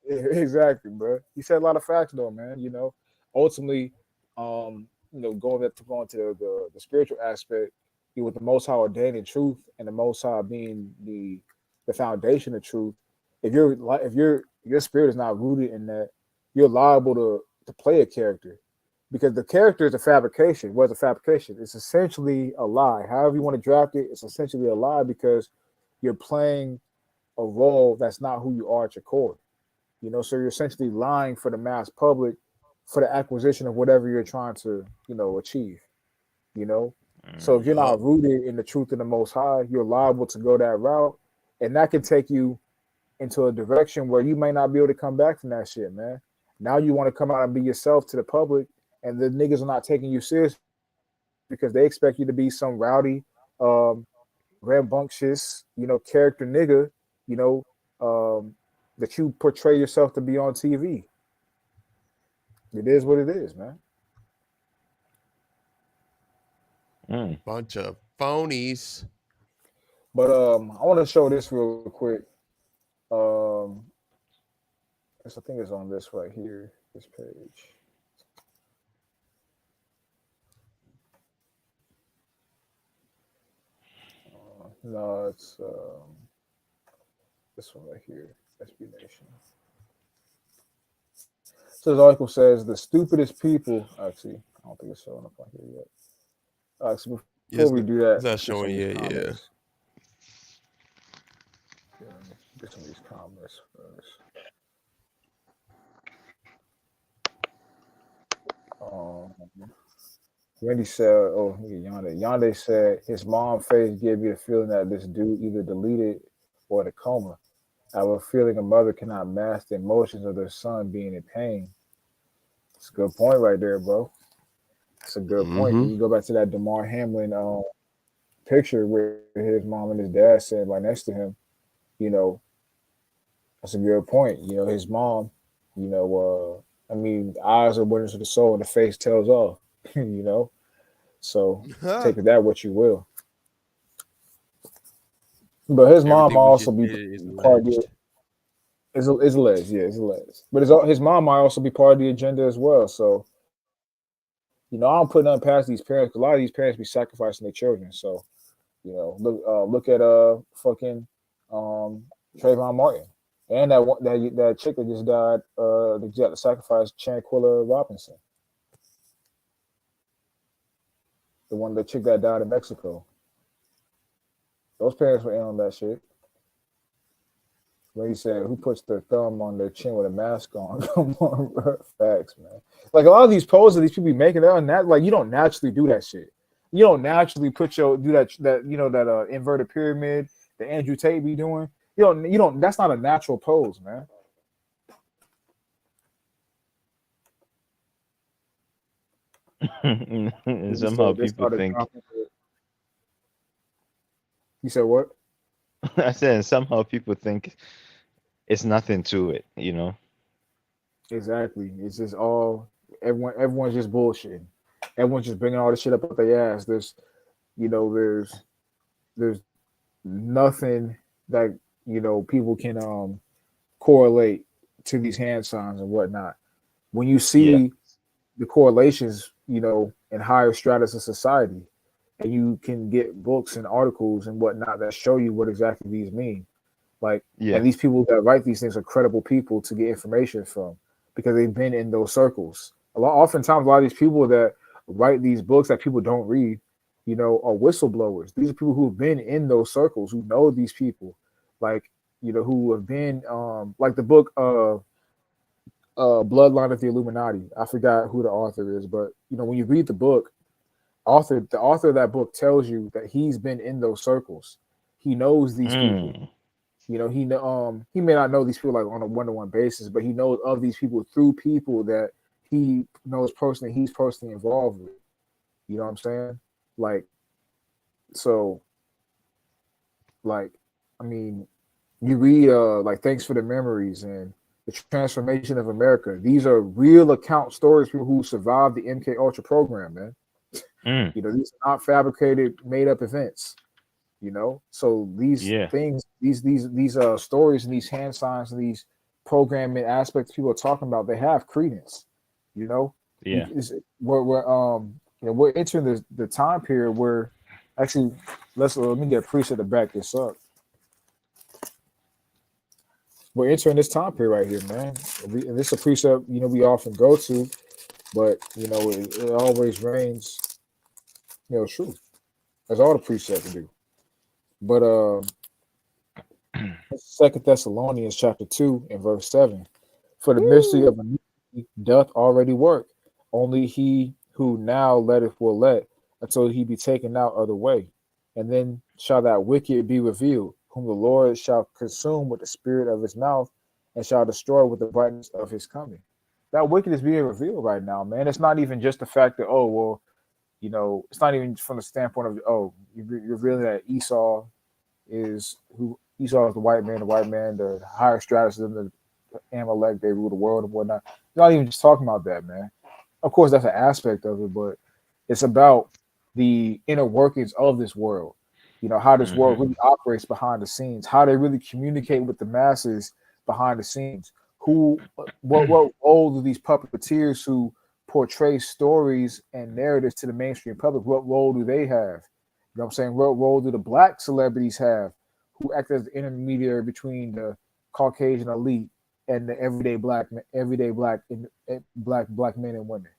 Yeah, exactly, bro. He said a lot of facts though, man. You know, ultimately, you know, going to the spiritual aspect, with the Most High ordaining truth and the Most High being the foundation of truth. If your spirit is not rooted in that, you're liable to play a character, because the character is a fabrication. What's a fabrication? It's essentially a lie. However you want to draft it, it's essentially a lie because you're playing a role that's not who you are at your core. You know, so you're essentially lying for the mass public for the acquisition of whatever you're trying to, you know, achieve. You know, so if you're not rooted in the truth of the Most High, you're liable to go that route, and that can take you into a direction where you may not be able to come back from that shit, man. Now you want to come out and be yourself to the public, and the niggas are not taking you serious because they expect you to be some rowdy, rambunctious, you know, character nigga, you know, that you portray yourself to be on TV. It is what it is, man. Bunch of phonies. But I want to show this real quick. I think it's on this right here, this page. No, it's this one right here. SB Nation. So this article says the stupidest people. Actually, I don't think it's showing up on here yet. Actually, before we do that, It's not let's get some showing of these yet. Yeah. comments. Yeah, get some of these comments first. Randy said, "Oh, Yonde." Yonde said his mom face gave me the feeling that this dude either deleted or in a coma. I have a feeling a mother cannot mask the emotions of their son being in pain. It's a good point right there, bro. It's a good point. Mm-hmm. You go back to that Damar Hamlin picture where his mom and his dad sitting right next to him. You know, that's a good point. You know, his mom. You know, I mean, the eyes are witness of the soul, and the face tells all. You know, so take it that what you will. But his mom Everything might we also just be stated is part of the. alleged. It's alleged, yeah, it's alleged. But his mom might also be part of the agenda as well. So, you know, I don't put nothing past these parents. 'Cause a lot of these parents be sacrificing their children. So, you know, look at fucking Trayvon Martin and that chick that just died. That got to sacrifice Chanquilla Robinson, the chick that died in Mexico. Those parents were in on that shit. When he said, "Who puts their thumb on their chin with a mask on?" Come on, bro. Facts, man. Like a lot of these poses these people be making, they're not like you don't naturally do that shit. You don't naturally do that you know that inverted pyramid that Andrew Tate be doing. You don't. That's not a natural pose, man. And somehow people think. You said what? I said, and somehow people think it's nothing to it, you know. Exactly. It's just all everyone's just bullshitting. Everyone's just bringing all this shit up their ass. There's nothing that people can correlate to these hand signs and whatnot. When you see the correlations, in higher stratus of society, and you can get books and articles and whatnot that show you what exactly these mean. And these people that write these things are credible people to get information from because they've been in those circles. Oftentimes, a lot of these people that write these books that people don't read, are whistleblowers. These are people who've been in those circles, who know these people, who have been, like the book Bloodline of the Illuminati. I forgot who the author is, but when you read the book, the author of that book tells you that he's been in those circles. He knows these people. He may not know these people like on a one-to-one basis, but he knows of these people through people that he knows personally. He's personally involved with. You know what I'm saying? You read Thanks for the Memories and The Transformation of America. These are real account stories of people who survived the MK Ultra program, man. These are not fabricated, made up events. So these things, these stories and these hand signs and these programming aspects people are talking about, they have credence. We're entering the time period where actually let me get a preset to back this up. We're entering this time period right here, man. And this is a precept we often go to, but it always reigns true. That's all the precepts do. But 2 Thessalonians chapter 2 and verse 7. For the mystery of iniquity doth already work. Only he who now letteth will let until he be taken out of the way. And then shall that wicked be revealed, whom the Lord shall consume with the spirit of his mouth and shall destroy with the brightness of his coming. That wicked is being revealed right now, man. It's not even just the fact that, it's not even from the standpoint of, you're revealing that Esau is the white man, the higher stratus of the Amalek, they rule the world and whatnot. You're not even just talking about that, man. Of course, that's an aspect of it, but it's about the inner workings of this world. How this world really operates behind the scenes, how they really communicate with the masses behind the scenes. What role do these puppeteers who portray stories and narratives to the mainstream public, what role do they have know what I'm saying? What role do the black celebrities have who act as the intermediary between the Caucasian elite and the everyday black black men and women?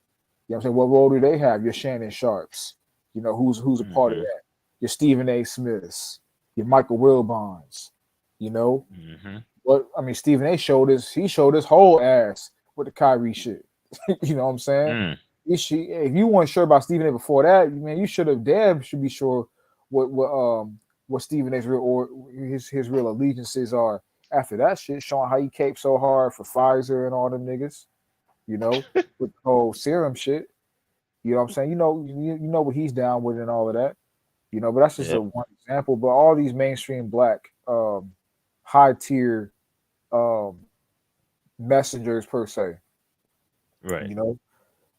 You know what I'm saying? What role do they have? Your Shannon Sharps, you know, who's a part of Mm-hmm. that? Your Stephen A. Smiths, your Michael Wilbons, you know. Mm-hmm. What I mean, Stephen A. showed his whole ass with the Kyrie shit. You know what I'm saying? Mm. If you weren't sure about Stephen A. before that, man, you should be sure what Stephen A.'s real or his real allegiances are after that shit, showing how he caped so hard for Pfizer and all them niggas, you know, with the whole serum shit. You know what I'm saying? You know what he's down with and all of that. You know, but that's just a Yep. one example. But all these mainstream black high tier um messengers per se, Right. you know,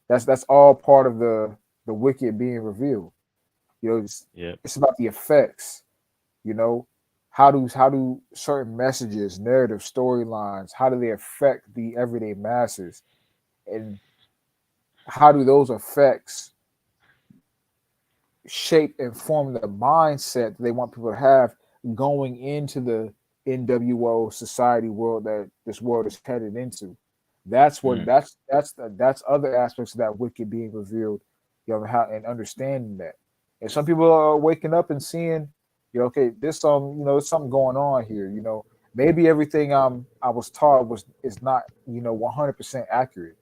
that's all part of the wicked being revealed. You know, Yep. it's about the effects. You know, how do certain messages, narrative storylines, how do they affect the everyday masses, and how do those effects shape and form the mindset that they want people to have going into the NWO society world that this world is headed into. That's what Mm. that's other aspects of that wicked being revealed, you know, how and understanding that. And some people are waking up and seeing, you know, okay, there's there's something going on here. You know, maybe everything I was taught is not 100% accurate.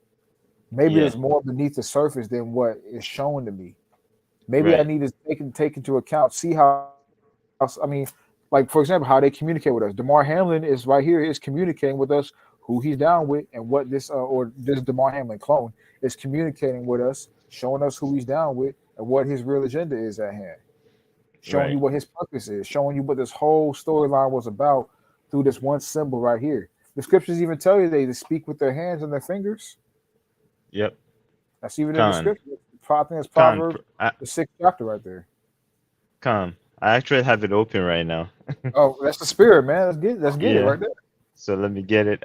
Maybe Yeah. there's more beneath the surface than what is shown to me. Maybe I Right. need to take into account, see how I mean, like for example, how they communicate with us. Damar Hamlin is right here, is communicating with us who he's down with and what this or this Damar Hamlin clone is communicating with us, showing us who he's down with and what his real agenda is at hand, showing you Right. what his purpose is, showing you what this whole storyline was about through this one symbol right here. The scriptures even tell you they speak with their hands and their fingers. Yep. That's even in the Khan. scripture. I think it's Khan. Proverbs, the 6th chapter right there. Khan. I actually have it open right now. Oh, that's the spirit, man. Let's get it Yeah. right there. So let me get it.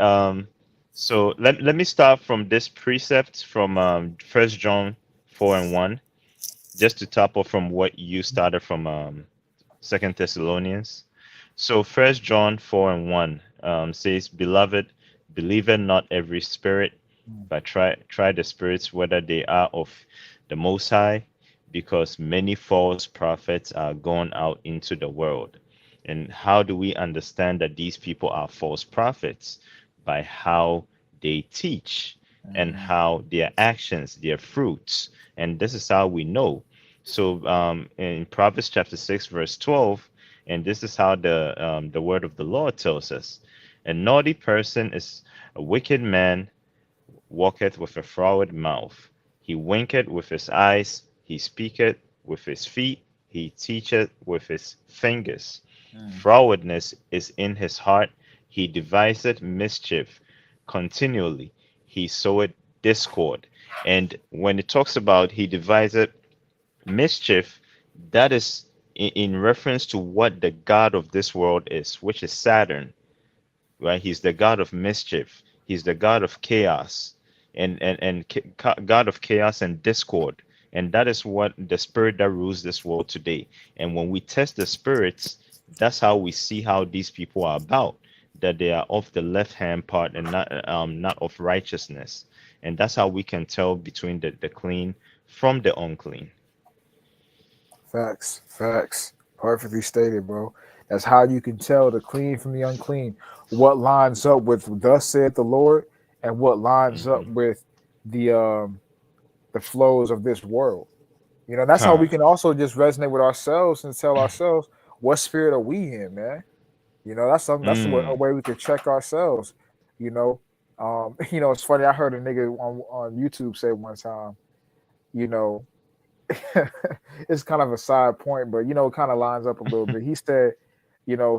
So let me start from this precept from 1 John 4:1, just to top off from what you started from 2 Thessalonians. So 1 John 4:1 says, "Beloved, believe it not every spirit, but try the spirits whether they are of the Most High, because many false prophets are gone out into the world." And how do we understand that these people are false prophets? By how they teach and how their actions, their fruits, and this is how we know. So in Proverbs chapter 6 verse 12, and this is how the word of the Lord tells us: "A naughty person is a wicked man, walketh with a froward mouth. He winketh with his eyes, he speaketh with his feet, he teacheth with his fingers. Frowardness is in his heart, he deviseth mischief continually, he soweth discord." And when it talks about he deviseth mischief, that is in reference to what the god of this world is, which is Saturn, right? He's the god of mischief. He's the god of chaos, and god of chaos and discord. And that is what the spirit that rules this world today. And when we test the spirits, that's how we see how these people are about. That they are of the left hand part and not of righteousness. And that's how we can tell between the clean from the unclean. Facts. Perfectly stated, bro. That's how you can tell the clean from the unclean. What lines up with "Thus saith the Lord" and what lines up Hmm. with the flows of this world. You know, that's how we Con. can also just resonate with ourselves and tell ourselves what spirit are we in, man. You know, that's a Mm. way we could check ourselves. You know, it's funny. I heard a nigga on YouTube say one time, you know, it's kind of a side point, but it kind of lines up a little bit. He said,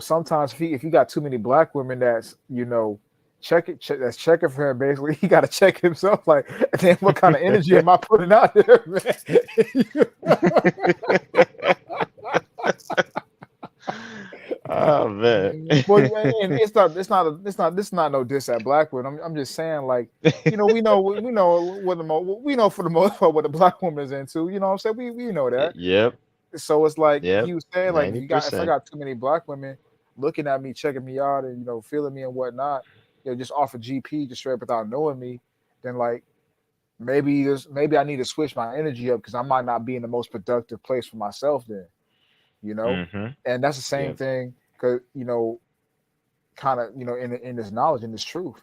sometimes if you got too many black women that's that's checking for him, basically he got to check himself. Like, damn, what kind of energy am I putting out there, man? Oh man. Well, and this is not no diss at black women. I'm just saying, like, we know for the most part what the black woman is into. You know what I'm saying? We know that. Yep. So it's like Yep. he was saying, like if I 90%. got too many black women looking at me, checking me out, and feeling me and whatnot, just off of GP, just straight without knowing me, then like maybe I need to switch my energy up because I might not be in the most productive place for myself then, Mm-hmm. and that's the same Yep. thing because kind of in this knowledge and this truth,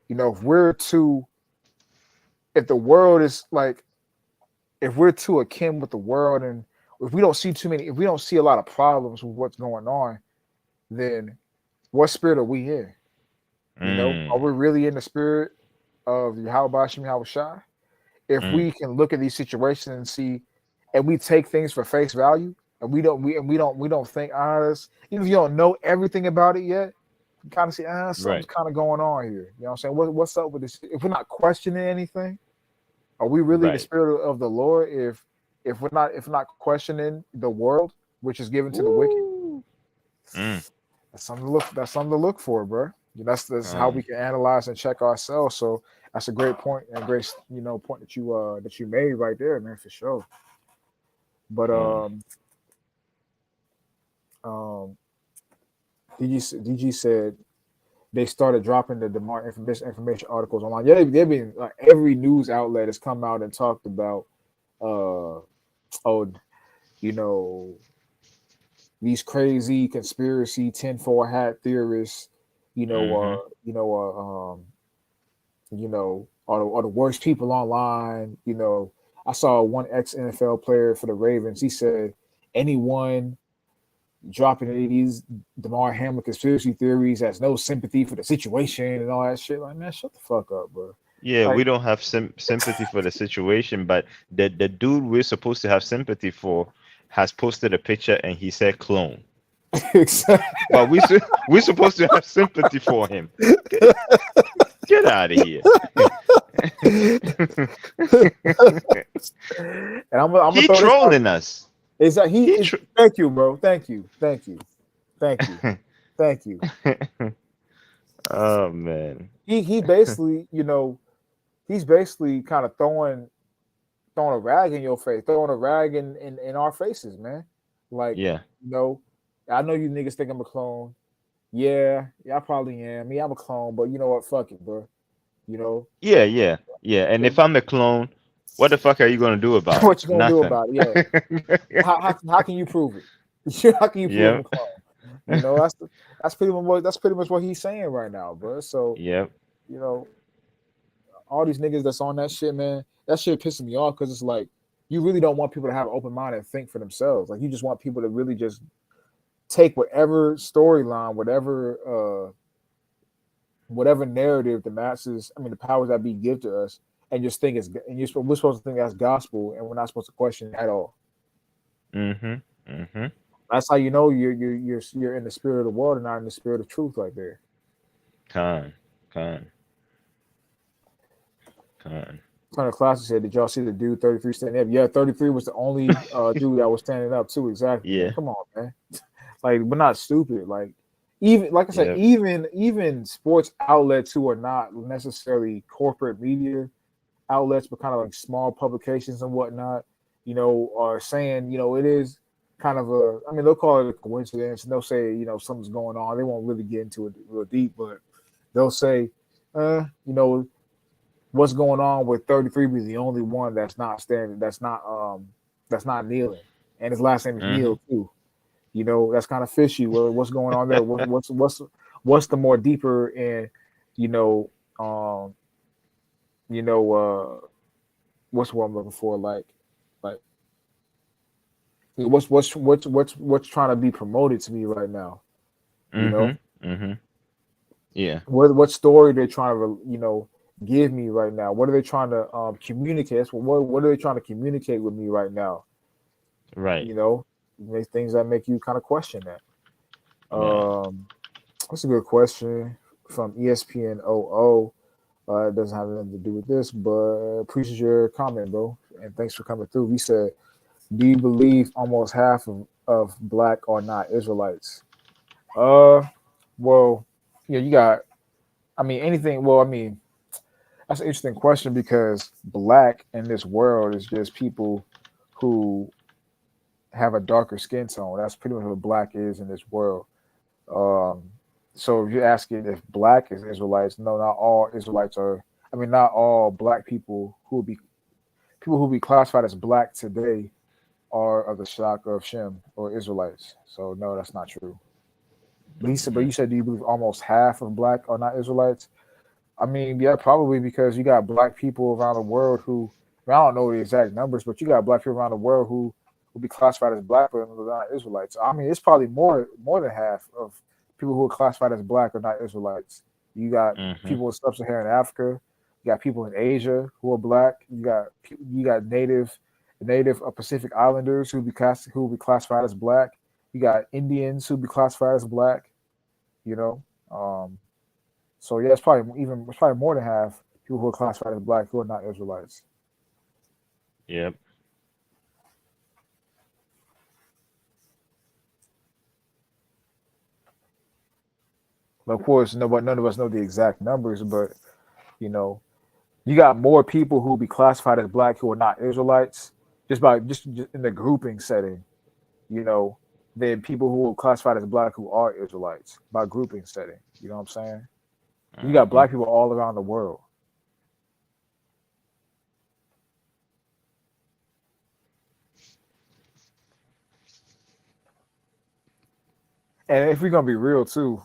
if the world is like, if we're too akin with the world, and if we don't see a lot of problems with what's going on, then what spirit are we in? Are we really in the spirit of Yahweh Shem Yahweh Shai? If we can look at these situations and see, and we take things for face value, and we don't think, even if you don't know everything about it yet, you kind of see, something's kind of going on here. You know what I'm saying? What's up with this? If we're not questioning anything, are we really in the spirit of the Lord? If we're not questioning the world, which is given to the wicked, that's something to look for, bro. That's how we can analyze and check ourselves. So that's a great point and great point that you made right there, man, for sure. But DG said they started dropping the Damar information articles online. Yeah, they've been like every news outlet has come out and talked about these crazy conspiracy tinfoil hat theorists, are the worst people online. I saw one ex-NFL player for the Ravens. He said anyone dropping any of these Damar Hamlin conspiracy theories has no sympathy for the situation and all that shit. Like, man, shut the fuck up, bro. Yeah, Like, we don't have sympathy for the situation, but the dude we're supposed to have sympathy for has posted a picture and he said clone. Exactly. But we're supposed to have sympathy for him. Get out of here. And I'm he trolling us. Is that thank you, bro. Thank you. Oh man. He basically, he's basically kind of throwing a rag in your face, throwing a rag in our faces, man. Like, yeah. I know you niggas think I'm a clone. Yeah, I probably am. Yeah, I'm a clone, but you know what? Fuck it, bro. Yeah. And if I'm a clone, what the fuck are you gonna do about it? What you gonna Nothing. do about it? Yeah. how can you prove it? How can you prove I'm a clone? That's pretty much what he's saying right now, bro. So all these niggas that's on that shit, man, that shit pissing me off because it's like you really don't want people to have an open mind and think for themselves. Like you just want people to really just take whatever storyline, whatever narrative the masses, the powers that be give to us, and just think we're supposed to think that's gospel, and we're not supposed to question it at all. That's how you know you're in the spirit of the world and not in the spirit of truth, right there. Con. Turner Classic said, "Did y'all see the dude 33 standing up?" Yeah, 33 was the only dude that was standing up too. Exactly. Yeah. Man. Come on, man. Like, we're not stupid. Like, even like I said, even sports outlets who are not necessarily corporate media outlets, but kind of like small publications and whatnot, are saying, it is kind of they'll call it a coincidence, and they'll say, something's going on. They won't really get into it real deep, but they'll say, what's going on with 33 be the only one that's not standing, that's not kneeling, and his last name is Neil too. That's kind of fishy. Well, what's going on there? What's the more deeper and what's what I'm looking for? Like what's trying to be promoted to me right now? Yeah. What story they're trying to give me right now? What are they trying to communicate? What are they trying to communicate with me right now? Right. Things that make you kind of question that. That's a good question from ESPN 00. It doesn't have anything to do with this, but appreciate your comment, bro, and thanks for coming through. We said, do you believe almost half of black are not Israelites? Well, you got, anything. Well, that's an interesting question because black in this world is just people who have a darker skin tone. That's pretty much what black is in this world. Um, so if you're asking if black is Israelites, no, not all Israelites are. I mean, not all black people who be classified as black today are of the stock of Shem or Israelites. So no, that's not true. Lisa, but you said do you believe almost half of black are not Israelites? I mean, yeah, probably because you got black people around the world who I don't know the exact numbers, but you got black people around the world who will be classified as black but are not Israelites. I mean, it's probably more than half of people who are classified as black are not Israelites. You got Mm-hmm. people in sub-Saharan Africa. You got people in Asia who are black. You got native Pacific Islanders who will be classified as black. You got Indians who will be classified as black. You know, so yeah, it's probably more than half people who are classified as black who are not Israelites. Yep. But of course, none of us know the exact numbers. But you know, you got more people who will be classified as black who are not Israelites just in the grouping setting. You know, than people who are classified as black who are Israelites by grouping setting. You know what I'm saying? You got Mm-hmm. black people all around the world. And if we're gonna be real too,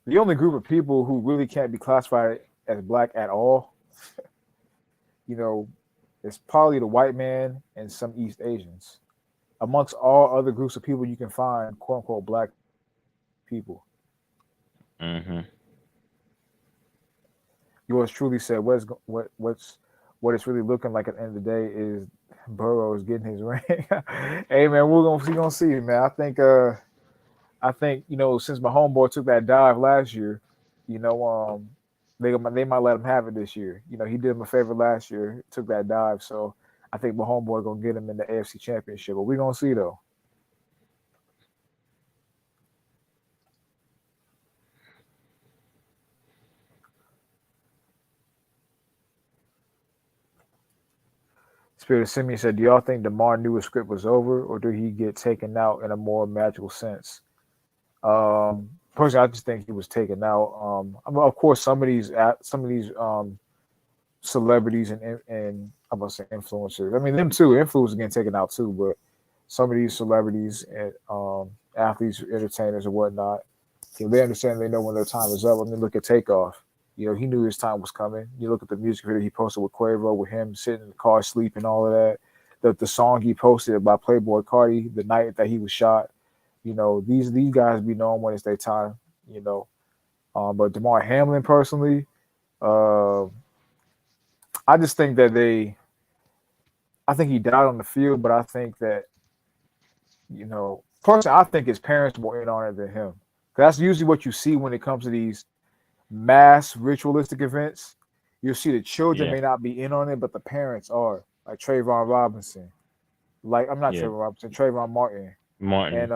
the only group of people who really can't be classified as black at all, you know, is probably the white man and some East Asians. Amongst all other groups of people, you can find quote unquote black people. Mm-hmm. Yours truly said, what it's really looking like at the end of the day is Burrow is getting his ring. Hey man, we're gonna see, man. I think since my homeboy took that dive last year, you know, they might let him have it this year. You know, he did him a favor last year, took that dive, so I think my homeboy gonna get him in the AFC Championship. But we gonna see though. Spirit of Simeon said, "Do y'all think Damar knew his script was over, or did he get taken out in a more magical sense?" Personally, I just think he was taken out. I mean, of course, some of these celebrities and I'm gonna say influencers. I mean, them too. Influencers getting taken out too, but some of these celebrities and athletes, entertainers, and whatnot, they understand. They know when their time is up. I mean, look at Takeoff. He knew his time was coming. You look at the music video he posted with Quavo, with him sitting in the car sleeping, all of that. The song he posted about Playboy Cardi the night that he was shot. These guys be knowing when it's their time. But Damar Hamlin personally, uh, I just think that I think he died on the field, but I think that personally, I think his parents were in on it than him. 'Cause that's usually what you see when it comes to these mass ritualistic events. You'll see the children Yeah. may not be in on it, but the parents are. Like Trayvon Robinson, like I'm not Yeah. Trayvon Robinson, Trayvon Martin, Martin.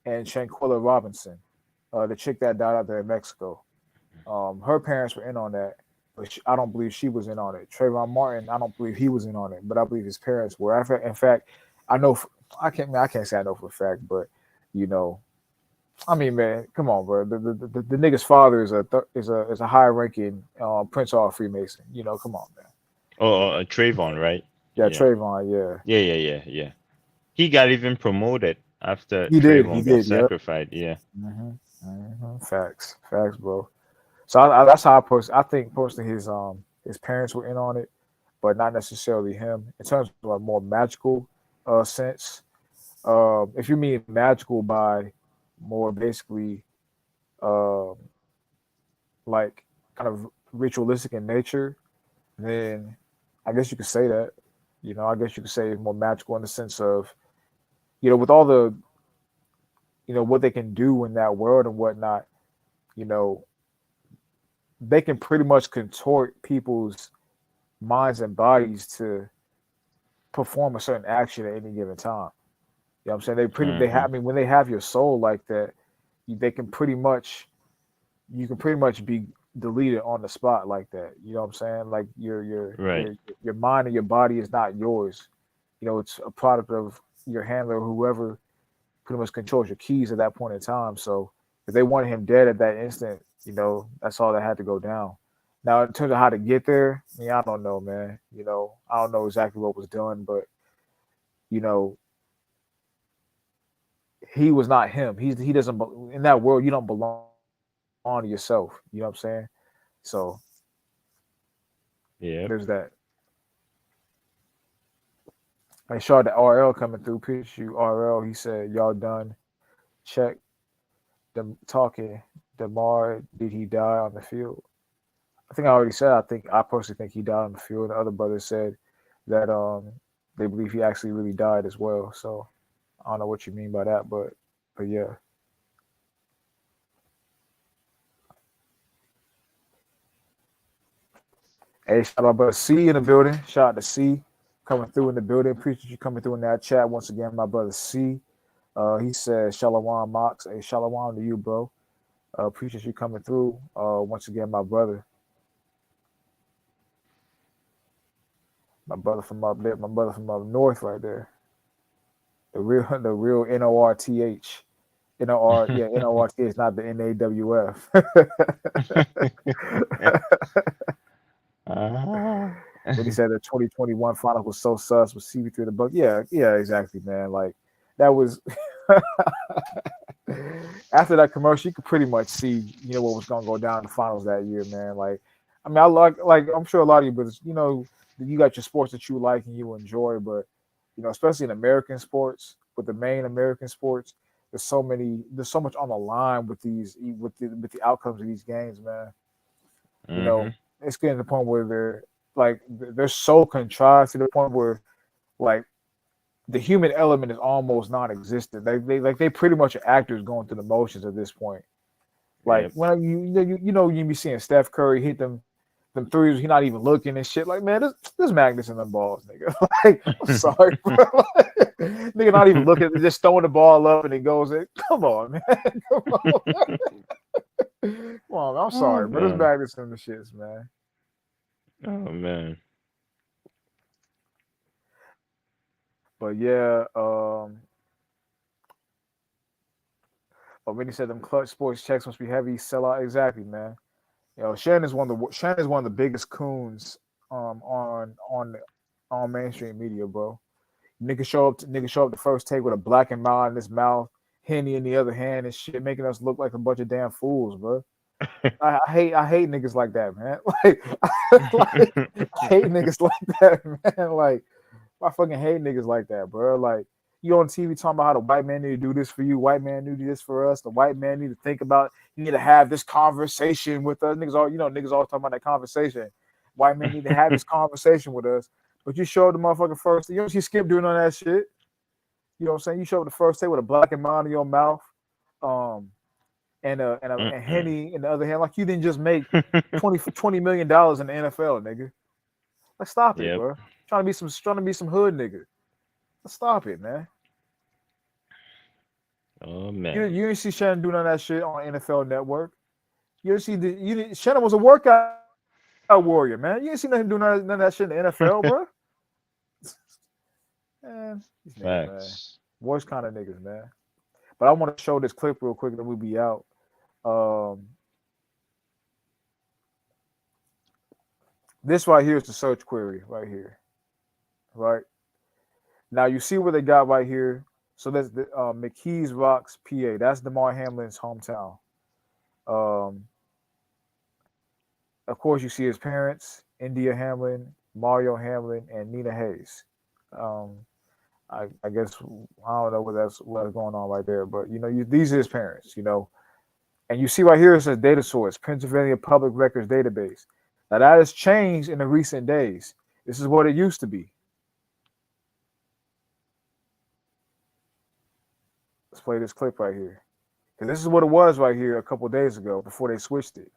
and Shanquilla Robinson, the chick that died out there in Mexico. Her parents were in on that, but I don't believe she was in on it. Trayvon Martin, I don't believe he was in on it, but I believe his parents were. In fact, I know. I can't say I know for a fact, but you know, I mean, man, come on, bro. The nigga's father is a high ranking Prince Hall Freemason. Come on, man. Oh, Trayvon, right? Yeah, Yeah. Trayvon. Yeah, Yeah. He got even promoted after he did. He Trayvon got did. Yep. sacrificed. Yeah. Facts, bro. So that's how I think personally his parents were in on it, but not necessarily him. In terms of a more magical sense, if you mean magical by more basically um, like kind of ritualistic in nature, then I guess you could say that. I guess you could say it's more magical in the sense of with all the what they can do in that world and whatnot. You know, they can pretty much contort people's minds and bodies to perform a certain action at any given time. You know what I'm saying? They Mm-hmm. have I mean when they have your soul like that, they can pretty much you can pretty much be deleted on the spot like that. You know what I'm saying? Like Right. your mind and your body is not yours. It's a product of your handler, whoever pretty much controls your keys at that point in time. So if they wanted him dead at that instant, you know, that's all that had to go down. Now, in terms of how to get there, I mean, I don't know, man. You know, I don't know exactly what was done, but you know, he was not him. He doesn't in that world. You don't belong to yourself. You know what I'm saying? So Yeah. there's that. I saw the RL coming through. Pitch you RL. He said, "Y'all done? Check them talking. Damar, did he die on the field?" I think I already said. I personally think he died on the field. The other brother said that they believe he actually really died as well. So I don't know what you mean by that, but yeah. Hey, shout out brother C in the building. Shout out to C coming through in the building. Appreciate you coming through in that chat once again, my brother C. He said Shalom Mox. Hey, Shalom to you, bro. Appreciate you coming through. Once again, my brother. My brother from up there, my brother from up north right there. The real NORTH. NORTH, not the NAWF. When he said the 2021 final was so sus with CB3 the book. Yeah, exactly, man. Like that was after that commercial, you could pretty much see, you know, what was gonna go down in the finals that year, man. Like, I mean, I like I'm sure a lot of you brothers, you know, you got your sports that you like and you enjoy, but you know, especially in American sports, with the main American sports, there's so much on the line with the outcomes of these games, man. You know, it's getting to the point where they're so contrived to the point where like the human element is almost non-existent. They pretty much are actors going through the motions at this point. Like when you be seeing Steph Curry hit them threes, he not even looking and shit. Like, man, there's magnets in them balls, nigga. Like, I'm sorry, bro. Nigga not even looking, just throwing the ball up and it goes in. Come on, man. Come on. Come on, I'm sorry, but there's magnets in the shits, man. Oh man. But yeah, but when he said them clutch sports checks must be heavy, sell out exactly, man. You know, Shannon's one of the biggest coons on mainstream media, bro. Nigga show up the first take with a blackened mouth in his mouth, Henny in the other hand and shit, making us look like a bunch of damn fools, bro. I hate niggas like that, man. I hate niggas like that, man. Like, I fucking hate niggas like that, bro. Like, you on TV talking about how the white man need to do this for you, white man need to do this for us, the white man need to think about, you need to have this conversation with us. Niggas always talking about that conversation. White men need to have this conversation with us. But you showed the motherfucker first. You don't see Skip doing all that shit. You know what I'm saying? You showed the first day with a blackened mind in your mouth. And Henny in the other hand, like you didn't just make $20 million in the NFL, nigga. Like stop it, bro. Trying to be some hood nigga. Let's stop it, man. Oh man. You didn't see Shannon do none of that shit on NFL Network. You didn't see Shannon was a workout warrior, man. You didn't see nothing do none of that shit in the NFL, bro. Man, these niggas, man. Worst kind of niggas, man. But I want to show this clip real quick, then we'll be out. This right here is the search query right here. Right? Now you see what they got right here. So that's the McKees Rocks, PA. That's Damar Hamlin's hometown. Of course, you see his parents, India Hamlin, Mario Hamlin, and Nina Hayes. I guess I don't know what's going on right there, but you know, these are his parents, you know. And you see right here it says data source, Pennsylvania Public Records Database. Now that has changed in the recent days. This is what it used to be. Let's play this clip right here. Because this is what it was right here a couple days ago before they switched it.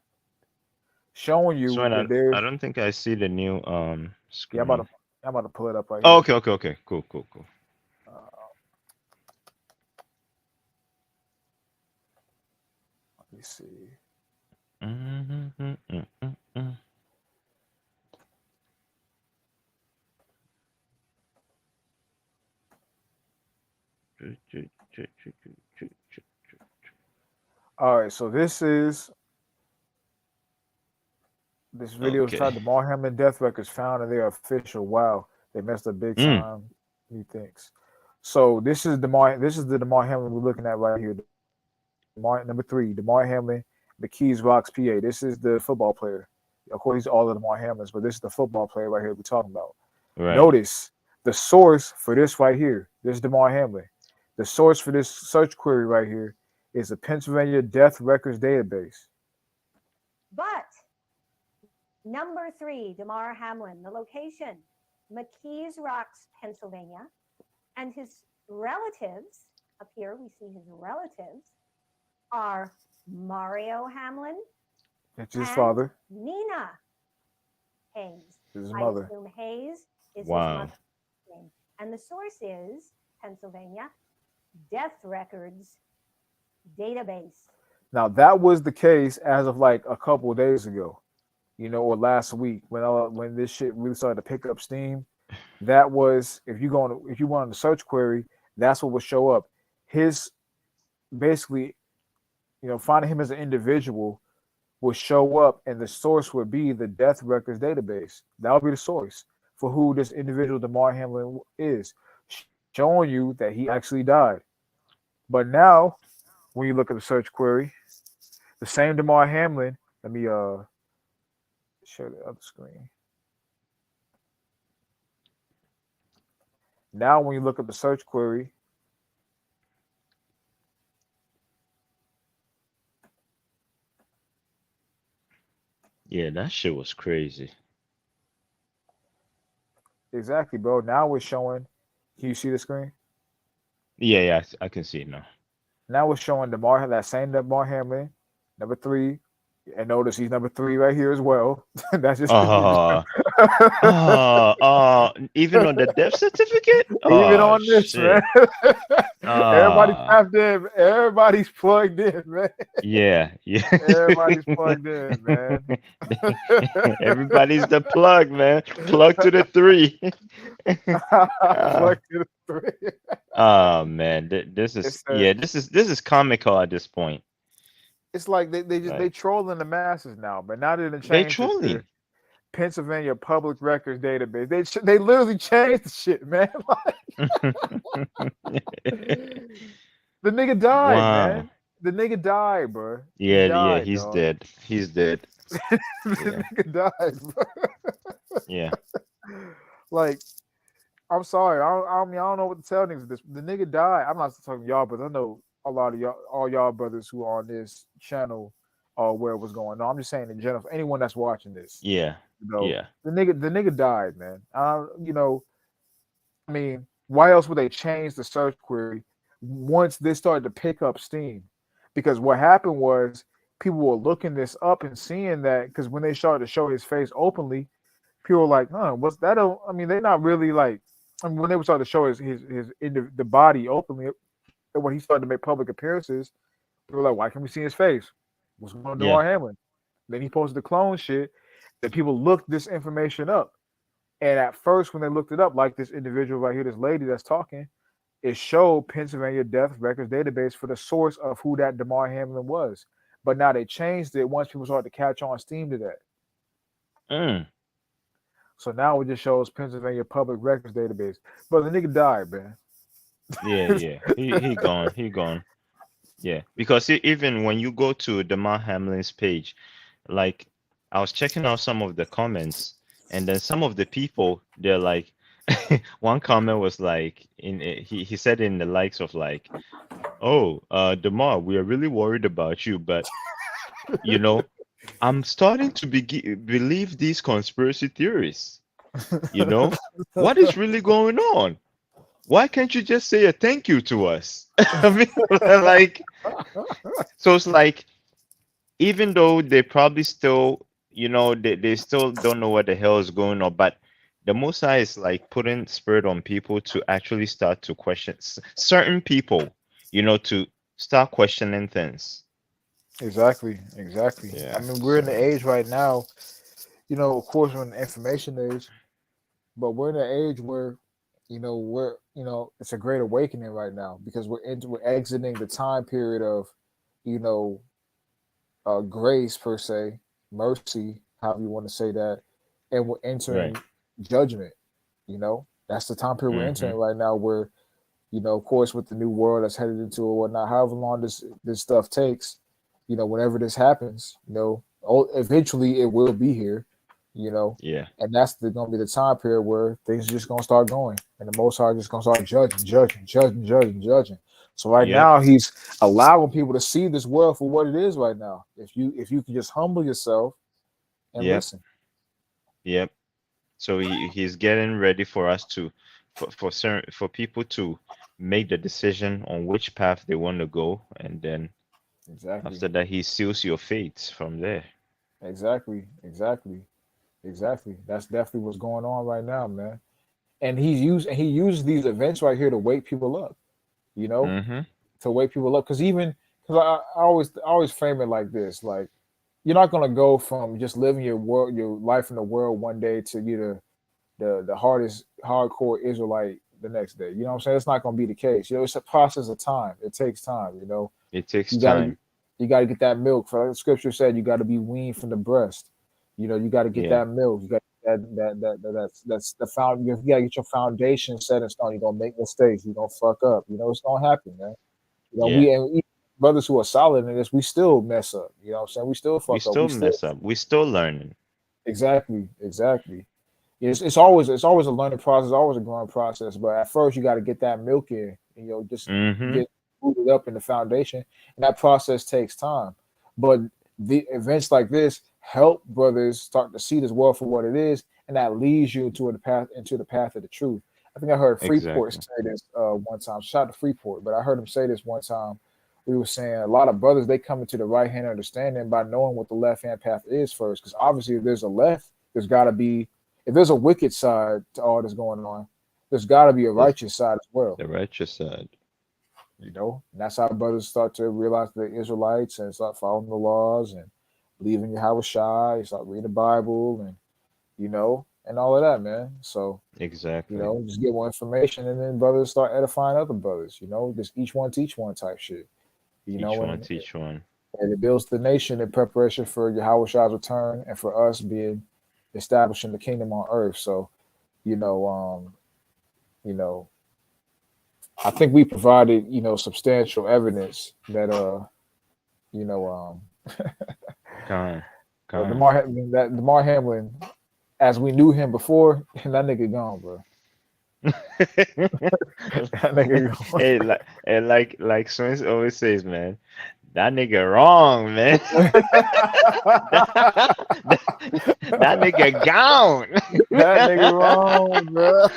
Showing you that there's... I don't think I see the new screen. Yeah, I'm about to pull it up right here. Oh, okay. Cool. Let me see. All right, so this video is Okay. titled "Damar Hamlin Death Records Found and They Are Official." Wow, they messed up big time. He thinks. So this is the Damar Hamlin we're looking at right here. Number 3, Damar Hamlin, McKees Rocks, PA. This is the football player. Of course, he's all of Damar Hamlins, but this is the football player right here we're talking about. Right. Notice the source for this right here. This is Damar Hamlin. The source for this search query right here is the Pennsylvania Death Records database. But number 3, Damar Hamlin, the location, McKees Rocks, Pennsylvania, and his relatives, up here we see his relatives, are Mario Hamlin. It's his father. Nina Hayes. His I mother. assume Hayes is his Wow. mother's name. And the source is Pennsylvania Death Records database. Now that was the case as of like a couple of days ago, or last week when this shit really started to pick up steam. That was if you went on the search query, that's what would show up. His basically, finding him as an individual would show up, and the source would be the Death Records database. That would be the source for who this individual Damar Hamlin is, showing you that he actually died. But now, when you look at the search query, the same Damar Hamlin. Let me share the other screen. Now, when you look at the search query, Yeah, that shit was crazy. exactly, bro. Now it's showing. Can you see the screen? Yeah, I can see it now. Now it's showing that same Damar Hamlin, number 3. And notice he's number 3 right here as well. That's just Even on the death certificate? even on this, shit. man. Everybody's tapped in. Everybody's plugged in, man. Yeah. Everybody's plugged in, man. Everybody's the plug, man. Plug to the 3. Plugged to the 3. Oh man, this It's, is comical at this point. It's like they Right. trolling the masses now, but now they're They changed trolling. Pennsylvania Public Records database. They literally changed the shit, man. The nigga died, Wow. man. The nigga died, bro. He Yeah, died, he's dog. dead. He's dead. The nigga died, bro. Yeah. Like, I'm sorry. I don't know what to tell niggas. The nigga died. I'm not talking y'all, but I know a lot of y'all, all y'all brothers who are on this channel are aware of what's going on. I'm just saying in general, for anyone that's watching this, Yeah. Yeah. the nigga died, man. I mean, why else would they change the search query once this started to pick up steam? Because what happened was people were looking this up and seeing that, because when they started to show his face openly, people were like, what's that? I mean, they're not really like, when they started to show the body openly, when he started to make public appearances, people were like, why can't we see his face? What's going on with Damar Hamlin? Then he posted the clone shit. That people looked this information up. And at first, when they looked it up, like this individual right here, this lady that's talking, it showed Pennsylvania Death Records database for the source of who that Damar Hamlin was. But now they changed it once people started to catch on steam to that. So now it just shows Pennsylvania Public Records database. But the nigga died, man. Yeah. He gone. He gone. Yeah. Because even when you go to Damar Hamlin's page, like I was checking out some of the comments, and then some of the people, they're like, one comment was like, he said in the likes of like, oh, Damar, we are really worried about you, but I'm starting to believe these conspiracy theories. What is really going on? Why can't you just say a thank you to us? I mean, like, so it's like, even though they probably still, they still don't know what the hell is going on, but the Most High is like putting spirit on people to actually start to question certain people, to start questioning things. Exactly. Yeah, I mean, we're in the age right now, of course, we're in the information age, but we're in the age where, you know, it's a great awakening right now because we're exiting the time period of, you know, grace per se, mercy, however you want to say that, and we're entering Right. judgment. You know, that's the time period we're Mm-hmm. entering right now. Where, you know, of course, with the new world that's headed into or whatnot, however long this stuff takes, you know, whenever this happens, you know, eventually it will be here. You know, Yeah. and that's gonna be the time period where things are just gonna start going, and the Most High just gonna start judging. So right Yep. now, He's allowing people to see this world for what it is right now. If you can just humble yourself and Yep. listen. Yep. So he's getting ready for us to, for people to make the decision on which path they want to go, and then Exactly, after that he seals your fate from there. exactly. That's definitely what's going on right now, man. And he uses these events right here to wake people up. You know, Mm-hmm. to wake people up because I always frame it like this, like you're not gonna go from just living your life in the world one day to be the hardest hardcore Israelite the next day. You know what I'm saying? It's not gonna be the case. You know, it's a process of time. It takes time. You know, It takes you gotta time. you gotta get that milk. For Scripture said, you got to be weaned from the breast. You know, you got to get Yeah. that milk. You got that's the found. You gotta get your foundation set in stone. You're gonna make mistakes. You're gonna fuck up. You know, it's gonna happen, man. You know, Yeah. we brothers who are solid in this, we still mess up. You know what I'm saying? We still We fuck up. still We still mess up. We still learning. exactly. It's always a learning process, always a growing process. But at first, you got to get that milk in, and, you know, just Mm-hmm. get rooted up in the foundation, and that process takes time. But the events like this help brothers start to see this world for what it is, and that leads you into the path of the truth. I think I heard Freeport Exactly. say this one time. Shout out to Freeport, but I heard him say this one time. We were saying a lot of brothers they come into the right hand understanding by knowing what the left hand path is first, because obviously if there's a left, there's got to be if there's a wicked side to all that's going on, there's got to be a This righteous side as well. the righteous side. You know, and that's how brothers start to realize they're Israelites and start following the laws and believing Yahweh Shai, start reading the Bible and you know, and all of that, man. So you Exactly. know, just get more information, and then brothers start edifying other brothers. You know, just each one teach one type shit. You Each know, one and teach one. it builds the nation in preparation for Yahweh Shai's return and for us being establishing the kingdom on earth. So you know, you know, I think we provided, you know, substantial evidence that, you know, Gone. Gone. Damar Hamlin, as we knew him before, that nigga gone, bro. That nigga gone. Like Swins always says, man, that nigga wrong, man. that nigga gone. That nigga wrong, bro.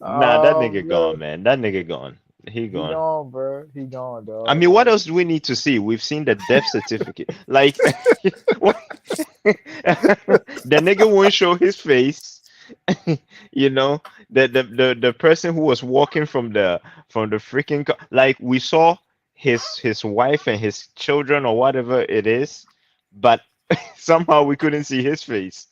Nah, that Oh, nigga bro. gone, man. That nigga gone. He He gone. gone, bro. He gone, I dog. mean, what Like, else do we need to see? We've seen the death certificate. Like, what- the nigga won't show his face. You know, the person who was walking from the freaking like we saw his wife and his children or whatever it is, but somehow we couldn't see his face.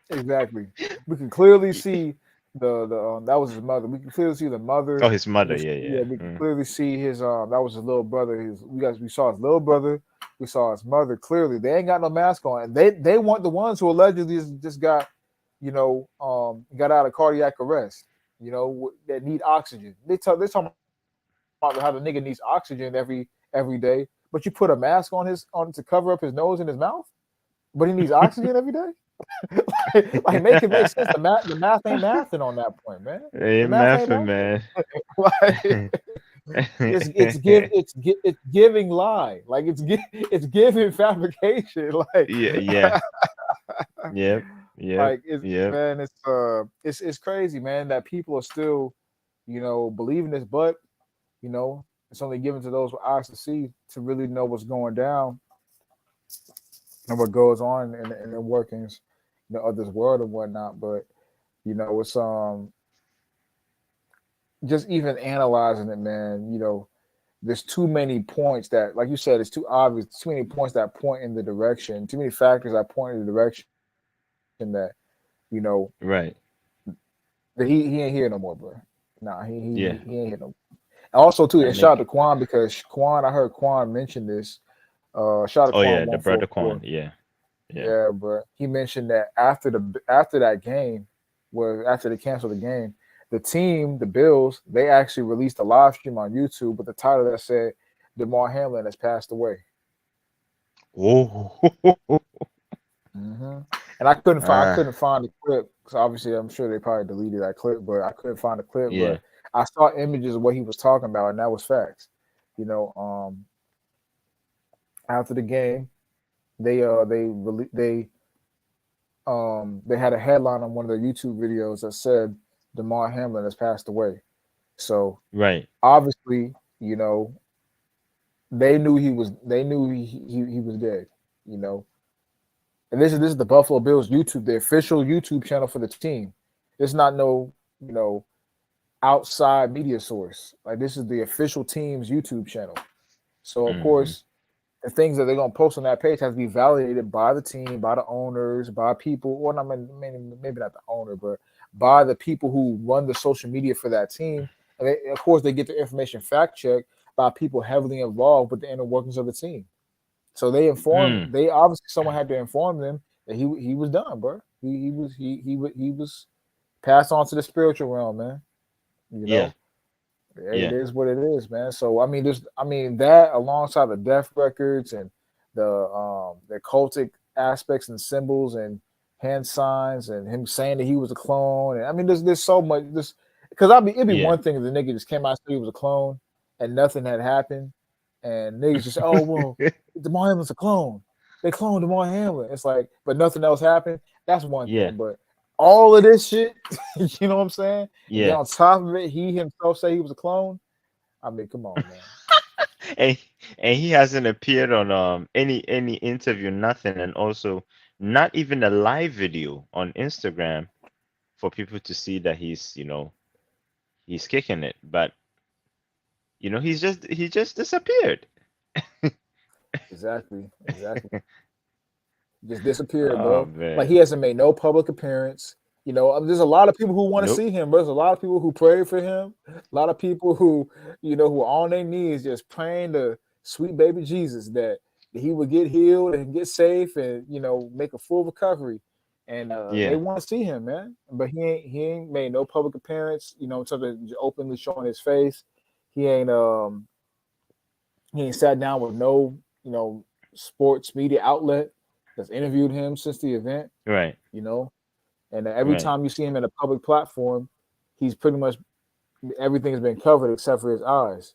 exactly. We can clearly see the that was his mother. We can clearly see the mother. Oh, his mother. Yeah, yeah. We can clearly see his that was his little brother. We saw his little brother. We saw his mother clearly. They ain't got no mask on, and they weren't the ones who allegedly just got, you know, got out of cardiac arrest. You know, that need oxygen. They talking about how the nigga needs oxygen every day, but you put a mask on to cover up his nose and his mouth, but he needs oxygen every day. like make it make sense. The math ain't mathing on that point, man. The Hey, math ain't Matthew, mathing. man. Like it's giving lie. Like it's giving fabrication. Like Yeah, yeah. Yep, yep, like it's yep. man, it's crazy, man, that people are still, you know, believing this, but you know, it's only given to those with eyes to see to really know what's going down and what goes on in the workings, you know, of this world and whatnot. But you know, it's just even analyzing it, man, you know, there's too many points that, like you said, it's too obvious, too many points that point in the direction, too many factors that point in the direction that, you know, Right. He ain't here no more, bro. Nah, Yeah, he ain't here no more. Also, too, and that shout out nigga. to Quan because Quan, I heard Quan mention this. Shout out to Oh Quan yeah, the brother 144. Quan. Yeah, yeah. Yeah, bro. He mentioned that after that game, where after they canceled the game, the team, the Bills, they actually released a live stream on YouTube with the title that said Damar Hamlin has passed away. Oh. hmm And I couldn't find Ah, the clip because obviously I'm sure they probably deleted that clip, but I couldn't find the clip. yeah. But I saw images of what he was talking about, and that was facts. You know, after the game, they had a headline on one of their YouTube videos that said Damar Hamlin has passed away. So Right. obviously, you know, they knew he was dead. You know, and this is the Buffalo Bills YouTube, the official YouTube channel for the team. It's not no, you know, outside media source. Like this is the official team's YouTube channel. So of Mm-hmm. course, the things that they're gonna post on that page have to be validated by the team, by the owners, by people, or not maybe not the owner, but by the people who run the social media for that team. And they, of course, they get the information fact checked by people heavily involved with the inner workings of the team. So Mm. they obviously someone had to inform them that he was done, bro. He was passed on to the spiritual realm, man. You Yeah. know, it Yeah. is what it is, man. So I mean that alongside the death records and the cultic aspects and symbols and hand signs and him saying that he was a clone. And I mean, there's so much this because it'd be Yeah. one thing if the nigga just came out and said he was a clone and nothing had happened, and niggas just say, oh well, Damar Hamlin's a clone. They cloned Damar Hamlin. It's like, but nothing else happened. That's one Yeah. thing, but all of this shit, you know what I'm saying? And then Yeah. on top of it, he himself say he was a clone. I mean, come on, man. And he hasn't appeared on any interview, nothing, and also not even a live video on Instagram for people to see that he's, he's kicking it. But he just disappeared. Exactly. Just disappeared, Oh bro. Like he man. hasn't made no public appearance. You know, there's a lot of people who want to Nope. see him, bro. There's a lot of people who pray for him. A lot of people who, who are on their knees just praying to sweet baby Jesus that he would get healed and get safe and make a full recovery. And they Yeah. want to see him, man. But he ain't made no public appearance. In terms of openly showing his face. He ain't sat down with no sports media outlet that's interviewed him since the event. Right. And every Right. time you see him in a public platform, he's pretty much everything's been covered except for his eyes.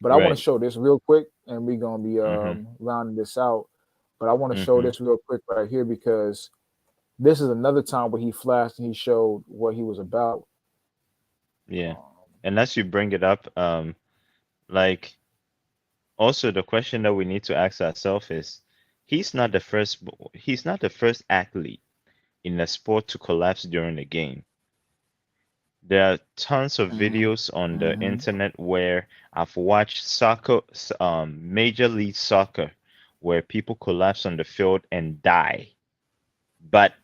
But I want to Right. show this real quick, and we're gonna be Mm-hmm. rounding this out. But I want to show Mm-hmm. this real quick right here because this is another time where he flashed and he showed what he was about. Yeah. And as you bring it up, like also the question that we need to ask ourselves is, he's not the first athlete in a sport to collapse during a game. There are tons of videos on the internet where I've watched Major League Soccer, where people collapse on the field and die. But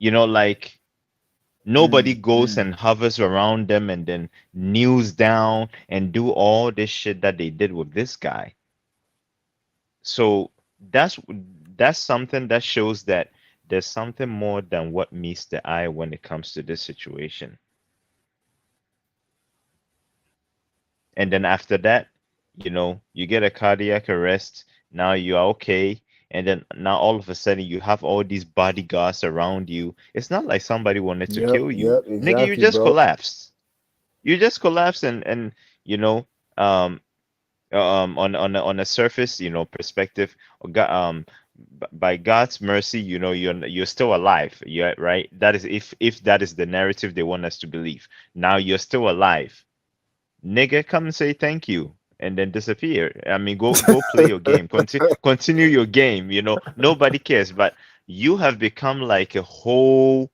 like nobody goes and hovers around them and then kneels down and do all this shit that they did with this guy. So that's something that shows that there's something more than what meets the eye when it comes to this situation. And then after that, you get a cardiac arrest. Now you are okay. And then now all of a sudden you have all these bodyguards around you. It's not like somebody wanted to kill you. Yep, Nigga, you exactly, just bro. collapsed. You just collapsed and um on a surface, perspective, by God's mercy, you're still alive. Yeah, right. That is if that is the narrative they want us to believe. Now you're still alive. Nigga, come and say thank you and then disappear. I mean, go play your game. Continue your game. Nobody cares. But you have become like a whole,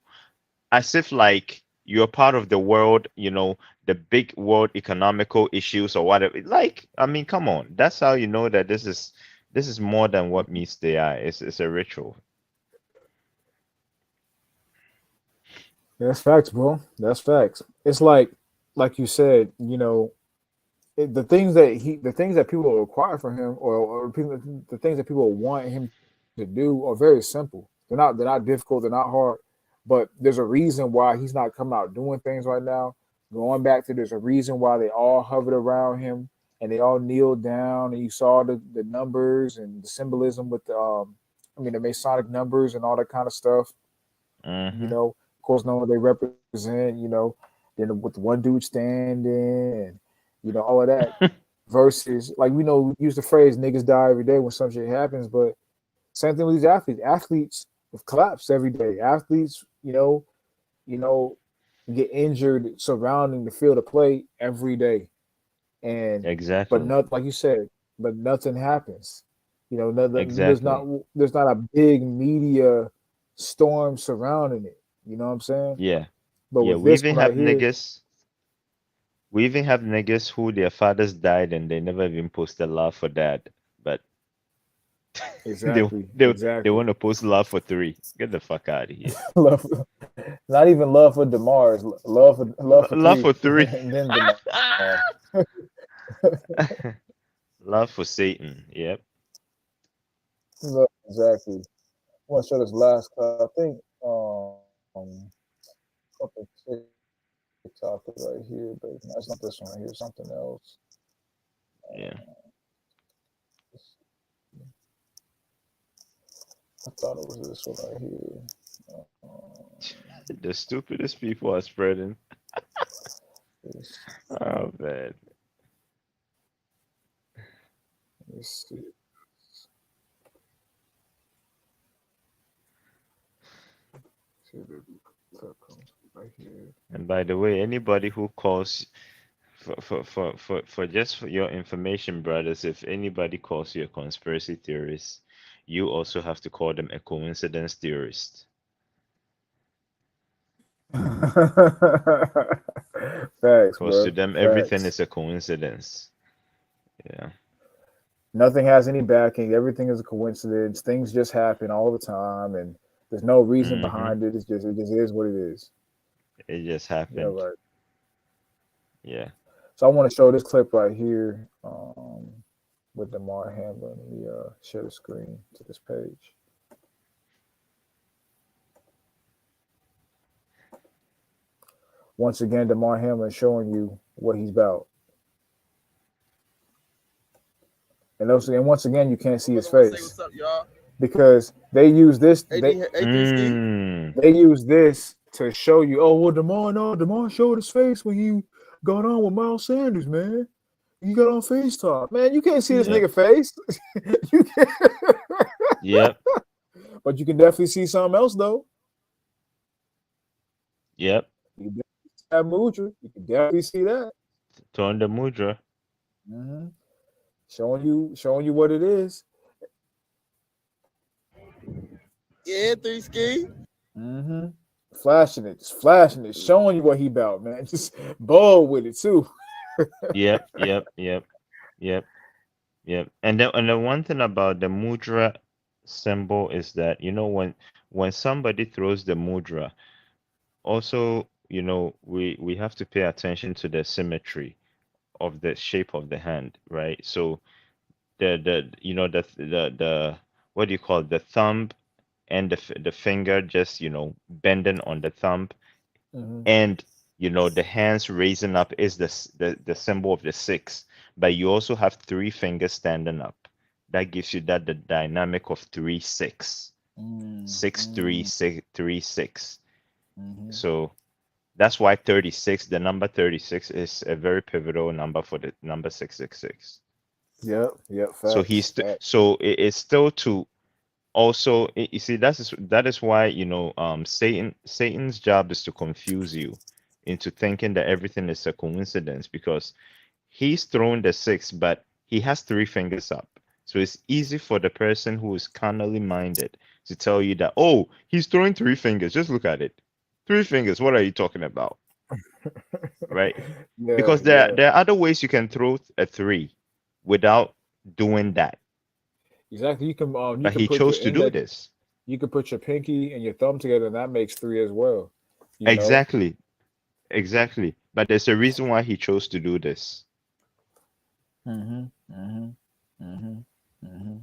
as if like you're part of the world, the big world economical issues or whatever. Like, I mean, come on. That's how you know that this is more than what meets the eye. It's a ritual. That's facts, bro. That's facts. It's like you said, the things that people require from him, or people, the things that people want him to do, are very simple. They're not difficult. They're not hard. But there's a reason why he's not coming out doing things right now. Going back to, there's a reason why they all hovered around him and they all kneeled down, and you saw the numbers and the symbolism with the Masonic numbers and all that kind of stuff. Mm-hmm. Of course, knowing what they represent. Then with the one dude standing, and all of that. Versus, like, we use the phrase "niggas die every day" when some shit happens, but same thing with these athletes. Athletes collapse every day. Athletes, you know, get injured surrounding the field of play every day, and but Exactly. not like you said, but nothing happens. There's not Exactly. there's not a big media storm surrounding it. You know what I'm saying? Yeah. But Yeah. with this one right here, We even have niggas who their fathers died and they never even posted love for dad. But they exactly, they exactly. want to post love for three. Get the fuck out of here. Love, not even love for Damar's, love for Love three, for three. and then Damar. Love for Satan. Yep. Exactly. I want to show this last clip. I think something TikTok right here, but that's not this one right here. Something else. Yeah. I thought it was this one right here. The stupidest people are spreading. Let's Oh man. see. See the clip comes right here. And by the way, anybody who calls for just for your information, brothers, if anybody calls you a conspiracy theorist, you also have to call them a coincidence theorist. Facts, Because to bro. them, everything Facts. is a coincidence. Yeah. Nothing has any backing. Everything is a coincidence. Things just happen all the time, and there's no reason Mm-hmm. behind it. It just is what it is. It just Yeah, happened. right. Yeah. So I want to show this clip right here with Damar Hamlin. Let me share the screen to this page. Once again, Damar Hamlin showing you what he's about. And once again, you can't see his face. Say what's up, y'all. Because they use this. Mm. They use this to show you. Oh well, Damar showed his face when he got on with Miles Sanders, man. He got on FaceTime, man. You can't see this Yep. nigga face. You can't. Yep. But you can definitely see something else though. Yep. You can definitely see that mudra. You can definitely see that. Turn the mudra. Mm-hmm. Showing you what it is. Yeah, 3 ski. Mm-hmm. Flashing it, showing you what he about, man. Just bold with it too. Yep. And the one thing about the mudra symbol is that when somebody throws the mudra, also we have to pay attention to the symmetry of the shape of the hand, right? So the what do you call it? The thumb and the finger just bending on the thumb, Mm-hmm. and the hands raising up is the symbol of the 6, but you also have 3 fingers standing up. That gives you the dynamic of 3 6 6 3 6 3 6. Mm-hmm. So that's why 36, the number 36, is a very pivotal number for the number 666. Yep. So Facts. it's still to also, you see, that is why Satan's job is to confuse you into thinking that everything is a coincidence, because he's thrown the 6, but he has 3 fingers up. So it's easy for the person who is carnally minded to tell you that, oh, he's throwing 3 fingers. Just look at it. 3 fingers. What are you talking about? Right? Yeah, Because there are other ways you can throw a 3 without doing that. exactly. You can But he chose to do this. You can put your pinky and your thumb together, and that makes 3 as well. You know? Exactly. But there's a reason why he chose to do this. Mm-hmm. Mm-hmm. Mm-hmm. Mm-hmm.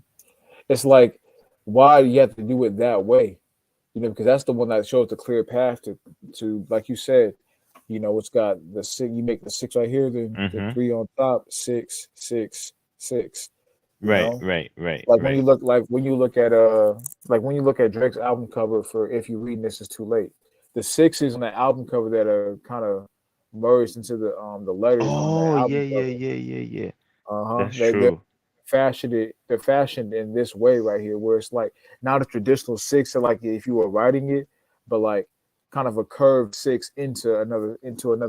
It's like, why do you have to do it that way? You know, because that's the one that shows the clear path to like you said, you know, it's got the six. You make the six right here, then the Mm-hmm. three on top, 6, 6, 6. You Right, know, right, right, like right. when you look at when you look at Drake's album cover for "If You Reading This Is Too Late," the sixes on the album cover that are kind of merged into the letters on the Oh, album cover. yeah. Uh-huh. That's They're true. they're fashioned in this way right here, where it's like not a traditional six, so like if you were writing it, but like kind of a curved six into another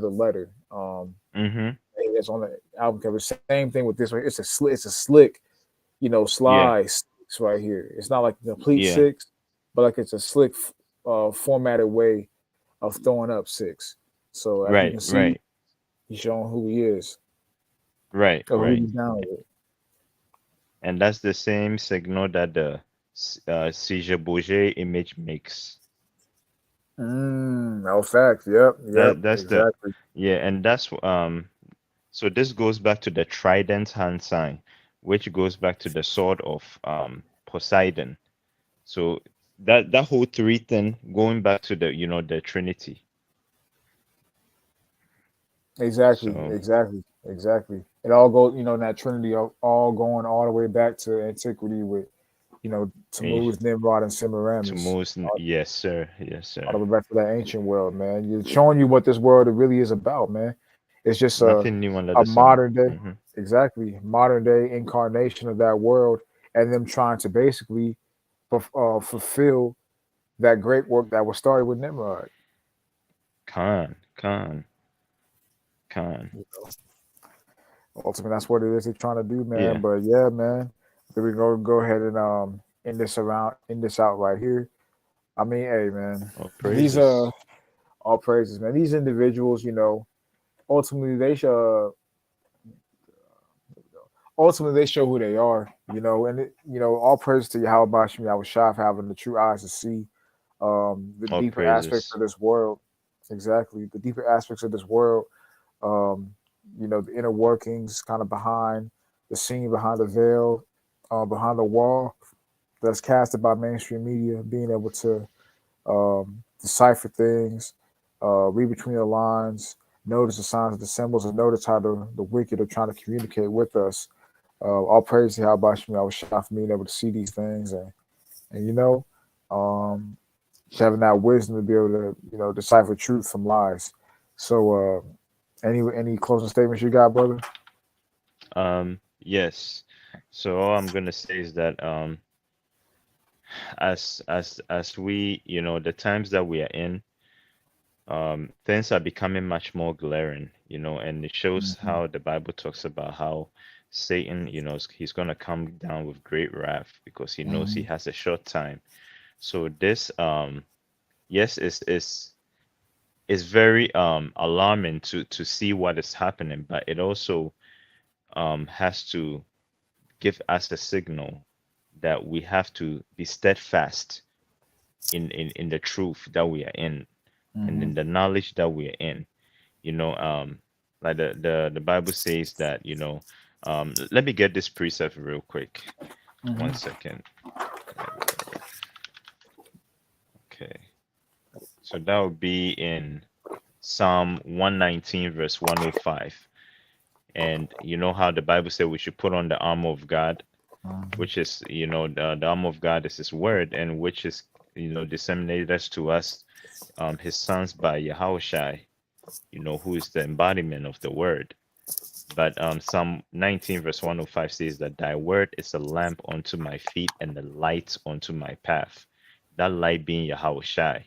letter. Mm-hmm. That's on the album cover. Same thing with this one. It's a slick, you know, Yeah, slide six right here. It's not like a complete yeah. six, but like it's a slick, formatted way of throwing up six. So as you Right, can see, right, he's showing who he is or who right. he's down with. And that's the same signal that the seizure Bourget image makes. No facts. Yep, That's the exactly. yeah, and that's so this goes back to the trident hand sign, which goes back to the sword of Poseidon. So that whole three thing going back to the the Trinity. So Exactly. It all goes, you know, in that Trinity, all going all the way back to antiquity with, you know, Tammuz, Nimrod, and Semiramis. Tammuz, yes sir, yes All the sir. way back to that ancient world, man. You're showing you what this world really is about, man. It's just Nothing new under a the sun. modern day, Hmm. exactly, modern day incarnation of that world, and them trying to basically fulfill that great work that was started with Nimrod. Khan. You know, ultimately, that's what it is they're trying to do, man. Yeah. But yeah, man, we go ahead and end this out right here. I mean, hey, man, All these praises. all praises, man. These individuals, you know, ultimately they show who they are, you know, and you know, all praise to Yahweh Bashim. I was shy of having the true eyes to see the All deeper aspects praises. of this world. Exactly, the deeper aspects of this world. Um, you know, the inner workings, kind of behind the scene, behind the veil, behind the wall that's casted by mainstream media. Being able to decipher things, read between the lines, notice the signs of the symbols, and notice how the wicked are trying to communicate with us. All praise to how Bashmi, I was shocked for being able to see these things and you know, um, just having that wisdom to be able to, you know, decipher truth from lies. So, any closing statements you got, brother? Yes. So all I'm gonna say is that as we the times that we are in, things are becoming much more glaring, and it shows Mm-hmm. how the Bible talks about how Satan, he's gonna come down with great wrath because he knows he Mm-hmm. has a short time. So this yes is very alarming to see what is happening, but it also has to give us a signal that we have to be steadfast in the truth that we are in and Mm-hmm. in the knowledge that we are in. Like the Bible says that, let me get this precept real quick. Mm-hmm. 1 second. Okay. So that would be in Psalm 119, verse 105. And you know how the Bible said we should put on the armor of God, which is, the armor of God is his word, and which is, disseminated us to us, his sons by Yahushai, who is the embodiment of the word. But Psalm 19, verse 105 says that thy word is a lamp unto my feet and a light unto my path. That light being Yahushai.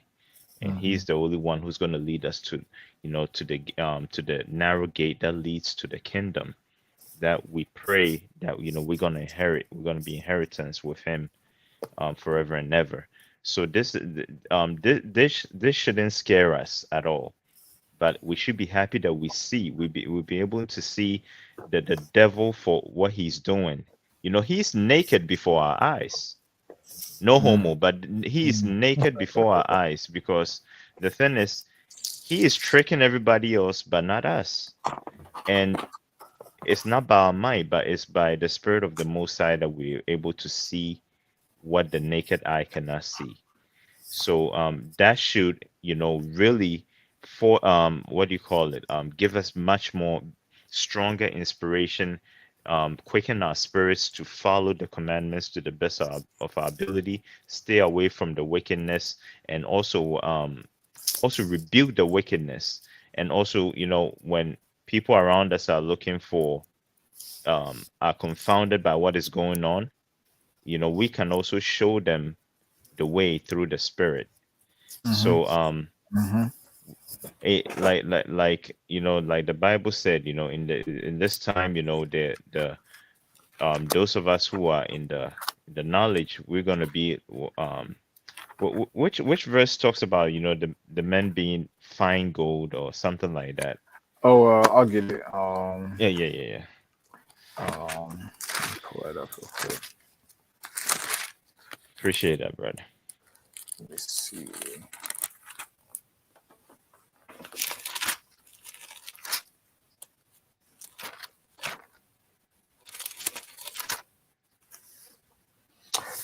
And Mm-hmm. he's the only one who's going to lead us to, to the narrow gate that leads to the kingdom that we pray that we're going to inherit. We're going to be inheritance with him forever and ever. So this shouldn't scare us at all, but we should be happy that we'll be able to see the devil for what he's doing. He's naked before our eyes. No homo, but he is naked before our eyes, because the thing is, he is tricking everybody else, but not us. And it's not by our might, but it's by the Spirit of the Most High that we're able to see what the naked eye cannot see. So that should, really what do you call it? Give us much more stronger inspiration, quicken our spirits to follow the commandments to the best of our ability, stay away from the wickedness, and also rebuke the wickedness. And also, when people around us are looking for are confounded by what is going on, we can also show them the way through the Spirit. So Mm-hmm. like the Bible said, in this time, the those of us who are in the knowledge, we're going to be which verse talks about, the men being fine gold or something like that. Oh, I'll get it. Yeah. Pull that up real quick. Appreciate that, brother. Let me see.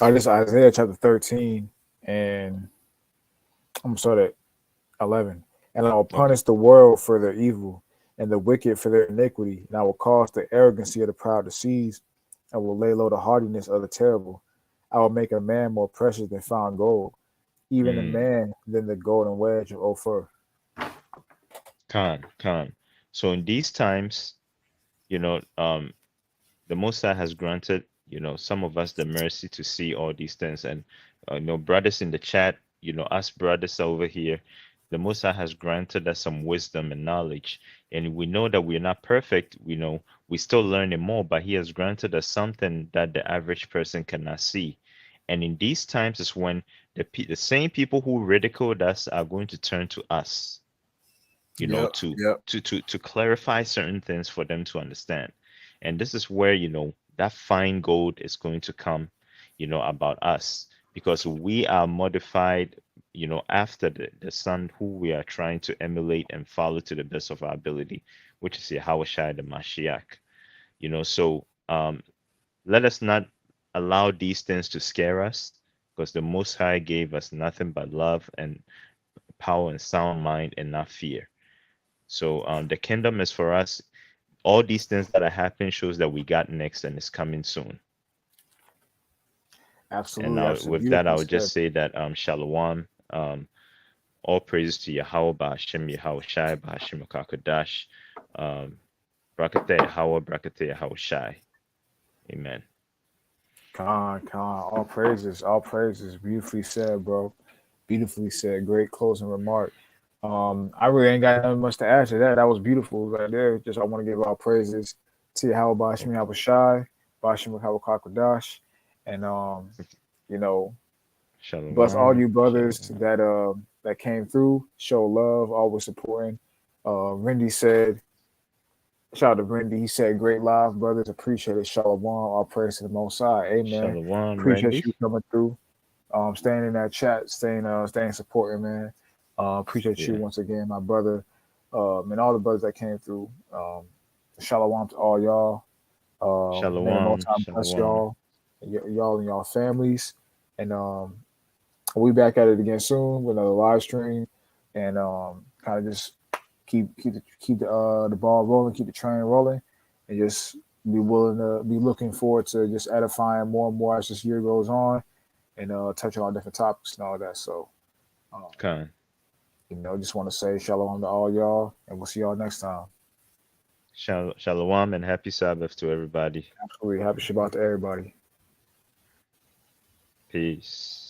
This is Isaiah chapter 13, and I'm gonna start at 11. And I will punish the world for their evil, and the wicked for their iniquity. And I will cause the arrogancy of the proud to cease. I will lay low the haughtiness of the terrible. I will make a man more precious than found gold, even a man than the golden wedge of Ophir. Khan. So in these times, the Most High has granted, some of us the mercy to see all these things. And, brothers in the chat, us brothers over here, the Most High has granted us some wisdom and knowledge. And we know that we're not perfect. We're still learning more, but He has granted us something that the average person cannot see. And in these times is when the same people who ridiculed us are going to turn to us, to clarify certain things for them to understand. And this is where, that fine gold is going to come, about us, because we are modified, after the Son who we are trying to emulate and follow to the best of our ability, which is Yahushua the Mashiach. So let us not allow these things to scare us, because the Most High gave us nothing but love and power and sound mind and not fear. So the kingdom is for us. All these things that are happening shows that we got next and it's coming soon. Absolutely. And with that, I would just say that Shalom. All praises to Yahweh, Ba'ashem Yahweh Shai, Ba'ashem Kakadash, Brakate Yahweh, Brakate Yahweh Shai. Amen. Khan. All praises. Beautifully said, bro. Beautifully said. Great closing remark. I really ain't got nothing much to add to that. That was beautiful right there. Just I want to give all praises to Yahweh Ba'ashem Yahweh Shai, Ba'ashem Yahweh Kakadash, and Shalom. bless all you brothers that came through, show love, always supporting. Rindy said, shout out to Rindy. He said, "Great live, brothers. Appreciate it. Shalom. All praise to the Most High. Amen. Shalom, Appreciate Randy. you coming through. Staying in that chat, staying supporting, man. Appreciate you once again, my brother, and all the brothers that came through. Shalom to all y'all. May the Most High bless y'all, y'all and y'all families, and we'll be back at it again soon with another live stream, and kind of just keep the ball rolling, keep the train rolling, and just be looking forward to just edifying more and more as this year goes on, and touching on different topics and all that. So, just want to say shalom to all y'all, and we'll see y'all next time. Shalom and happy Sabbath to everybody. Absolutely, happy Shabbat to everybody. Peace.